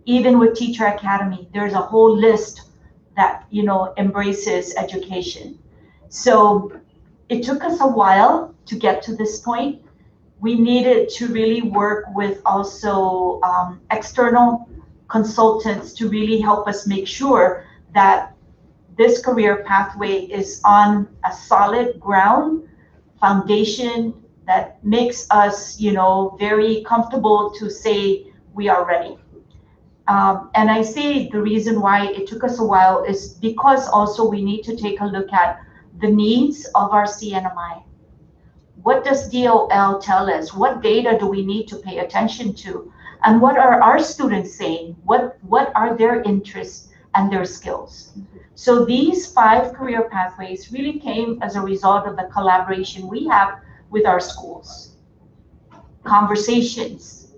Even with teacher academy, there's a whole list that, embraces education. So it took us a while to get to this point. We needed to really work with also external consultants to really help us make sure that this career pathway is on a solid ground foundation that makes us, very comfortable to say we are ready. And I say the reason why it took us a while is because also we need to take a look at the needs of our CNMI. What does DOL tell us? What data do we need to pay attention to? And what are our students saying? What are their interests and their skills? So these 5 career pathways really came as a result of the collaboration we have with our schools, conversations,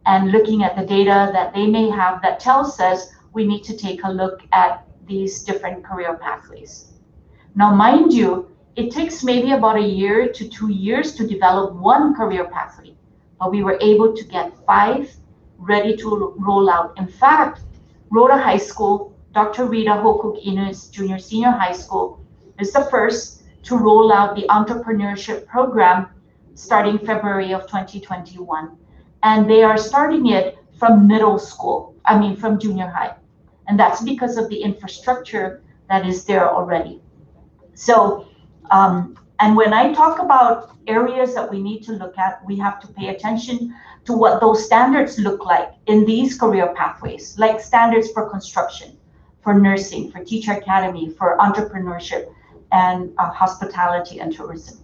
and looking at the data that they may have that tells us we need to take a look at these different career pathways. Now, mind you, it takes maybe about a year to 2 years to develop one career pathway, but we were able to get 5 ready to roll out. In fact, Rhoda High School, Dr. Rita Hokuk Inus Junior Senior High School is the first to roll out the entrepreneurship program starting February of 2021. And they are starting it from from junior high. And that's because of the infrastructure that is there already. So, and when I talk about areas that we need to look at, we have to pay attention to what those standards look like in these career pathways, like standards for construction, for nursing, for teacher academy, for entrepreneurship, and hospitality and tourism.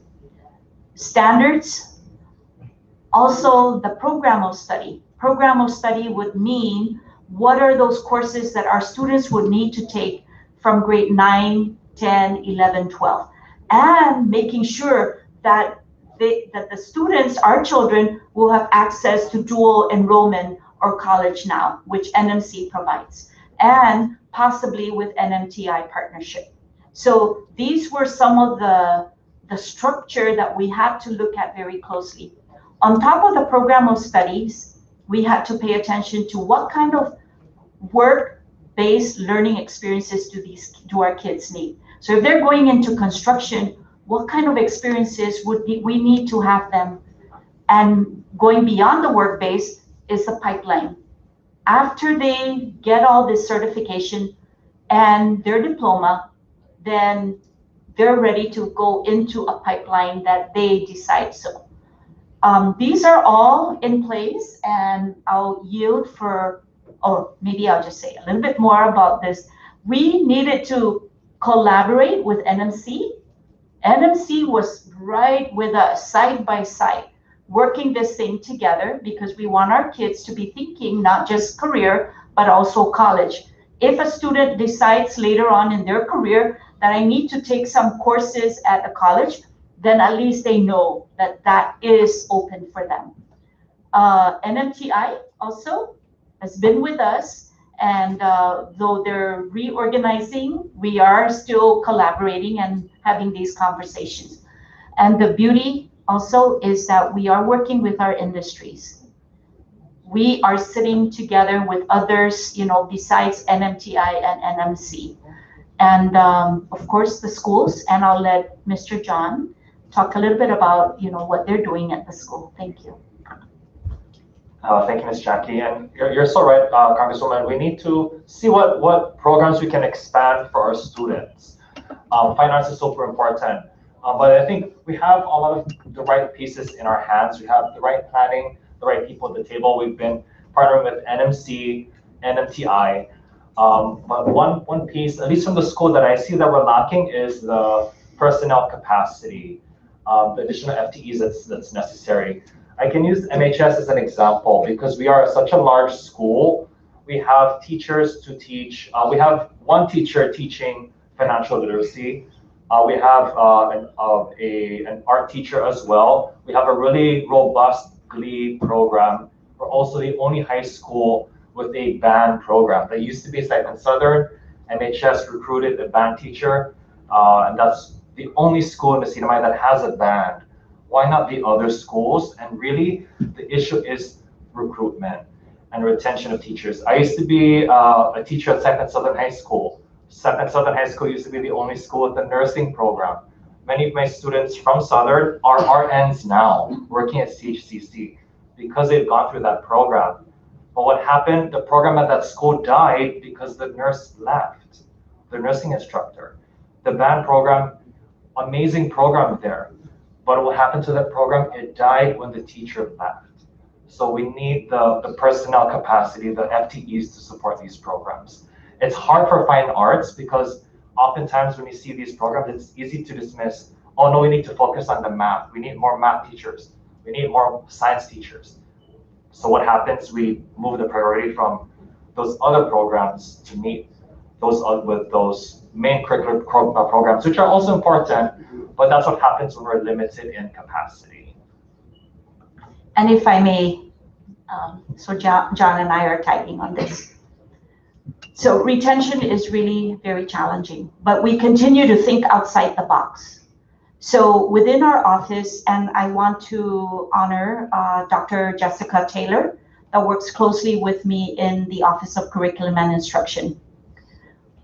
Standards, also the program of study. Program of study would mean what are those courses that our students would need to take from grade 9, 10, 11, 12, and making sure that the students, our children, will have access to dual enrollment or college now, which NMC provides, and possibly with NMTI partnership. So these were some of the structure that we had to look at very closely. On top of the program of studies, we had to pay attention to what kind of work-based learning experiences do our kids need. So if they're going into construction, what kind of experiences would we need to have them? And going beyond the work-based is the pipeline. After they get all this certification and their diploma, then they're ready to go into a pipeline that they decide so. These are all in place, and I'll yield for, or maybe I'll just say a little bit more about this. We needed to collaborate with NMC. NMC was right with us, side by side, working this thing together because we want our kids to be thinking not just career, but also college. If a student decides later on in their career that I need to take some courses at a college, then at least they know that that is open for them. NMTI also has been with us, and though they're reorganizing, we are still collaborating and having these conversations. And the beauty also is that we are working with our industries. We are sitting together with others, besides NMTI and NMC. And of course the schools, and I'll let Mr. John talk a little bit about, what they're doing at the school. Thank you. Thank you, Ms. Jackie. And you're so right, Congresswoman. We need to see what programs we can expand for our students. Finance is super important. But I think we have a lot of the right pieces in our hands. We have the right planning, the right people at the table. We've been partnering with NMC, NMTI. But one piece, at least from the school, that I see that we're lacking is the personnel capacity, the additional FTEs that's necessary. I can use MHS as an example because we are such a large school. We have teachers to teach. We have one teacher teaching financial literacy. We have an art teacher as well. We have a really robust GLE program. We're also the only high school with a band program. That used to be Stipend Southern. MHS recruited a band teacher, and that's the only school in the CNMI that has a band. Why not the other schools? And really, the issue is recruitment and retention of teachers. I used to be a teacher at Stipend Southern High School. Stipend Southern High School used to be the only school with a nursing program. Many of my students from Southern are RNs now, working at CHCC because they've gone through that program. But what happened, the program at that school died because the nurse left, the nursing instructor. The band program, amazing program there. But what happened to that program? It died when the teacher left. So we need the personnel capacity, the FTEs to support these programs. It's hard for fine arts because oftentimes when you see these programs, it's easy to dismiss, oh no, we need to focus on the math. We need more math teachers. We need more science teachers. So what happens, we move the priority from those other programs to meet those with those main curricular programs, which are also important, but that's what happens when we're limited in capacity. And if I may, so John and I are typing on this. So retention is really very challenging, but we continue to think outside the box. So within our office, and I want to honor Dr. Jessica Taylor, that works closely with me in the Office of Curriculum and Instruction.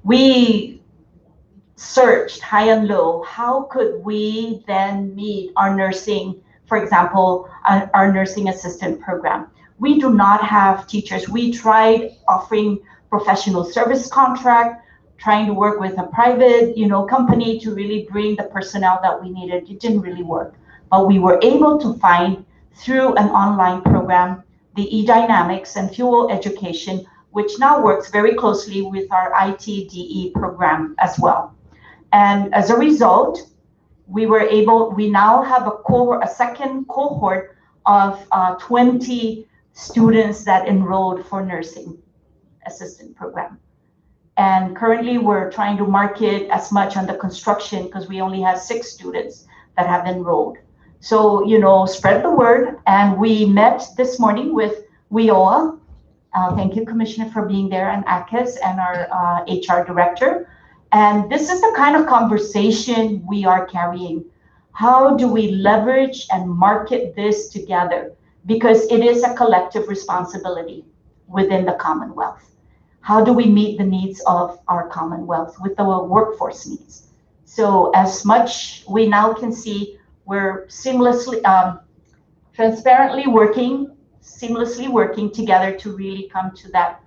We searched high and low, how could we then meet our nursing, for example, our nursing assistant program. We do not have teachers. We tried offering professional service contract, trying to work with a private, company to really bring the personnel that we needed. It didn't really work, but we were able to find through an online program, the eDynamics and Fuel Education, which now works very closely with our ITDE program as well. And as a result, we now have a second cohort of 20 students that enrolled for nursing assistant program. And currently we're trying to market as much on the construction because we only have 6 students that have enrolled. So, spread the word. And we met this morning with WIOA. Thank you, Commissioner, for being there, and ACAS and our HR director. And this is the kind of conversation we are carrying. How do we leverage and market this together? Because it is a collective responsibility within the Commonwealth. How do we meet the needs of our Commonwealth with the workforce needs? So as much we now can see, we're seamlessly, transparently seamlessly working together to really come to that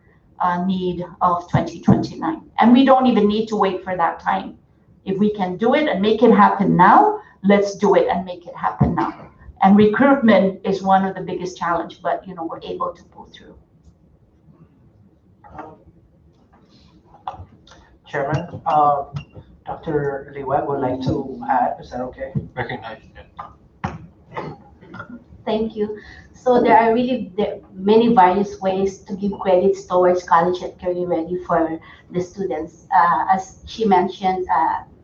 need of 2029. And we don't even need to wait for that time. If we can do it and make it happen now, let's do it and make it happen now. And recruitment is one of the biggest challenge, but we're able to pull through. Chairman, Dr. Liwet would like to add. Is that okay? Recognize. Thank you. So there are really many various ways to give credits towards college and career ready for the students. As she mentioned,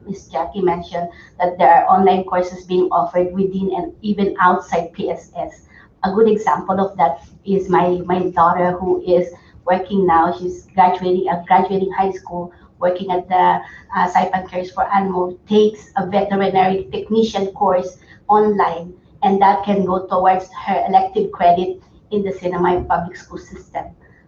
Ms. Jackie mentioned that there are online courses being offered within and even outside PSS. A good example of that is my daughter, who is working now. She's graduating high school, working at the Saipan Cares for Animals, takes a veterinary technician course online, and that can go towards her elective credit in the Sinamay public school system.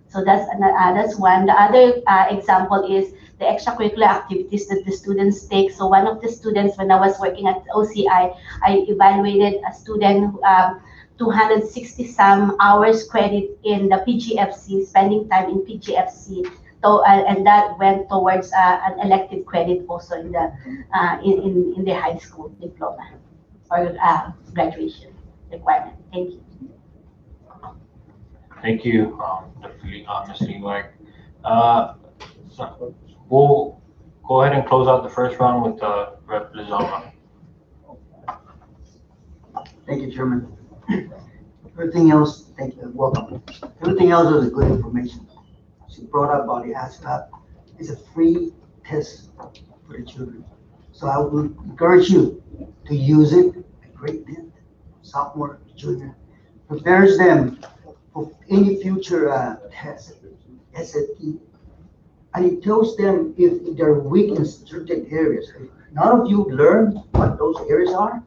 So that's one. The other example is the extracurricular activities that the students take. So one of the students, when I was working at OCI, I evaluated a student 260 some hours credit in the PGFC, spending time in PGFC. So, and that went towards an elective credit also in the in the high school diploma or graduation requirement. Thank you. Thank you, Ms. Liwag. So we'll go ahead and close out the first round with Rep. Lizama. Thank you, Chairman. Everything else, thank you, welcome. Everything else was good information. She brought up about the ASVAB. It's a free test for the children. So I would encourage you to use it at grade 10, sophomore, junior. Prepares them for any future test, SAT. And it tells them if they're weak in certain areas. If none of you learn what those areas are,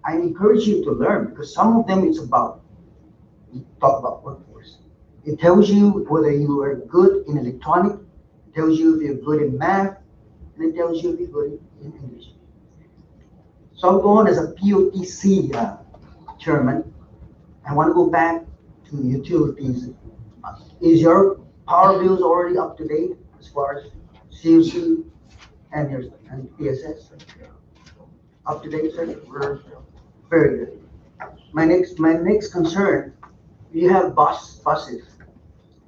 I encourage you to learn, because some of them is about, we talk about workforce. It tells you whether you are good in electronic, it tells you if you're good in math, and it tells you if you're good in English. So I'm going as a POTC chairman. I want to go back to utilities. Is your power bills already up to date as far as CUC and PSS? Up to date, sir? Very good. My next concern you have buses.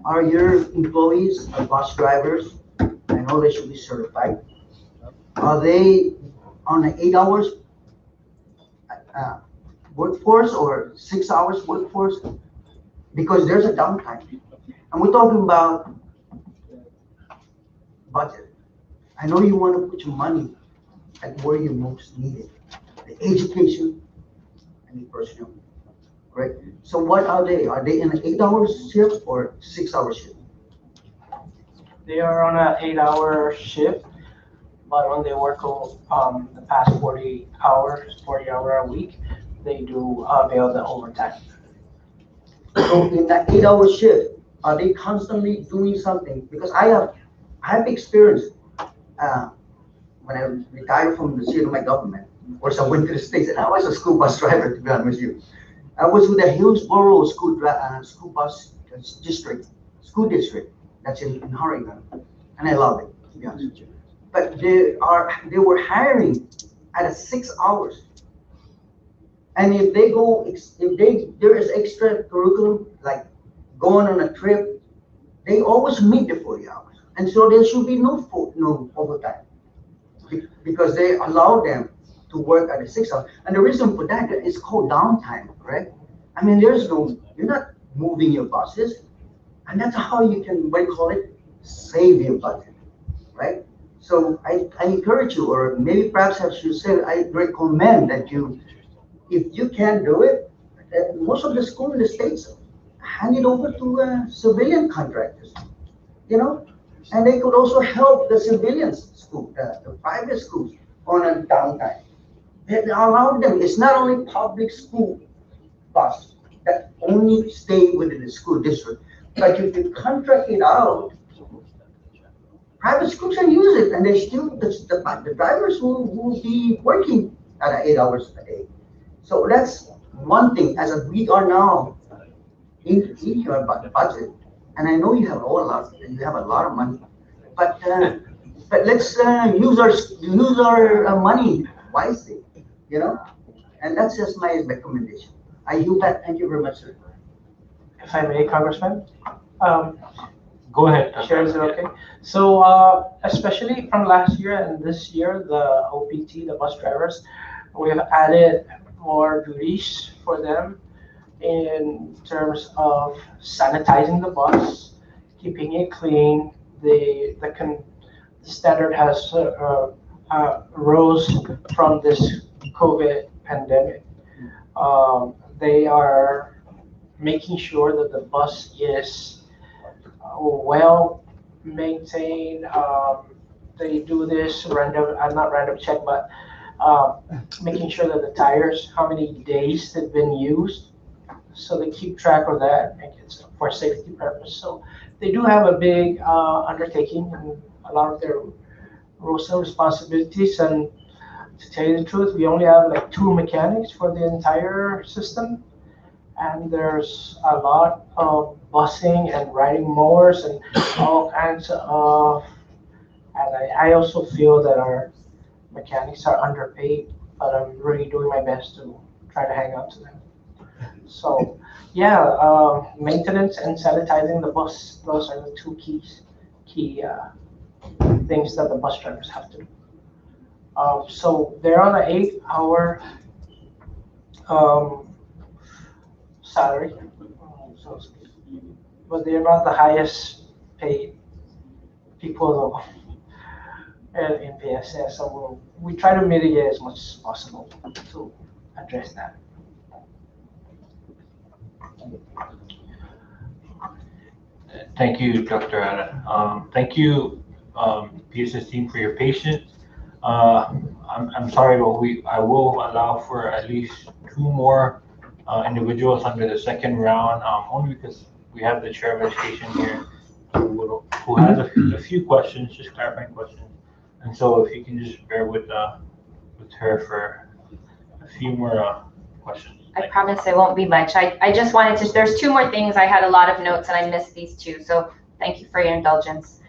Are your employees bus drivers? I know they should be certified. Are they on an 8 hours workforce or 6 hours workforce? Because there's a downtime. And we're talking about budget. I know you want to put your money at where you most need it. The education and the personnel, right? So what are they? Are they in an 8-hour shift or 6-hour shift? They are on an 8-hour shift, but when they work the past 40 hour a week, they do avail the overtime. So in that 8-hour shift, are they constantly doing something? Because I have experience when I retired from the seat of my government. Of course, I went to the States, and I was a school bus driver, to be honest with you. I was with the Hillsborough school bus school district that's in Oregon, and I love it, to be honest with you. But they were hiring at 6 hours, and if there is extracurricular, like going on a trip, they always meet the 40 hours, and so there should be no overtime because they allow them to work at 6 hours. And the reason for that is called downtime, right? I mean, you're not moving your buses, and that's how you can, save your budget, right? So I encourage you, or maybe perhaps I should say, I recommend that if you can do it, most of the schools in the States hand it over to civilian contractors, and they could also help the civilians school, the private schools on a downtime. They allow them. It's not only public school bus that only stay within the school district, but if you contract it out, private schools can use it, and the drivers will be working at 8 hours a day. So that's one thing. We are now in your budget, and I know you have a lot of money, but let's use our money wisely, and that's just my recommendation. I yield back. Thank you very much, sir. If I may, Congressman. Go ahead. Chair, is it okay? So especially from last year and this year, the OPT, the bus drivers, we have added more duties for them in terms of sanitizing the bus, keeping it clean. The standard has rose from this COVID pandemic. They are making sure that the bus is well maintained. They do this not random check, but making sure that the tires, how many days they've been used. So they keep track of that, and it's for safety purpose. So they do have a big undertaking and a lot of their roles and responsibilities. And to tell you the truth, we only have like 2 mechanics for the entire system. And there's a lot of busing and riding mowers and all kinds of, and I also feel that our mechanics are underpaid, but I'm really doing my best to try to hang out to them. So yeah, maintenance and sanitizing the bus, those are the 2 key things that the bus drivers have to do. So they're on an 8-hour salary, but they're not the highest paid people in PSS. So we try to mitigate as much as possible to address that. Thank you, Dr. Ada. Thank you, PSS team, for your patience. I'm sorry, but I will allow for at least 2 more individuals under the second round, only because we have the chair of education here who has a few questions, just clarifying questions. And so if you can just bear with her for a few more questions. I promise it won't be much. I just wanted to, there's 2 more things. I had a lot of notes and I missed these 2. So thank you for your indulgence.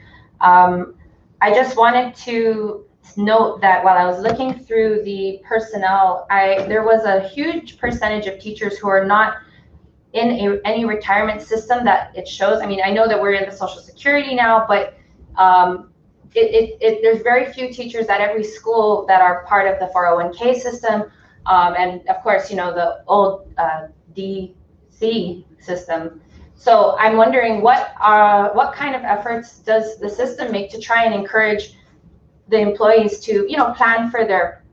I just wanted to note that while I was looking through the personnel, there was a huge percentage of teachers who are not in any retirement system that it shows? I mean, I know that we're in the Social Security now, but there's very few teachers at every school that are part of the 401k system. And of course, you know, the old DC system. So I'm wondering what kind of efforts does the system make to try and encourage the employees to, you know, plan for their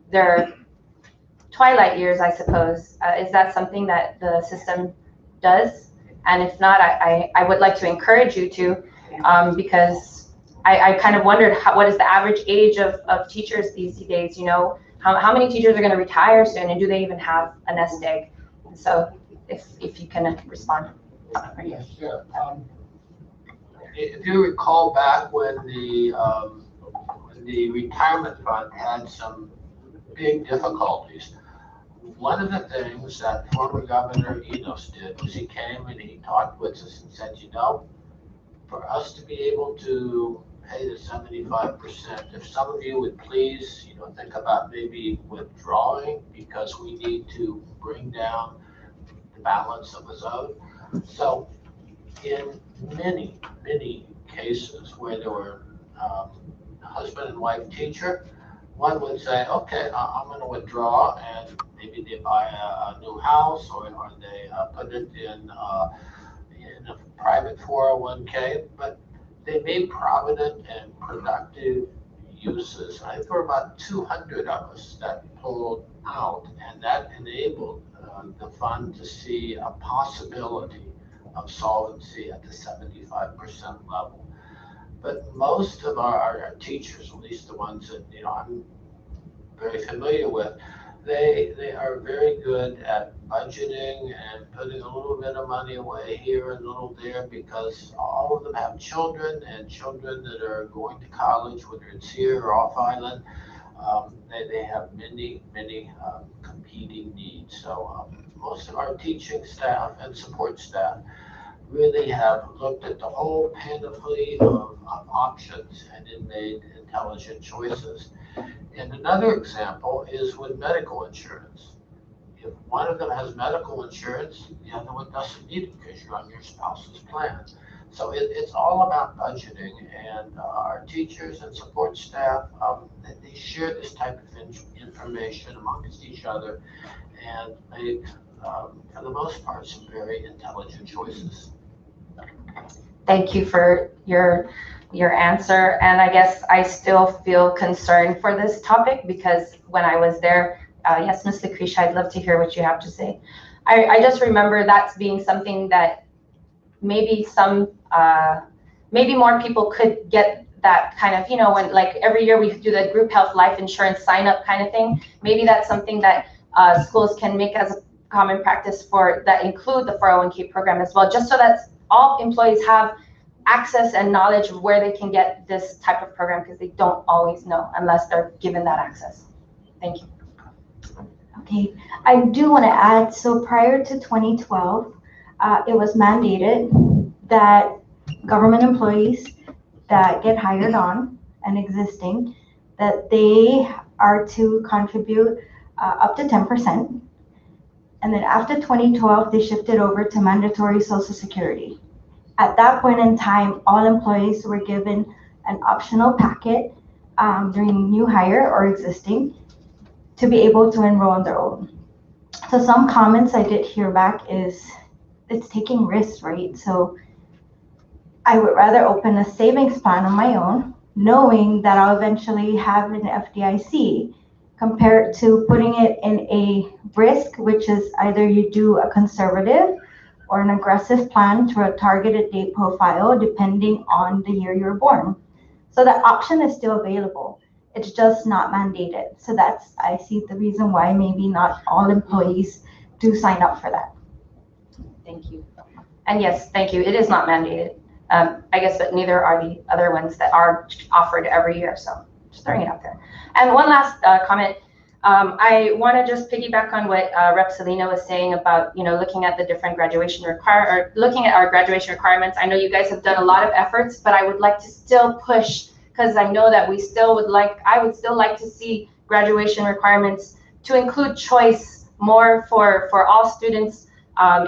twilight years, I suppose. Is that something that the system does? And if not, I would like to encourage you to, because I kind of wondered what is the average age of teachers these days, you know? How many teachers are going to retire soon, and do they even have a nest egg? So if you can respond. Yes, sure. If you recall back when the retirement fund had some big difficulties, one of the things that former Governor Enos did was he came and he talked with us and said, you know, for us to be able to pay the 75%, if some of you would please, you know, think about maybe withdrawing, because we need to bring down the balance that was owed. So in many cases where there were husband and wife teacher, one would say, okay, I'm going to withdraw, and maybe they buy a new house, or they put it in a private 401k, but they made provident and productive uses. I think there were about 200 of us that pulled out, and that enabled the fund to see a possibility of solvency at the 75% level. But most of our teachers, at least the ones that, you know, I'm very familiar with, they are very good at budgeting and putting a little bit of money away here and a little there, because all of them have children, and children that are going to college, whether it's here or off island, they have many competing needs. So most of our teaching staff and support staff really have looked at the whole panoply of options and then made intelligent choices. And another example is with medical insurance. If one of them has medical insurance, the other one doesn't need it because you're on your spouse's plan. So it's all about budgeting, and our teachers and support staff, they share this type of information amongst each other and make, for the most part, some very intelligent choices. Thank you for your answer. And I guess I still feel concerned for this topic, because when I was there, yes, Ms. Lucretia, I'd love to hear what you have to say. I just remember that being something that maybe maybe more people could get that kind of, you know, when like every year we do the group health life insurance sign up kind of thing. Maybe that's something that schools can make as a common practice for that include the 401k program as well, just so that all employees have access and knowledge of where they can get this type of program, because they don't always know unless they're given that access. Thank you. Okay, I do want to add, so prior to 2012, it was mandated that government employees that get hired on and existing, that they are to contribute up to 10%. And then after 2012, they shifted over to mandatory Social Security. At that point in time, all employees were given an optional packet during new hire or existing to be able to enroll on their own. So some comments I did hear back is it's taking risks, right? So I would rather open a savings plan on my own, knowing that I'll eventually have an FDIC, compared to putting it in a risk, which is either you do a conservative or an aggressive plan to a targeted date profile, depending on the year you're born. So that option is still available. It's just not mandated. So that's, I see the reason why maybe not all employees do sign up for that. Thank you. And yes, thank you. It is not mandated. I guess, but neither are the other ones that are offered every year. So just throwing it out there. And one last comment. I want to just piggyback on what Rep. Selena was saying about, you know, looking at the different graduation looking at our graduation requirements. I know you guys have done a lot of efforts, but I would like to still push, because I know that I would still like to see graduation requirements to include choice more for all students,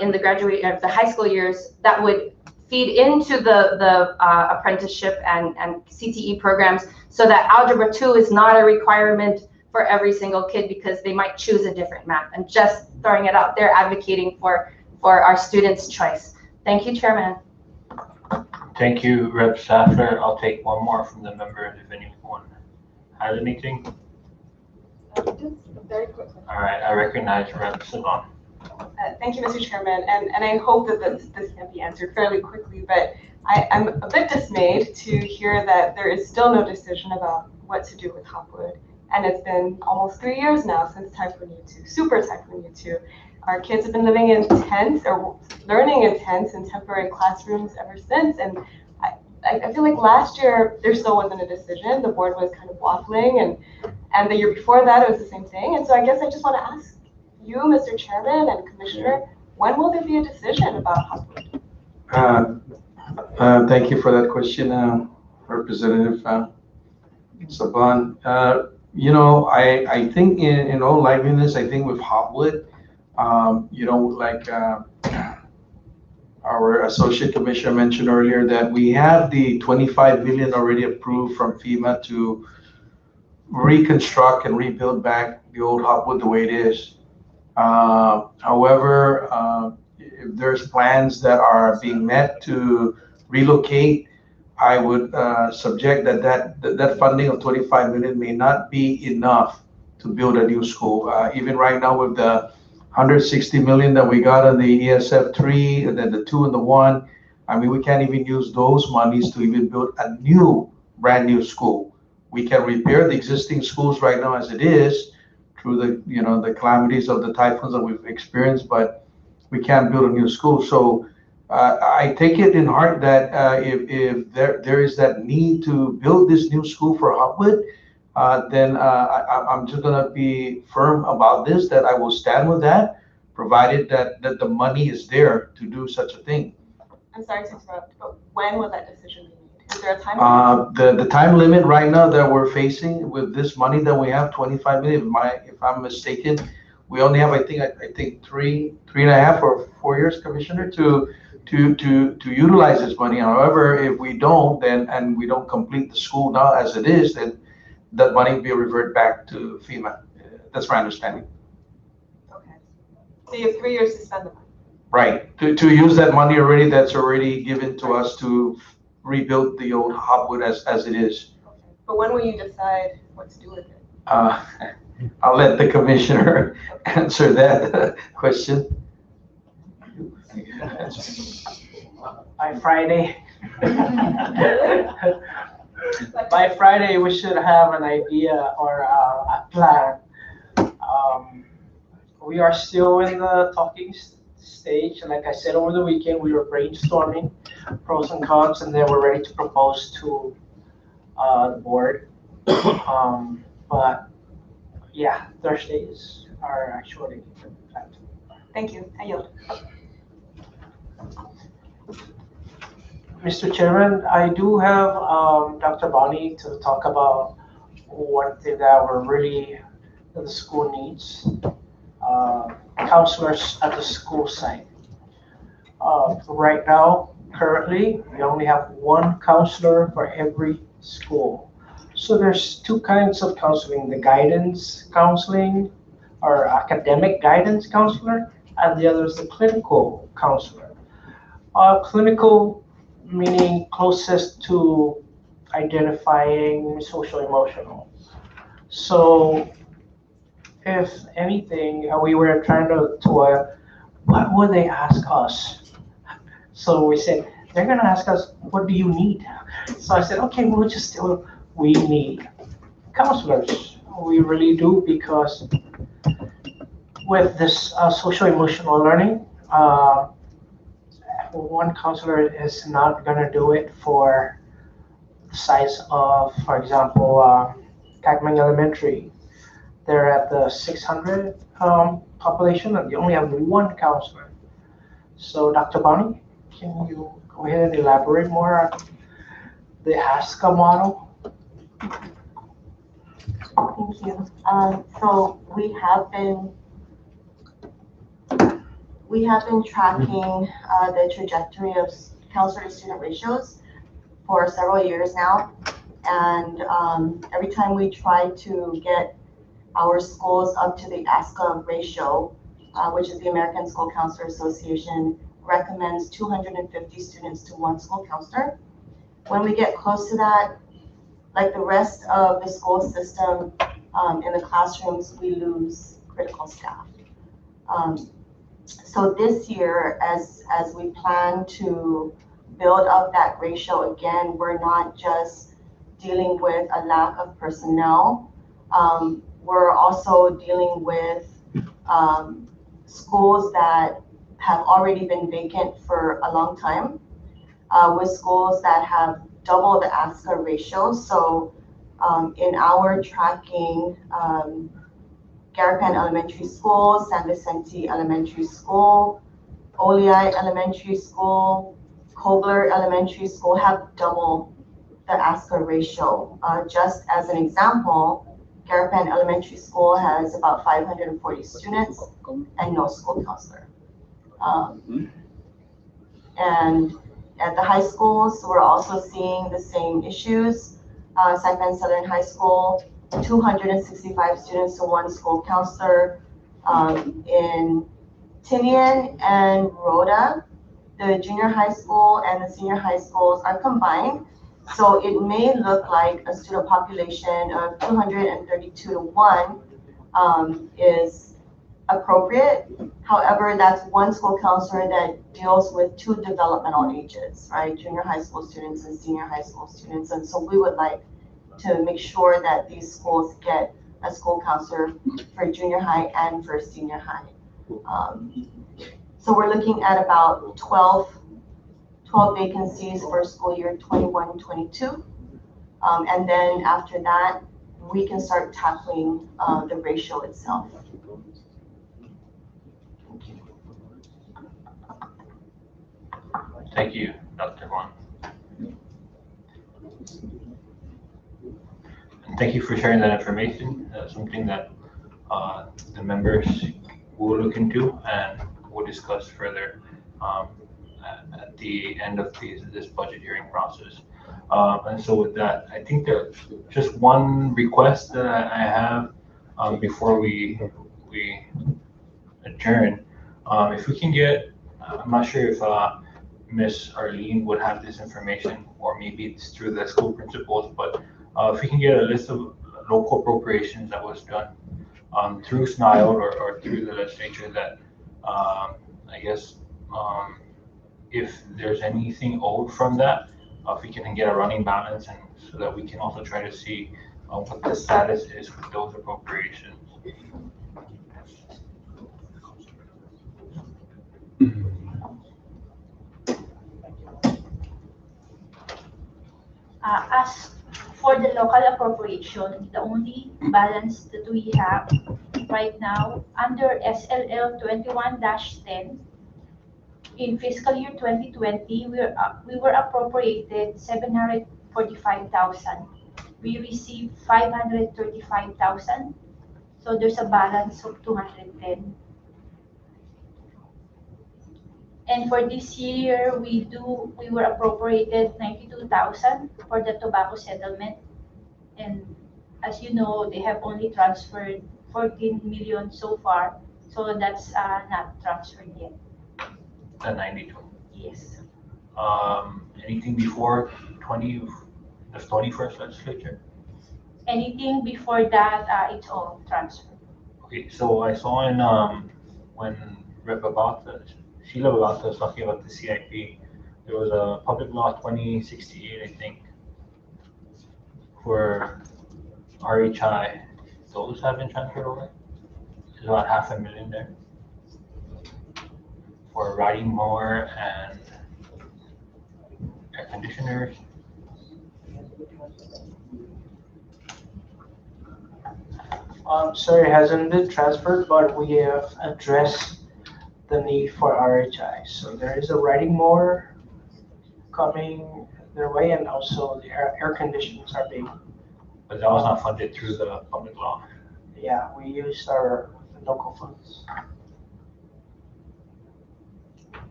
in the high school years that would feed into the apprenticeship and CTE programs, so that Algebra 2 is not a requirement for every single kid because they might choose a different math. And just throwing it out there, advocating for our students' choice. Thank you, Chairman. Thank you, Rep. Sattler. I'll take one more from the members if anyone has anything. Just very quickly. All right, I recognize Rep. Salon. Thank you, Mr. Chairman, and I hope that this can be answered fairly quickly, but I'm a bit dismayed to hear that there is still no decision about what to do with Hopwood. And it's been almost 3 years now since Typhoon U2, Super Typhoon U2. Our kids have been living in tents or learning in tents in temporary classrooms ever since. And I feel like last year there still wasn't a decision. The board was kind of waffling, and the year before that it was the same thing. And so I guess I just want to ask you, Mr. Chairman and Commissioner, when will there be a decision about Hopwood? Thank you for that question, Representative Saban. I think in all liveliness, I think with Hopwood, like our Associate Commissioner mentioned earlier, that we have the 25 million already approved from FEMA to reconstruct and rebuild back the old Hopwood the way it is. However, if there's plans that are being met to relocate, I would subject that funding of 25 million may not be enough to build a new school. Even right now with the 160 million that we got on the ESF 3, and then the 2 and the 1, I mean, we can't even use those monies to even build a brand new school. We can repair the existing schools right now as it is through the calamities of the typhoons that we've experienced, but we can't build a new school. So I take it in heart that if there is that need to build this new school for Hopwood, then I'm just going to be firm about this, that I will stand with that, provided that the money is there to do such a thing. I'm sorry to interrupt, but when will that decision be made? Is there a time limit? The time limit right now that we're facing with this money that we have, 25 million, if I'm mistaken, we only have, I think 3.5 or 4 years, Commissioner, to utilize this money. However, if we don't, and we don't complete the school now as it is, then that money will be reverted back to FEMA. That's my understanding. Okay. So you have 3 years to spend the money. Right. To use that money already that's already given to us to rebuild the old Hopwood as it is. Okay. But when will you decide what to do with it? I'll let the Commissioner answer that question. By Friday. By Friday, we should have an idea or a plan. We are still in the talking stage. Like I said, over the weekend, we were brainstorming pros and cons, and then we're ready to propose to the board. But yeah, Thursdays are actually planned. Thank you. I yield. Mr. Chairman, I do have Dr. Bonnie to talk about one thing that the school needs. Counselors at the school site. Right now, currently, we only have one counselor for every school. So there's two kinds of counseling, the guidance counseling or academic guidance counselor, and the other is the clinical counselor. Clinical meaning closest to identifying social emotional. So if anything, we were trying to what would they ask us? So we said, they're gonna ask us, what do you need? So I said, okay, we'll just do, we need counselors. We really do, because with this social emotional learning, one counselor is not gonna do it for the size of, for example, Tacman Elementary. They're at the 600 population, and they only have one counselor. So Dr. Bonnie, can you go ahead and elaborate more on the ASCA model? Thank you. So we have been we have been tracking the trajectory of counselor to student ratios for several years now. And every time we try to get our schools up to the ASCA ratio, which is the American School Counselor Association, recommends 250 students to one school counselor. When we get close to that, like the rest of the school system in the classrooms, we lose critical staff. So this year, as we plan to build up that ratio again, we're not just dealing with a lack of personnel. We're also dealing with schools that have already been vacant for a long time, with schools that have double the ASCA ratio. So in our tracking, Garapan Elementary School, San Vicente Elementary School, Olei Elementary School, Kobler Elementary School have double the ASCA ratio. Just as an example, Garapan Elementary School has about 540 students and no school counselor. And at the high schools, we're also seeing the same issues. Saipan Southern High School, 265 students to one school counselor. In Tinian and Rhoda, the junior high school and the senior high schools are combined. So it may look like a student population of 232 to 1 is appropriate. However, that's one school counselor that deals with two developmental ages, right? Junior high school students and senior high school students. And so we would like to make sure that these schools get a school counselor for junior high and for senior high. So we're looking at about 12 vacancies for school year 21-22. And then after that, we can start tackling the ratio itself. Thank you, Dr. Juan. And thank you for sharing that information. That's something that the members will look into and we'll discuss further at the end of this budget hearing process. And so with that, I think there's just one request that I have before we adjourn. If we can get, I'm not sure if Miss Arlene would have this information, or maybe it's through the school principals, but if we can get a list of local appropriations that was done through SNILE or through the legislature that I guess if there's anything owed from that, if we can get a running balance, and so that we can also try to see what the status is with those appropriations. As for the local appropriation, the only balance that we have right now under SLL 21-10 in fiscal year 2020, we were appropriated 745,000. We received 535,000, so there's a balance of 210. And for this year, we were appropriated 92,000 for the tobacco settlement. And as you know, they have only transferred 14 million so far, so that's not transferred yet. The 92. Yes. Anything before the 21st legislature? Anything before that, it's all transferred. Okay, so I saw in when Rep. Sheila Babata was talking about the CIP, there was a public law 2068, I think, for RHI. Those have been transferred over. There's about 500,000 there for riding mower and air conditioners. Sir, it hasn't been transferred, but we have addressed the need for RHI. So there is a riding mower coming their way, and also the air conditioners are being. But that was not funded through the public law. Yeah, we used our local funds.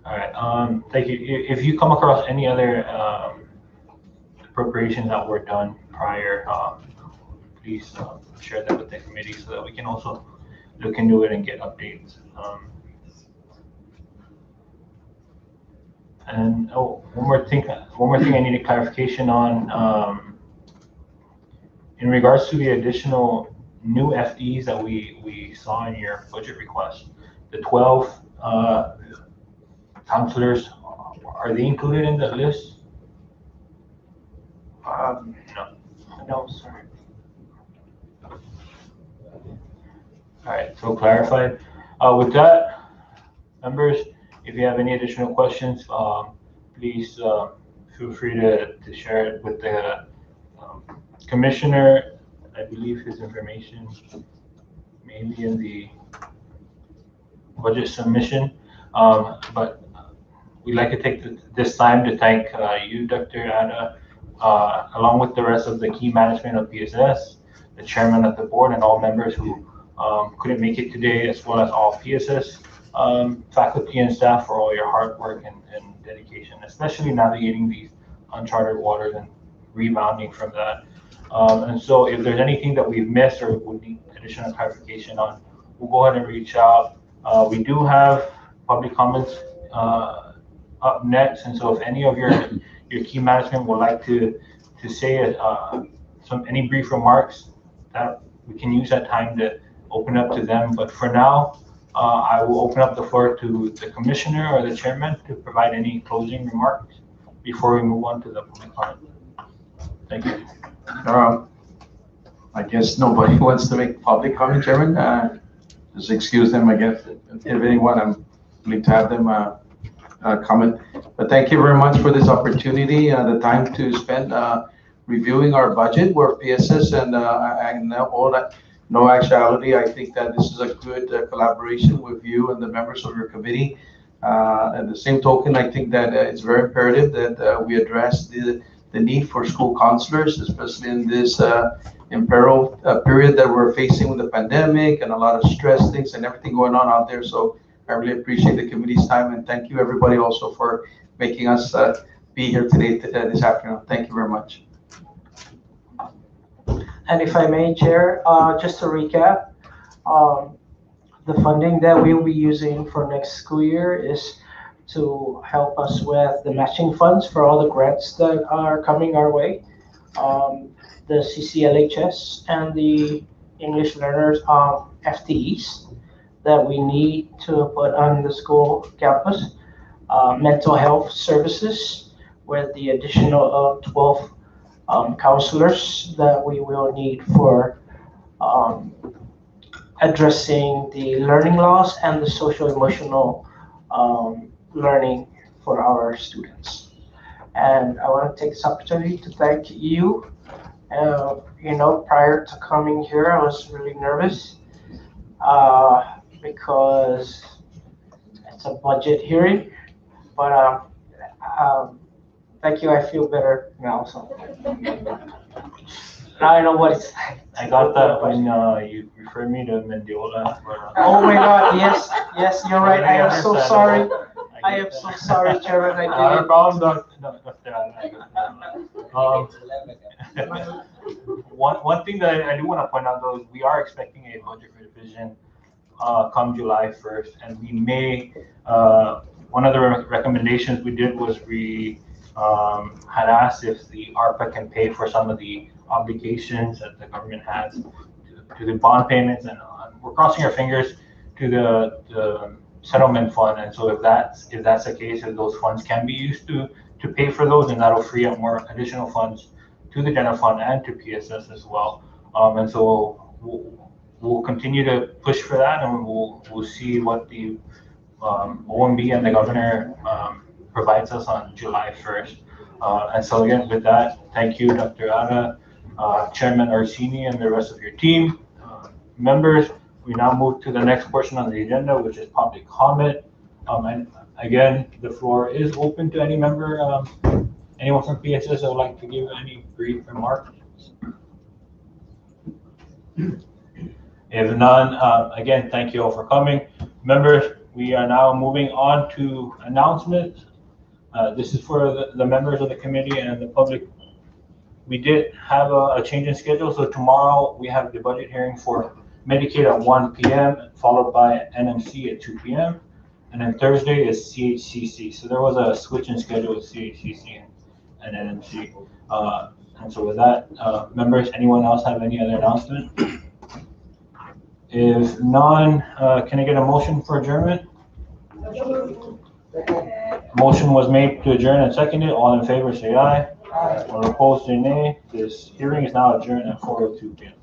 All right, thank you. If you come across any other appropriations that were done prior, please share that with the committee so that we can also look into it and get updates. And one more thing I need a clarification on. In regards to the additional new FDs that we saw in your budget request, the 12 counselors, are they included in the list? No, sir. All right, so clarified. With that, members, if you have any additional questions, please feel free to share it with the commissioner. I believe his information may be in the budget submission, but we'd like to take this time to thank you, Dr. Ada, along with the rest of the key management of PSS, the chairman of the board, and all members who couldn't make it today, as well as all PSS faculty and staff for all your hard work and dedication, especially navigating these uncharted waters and rebounding from that. And so if there's anything that we've missed or would need additional clarification on, we'll go ahead and reach out. We do have public comments up next, and so if any of your key management would like to say any brief remarks, that we can use that time to open up to them. But for now, I will open up the floor to the commissioner or the chairman to provide any closing remarks before we move on to the public comment. Thank you. I guess nobody wants to make public comment, Chairman. Just excuse them, I guess. If anyone, I'm willing to have them comment. But thank you very much for this opportunity, the time to spend reviewing our budget. We're PSS, and all that. No actuality, I think that this is a good collaboration with you and the members of your committee. At the same token, I think that it's very imperative that we address the need for school counselors, especially in this imperil period that we're facing with the pandemic and a lot of stress things and everything going on out there. So I really appreciate the committee's time, and thank you everybody also for making us be here today, this afternoon. Thank you very much. And if I may, Chair, just to recap, the funding that we'll be using for next school year is to help us with the matching funds for all the grants that are coming our way, the CCLHS and the English learners FTEs that we need to put on the school campus, mental health services with the additional of 12 counselors that we will need for addressing the learning loss and the social emotional learning for our students. And I want to take this opportunity to thank you. Prior to coming here, I was really nervous because it's a budget hearing, but thank you. I feel better now. So now I know what it's like. I got that when you referred me to Mendiola. Oh my God! Yes, you're right. I am so sorry. I am so sorry, Chairman. I did. No problem, One thing that I do want to point out, though, is we are expecting a budget revision come July 1st, and we may. One of the recommendations we did was we had asked if the ARPA can pay for some of the obligations that the government has to the bond payments, and we're crossing our fingers to the settlement fund. And so if that's the case, if those funds can be used to pay for those, and that'll free up more additional funds to the general fund and to PSS as well. And so we'll continue to push for that, and we'll see what the OMB and the governor provides us on July 1st. And so again, with that, thank you, Dr. Ada, Chairman Orsini, and the rest of your team. Members, we now move to the next portion on the agenda, which is public comment. And again, the floor is open to any member, anyone from PSS that would like to give any brief remarks. If none, again, thank you all for coming. Members, We are now moving on to announcements. This is for the members of the committee and the public. We did have a change in schedule, so tomorrow we have the budget hearing for Medicaid at 1 p.m., followed by NMC at 2 p.m., and then Thursday is CHCC. So there was a switch in schedule with CHCC and NMC. And so with that, members, anyone else have any other announcement? If none, can I get a motion for adjournment? Motion was made to adjourn and seconded. All in favor, say aye. Aye. Or opposed, say nay. This hearing is now adjourned at 4:02 p.m.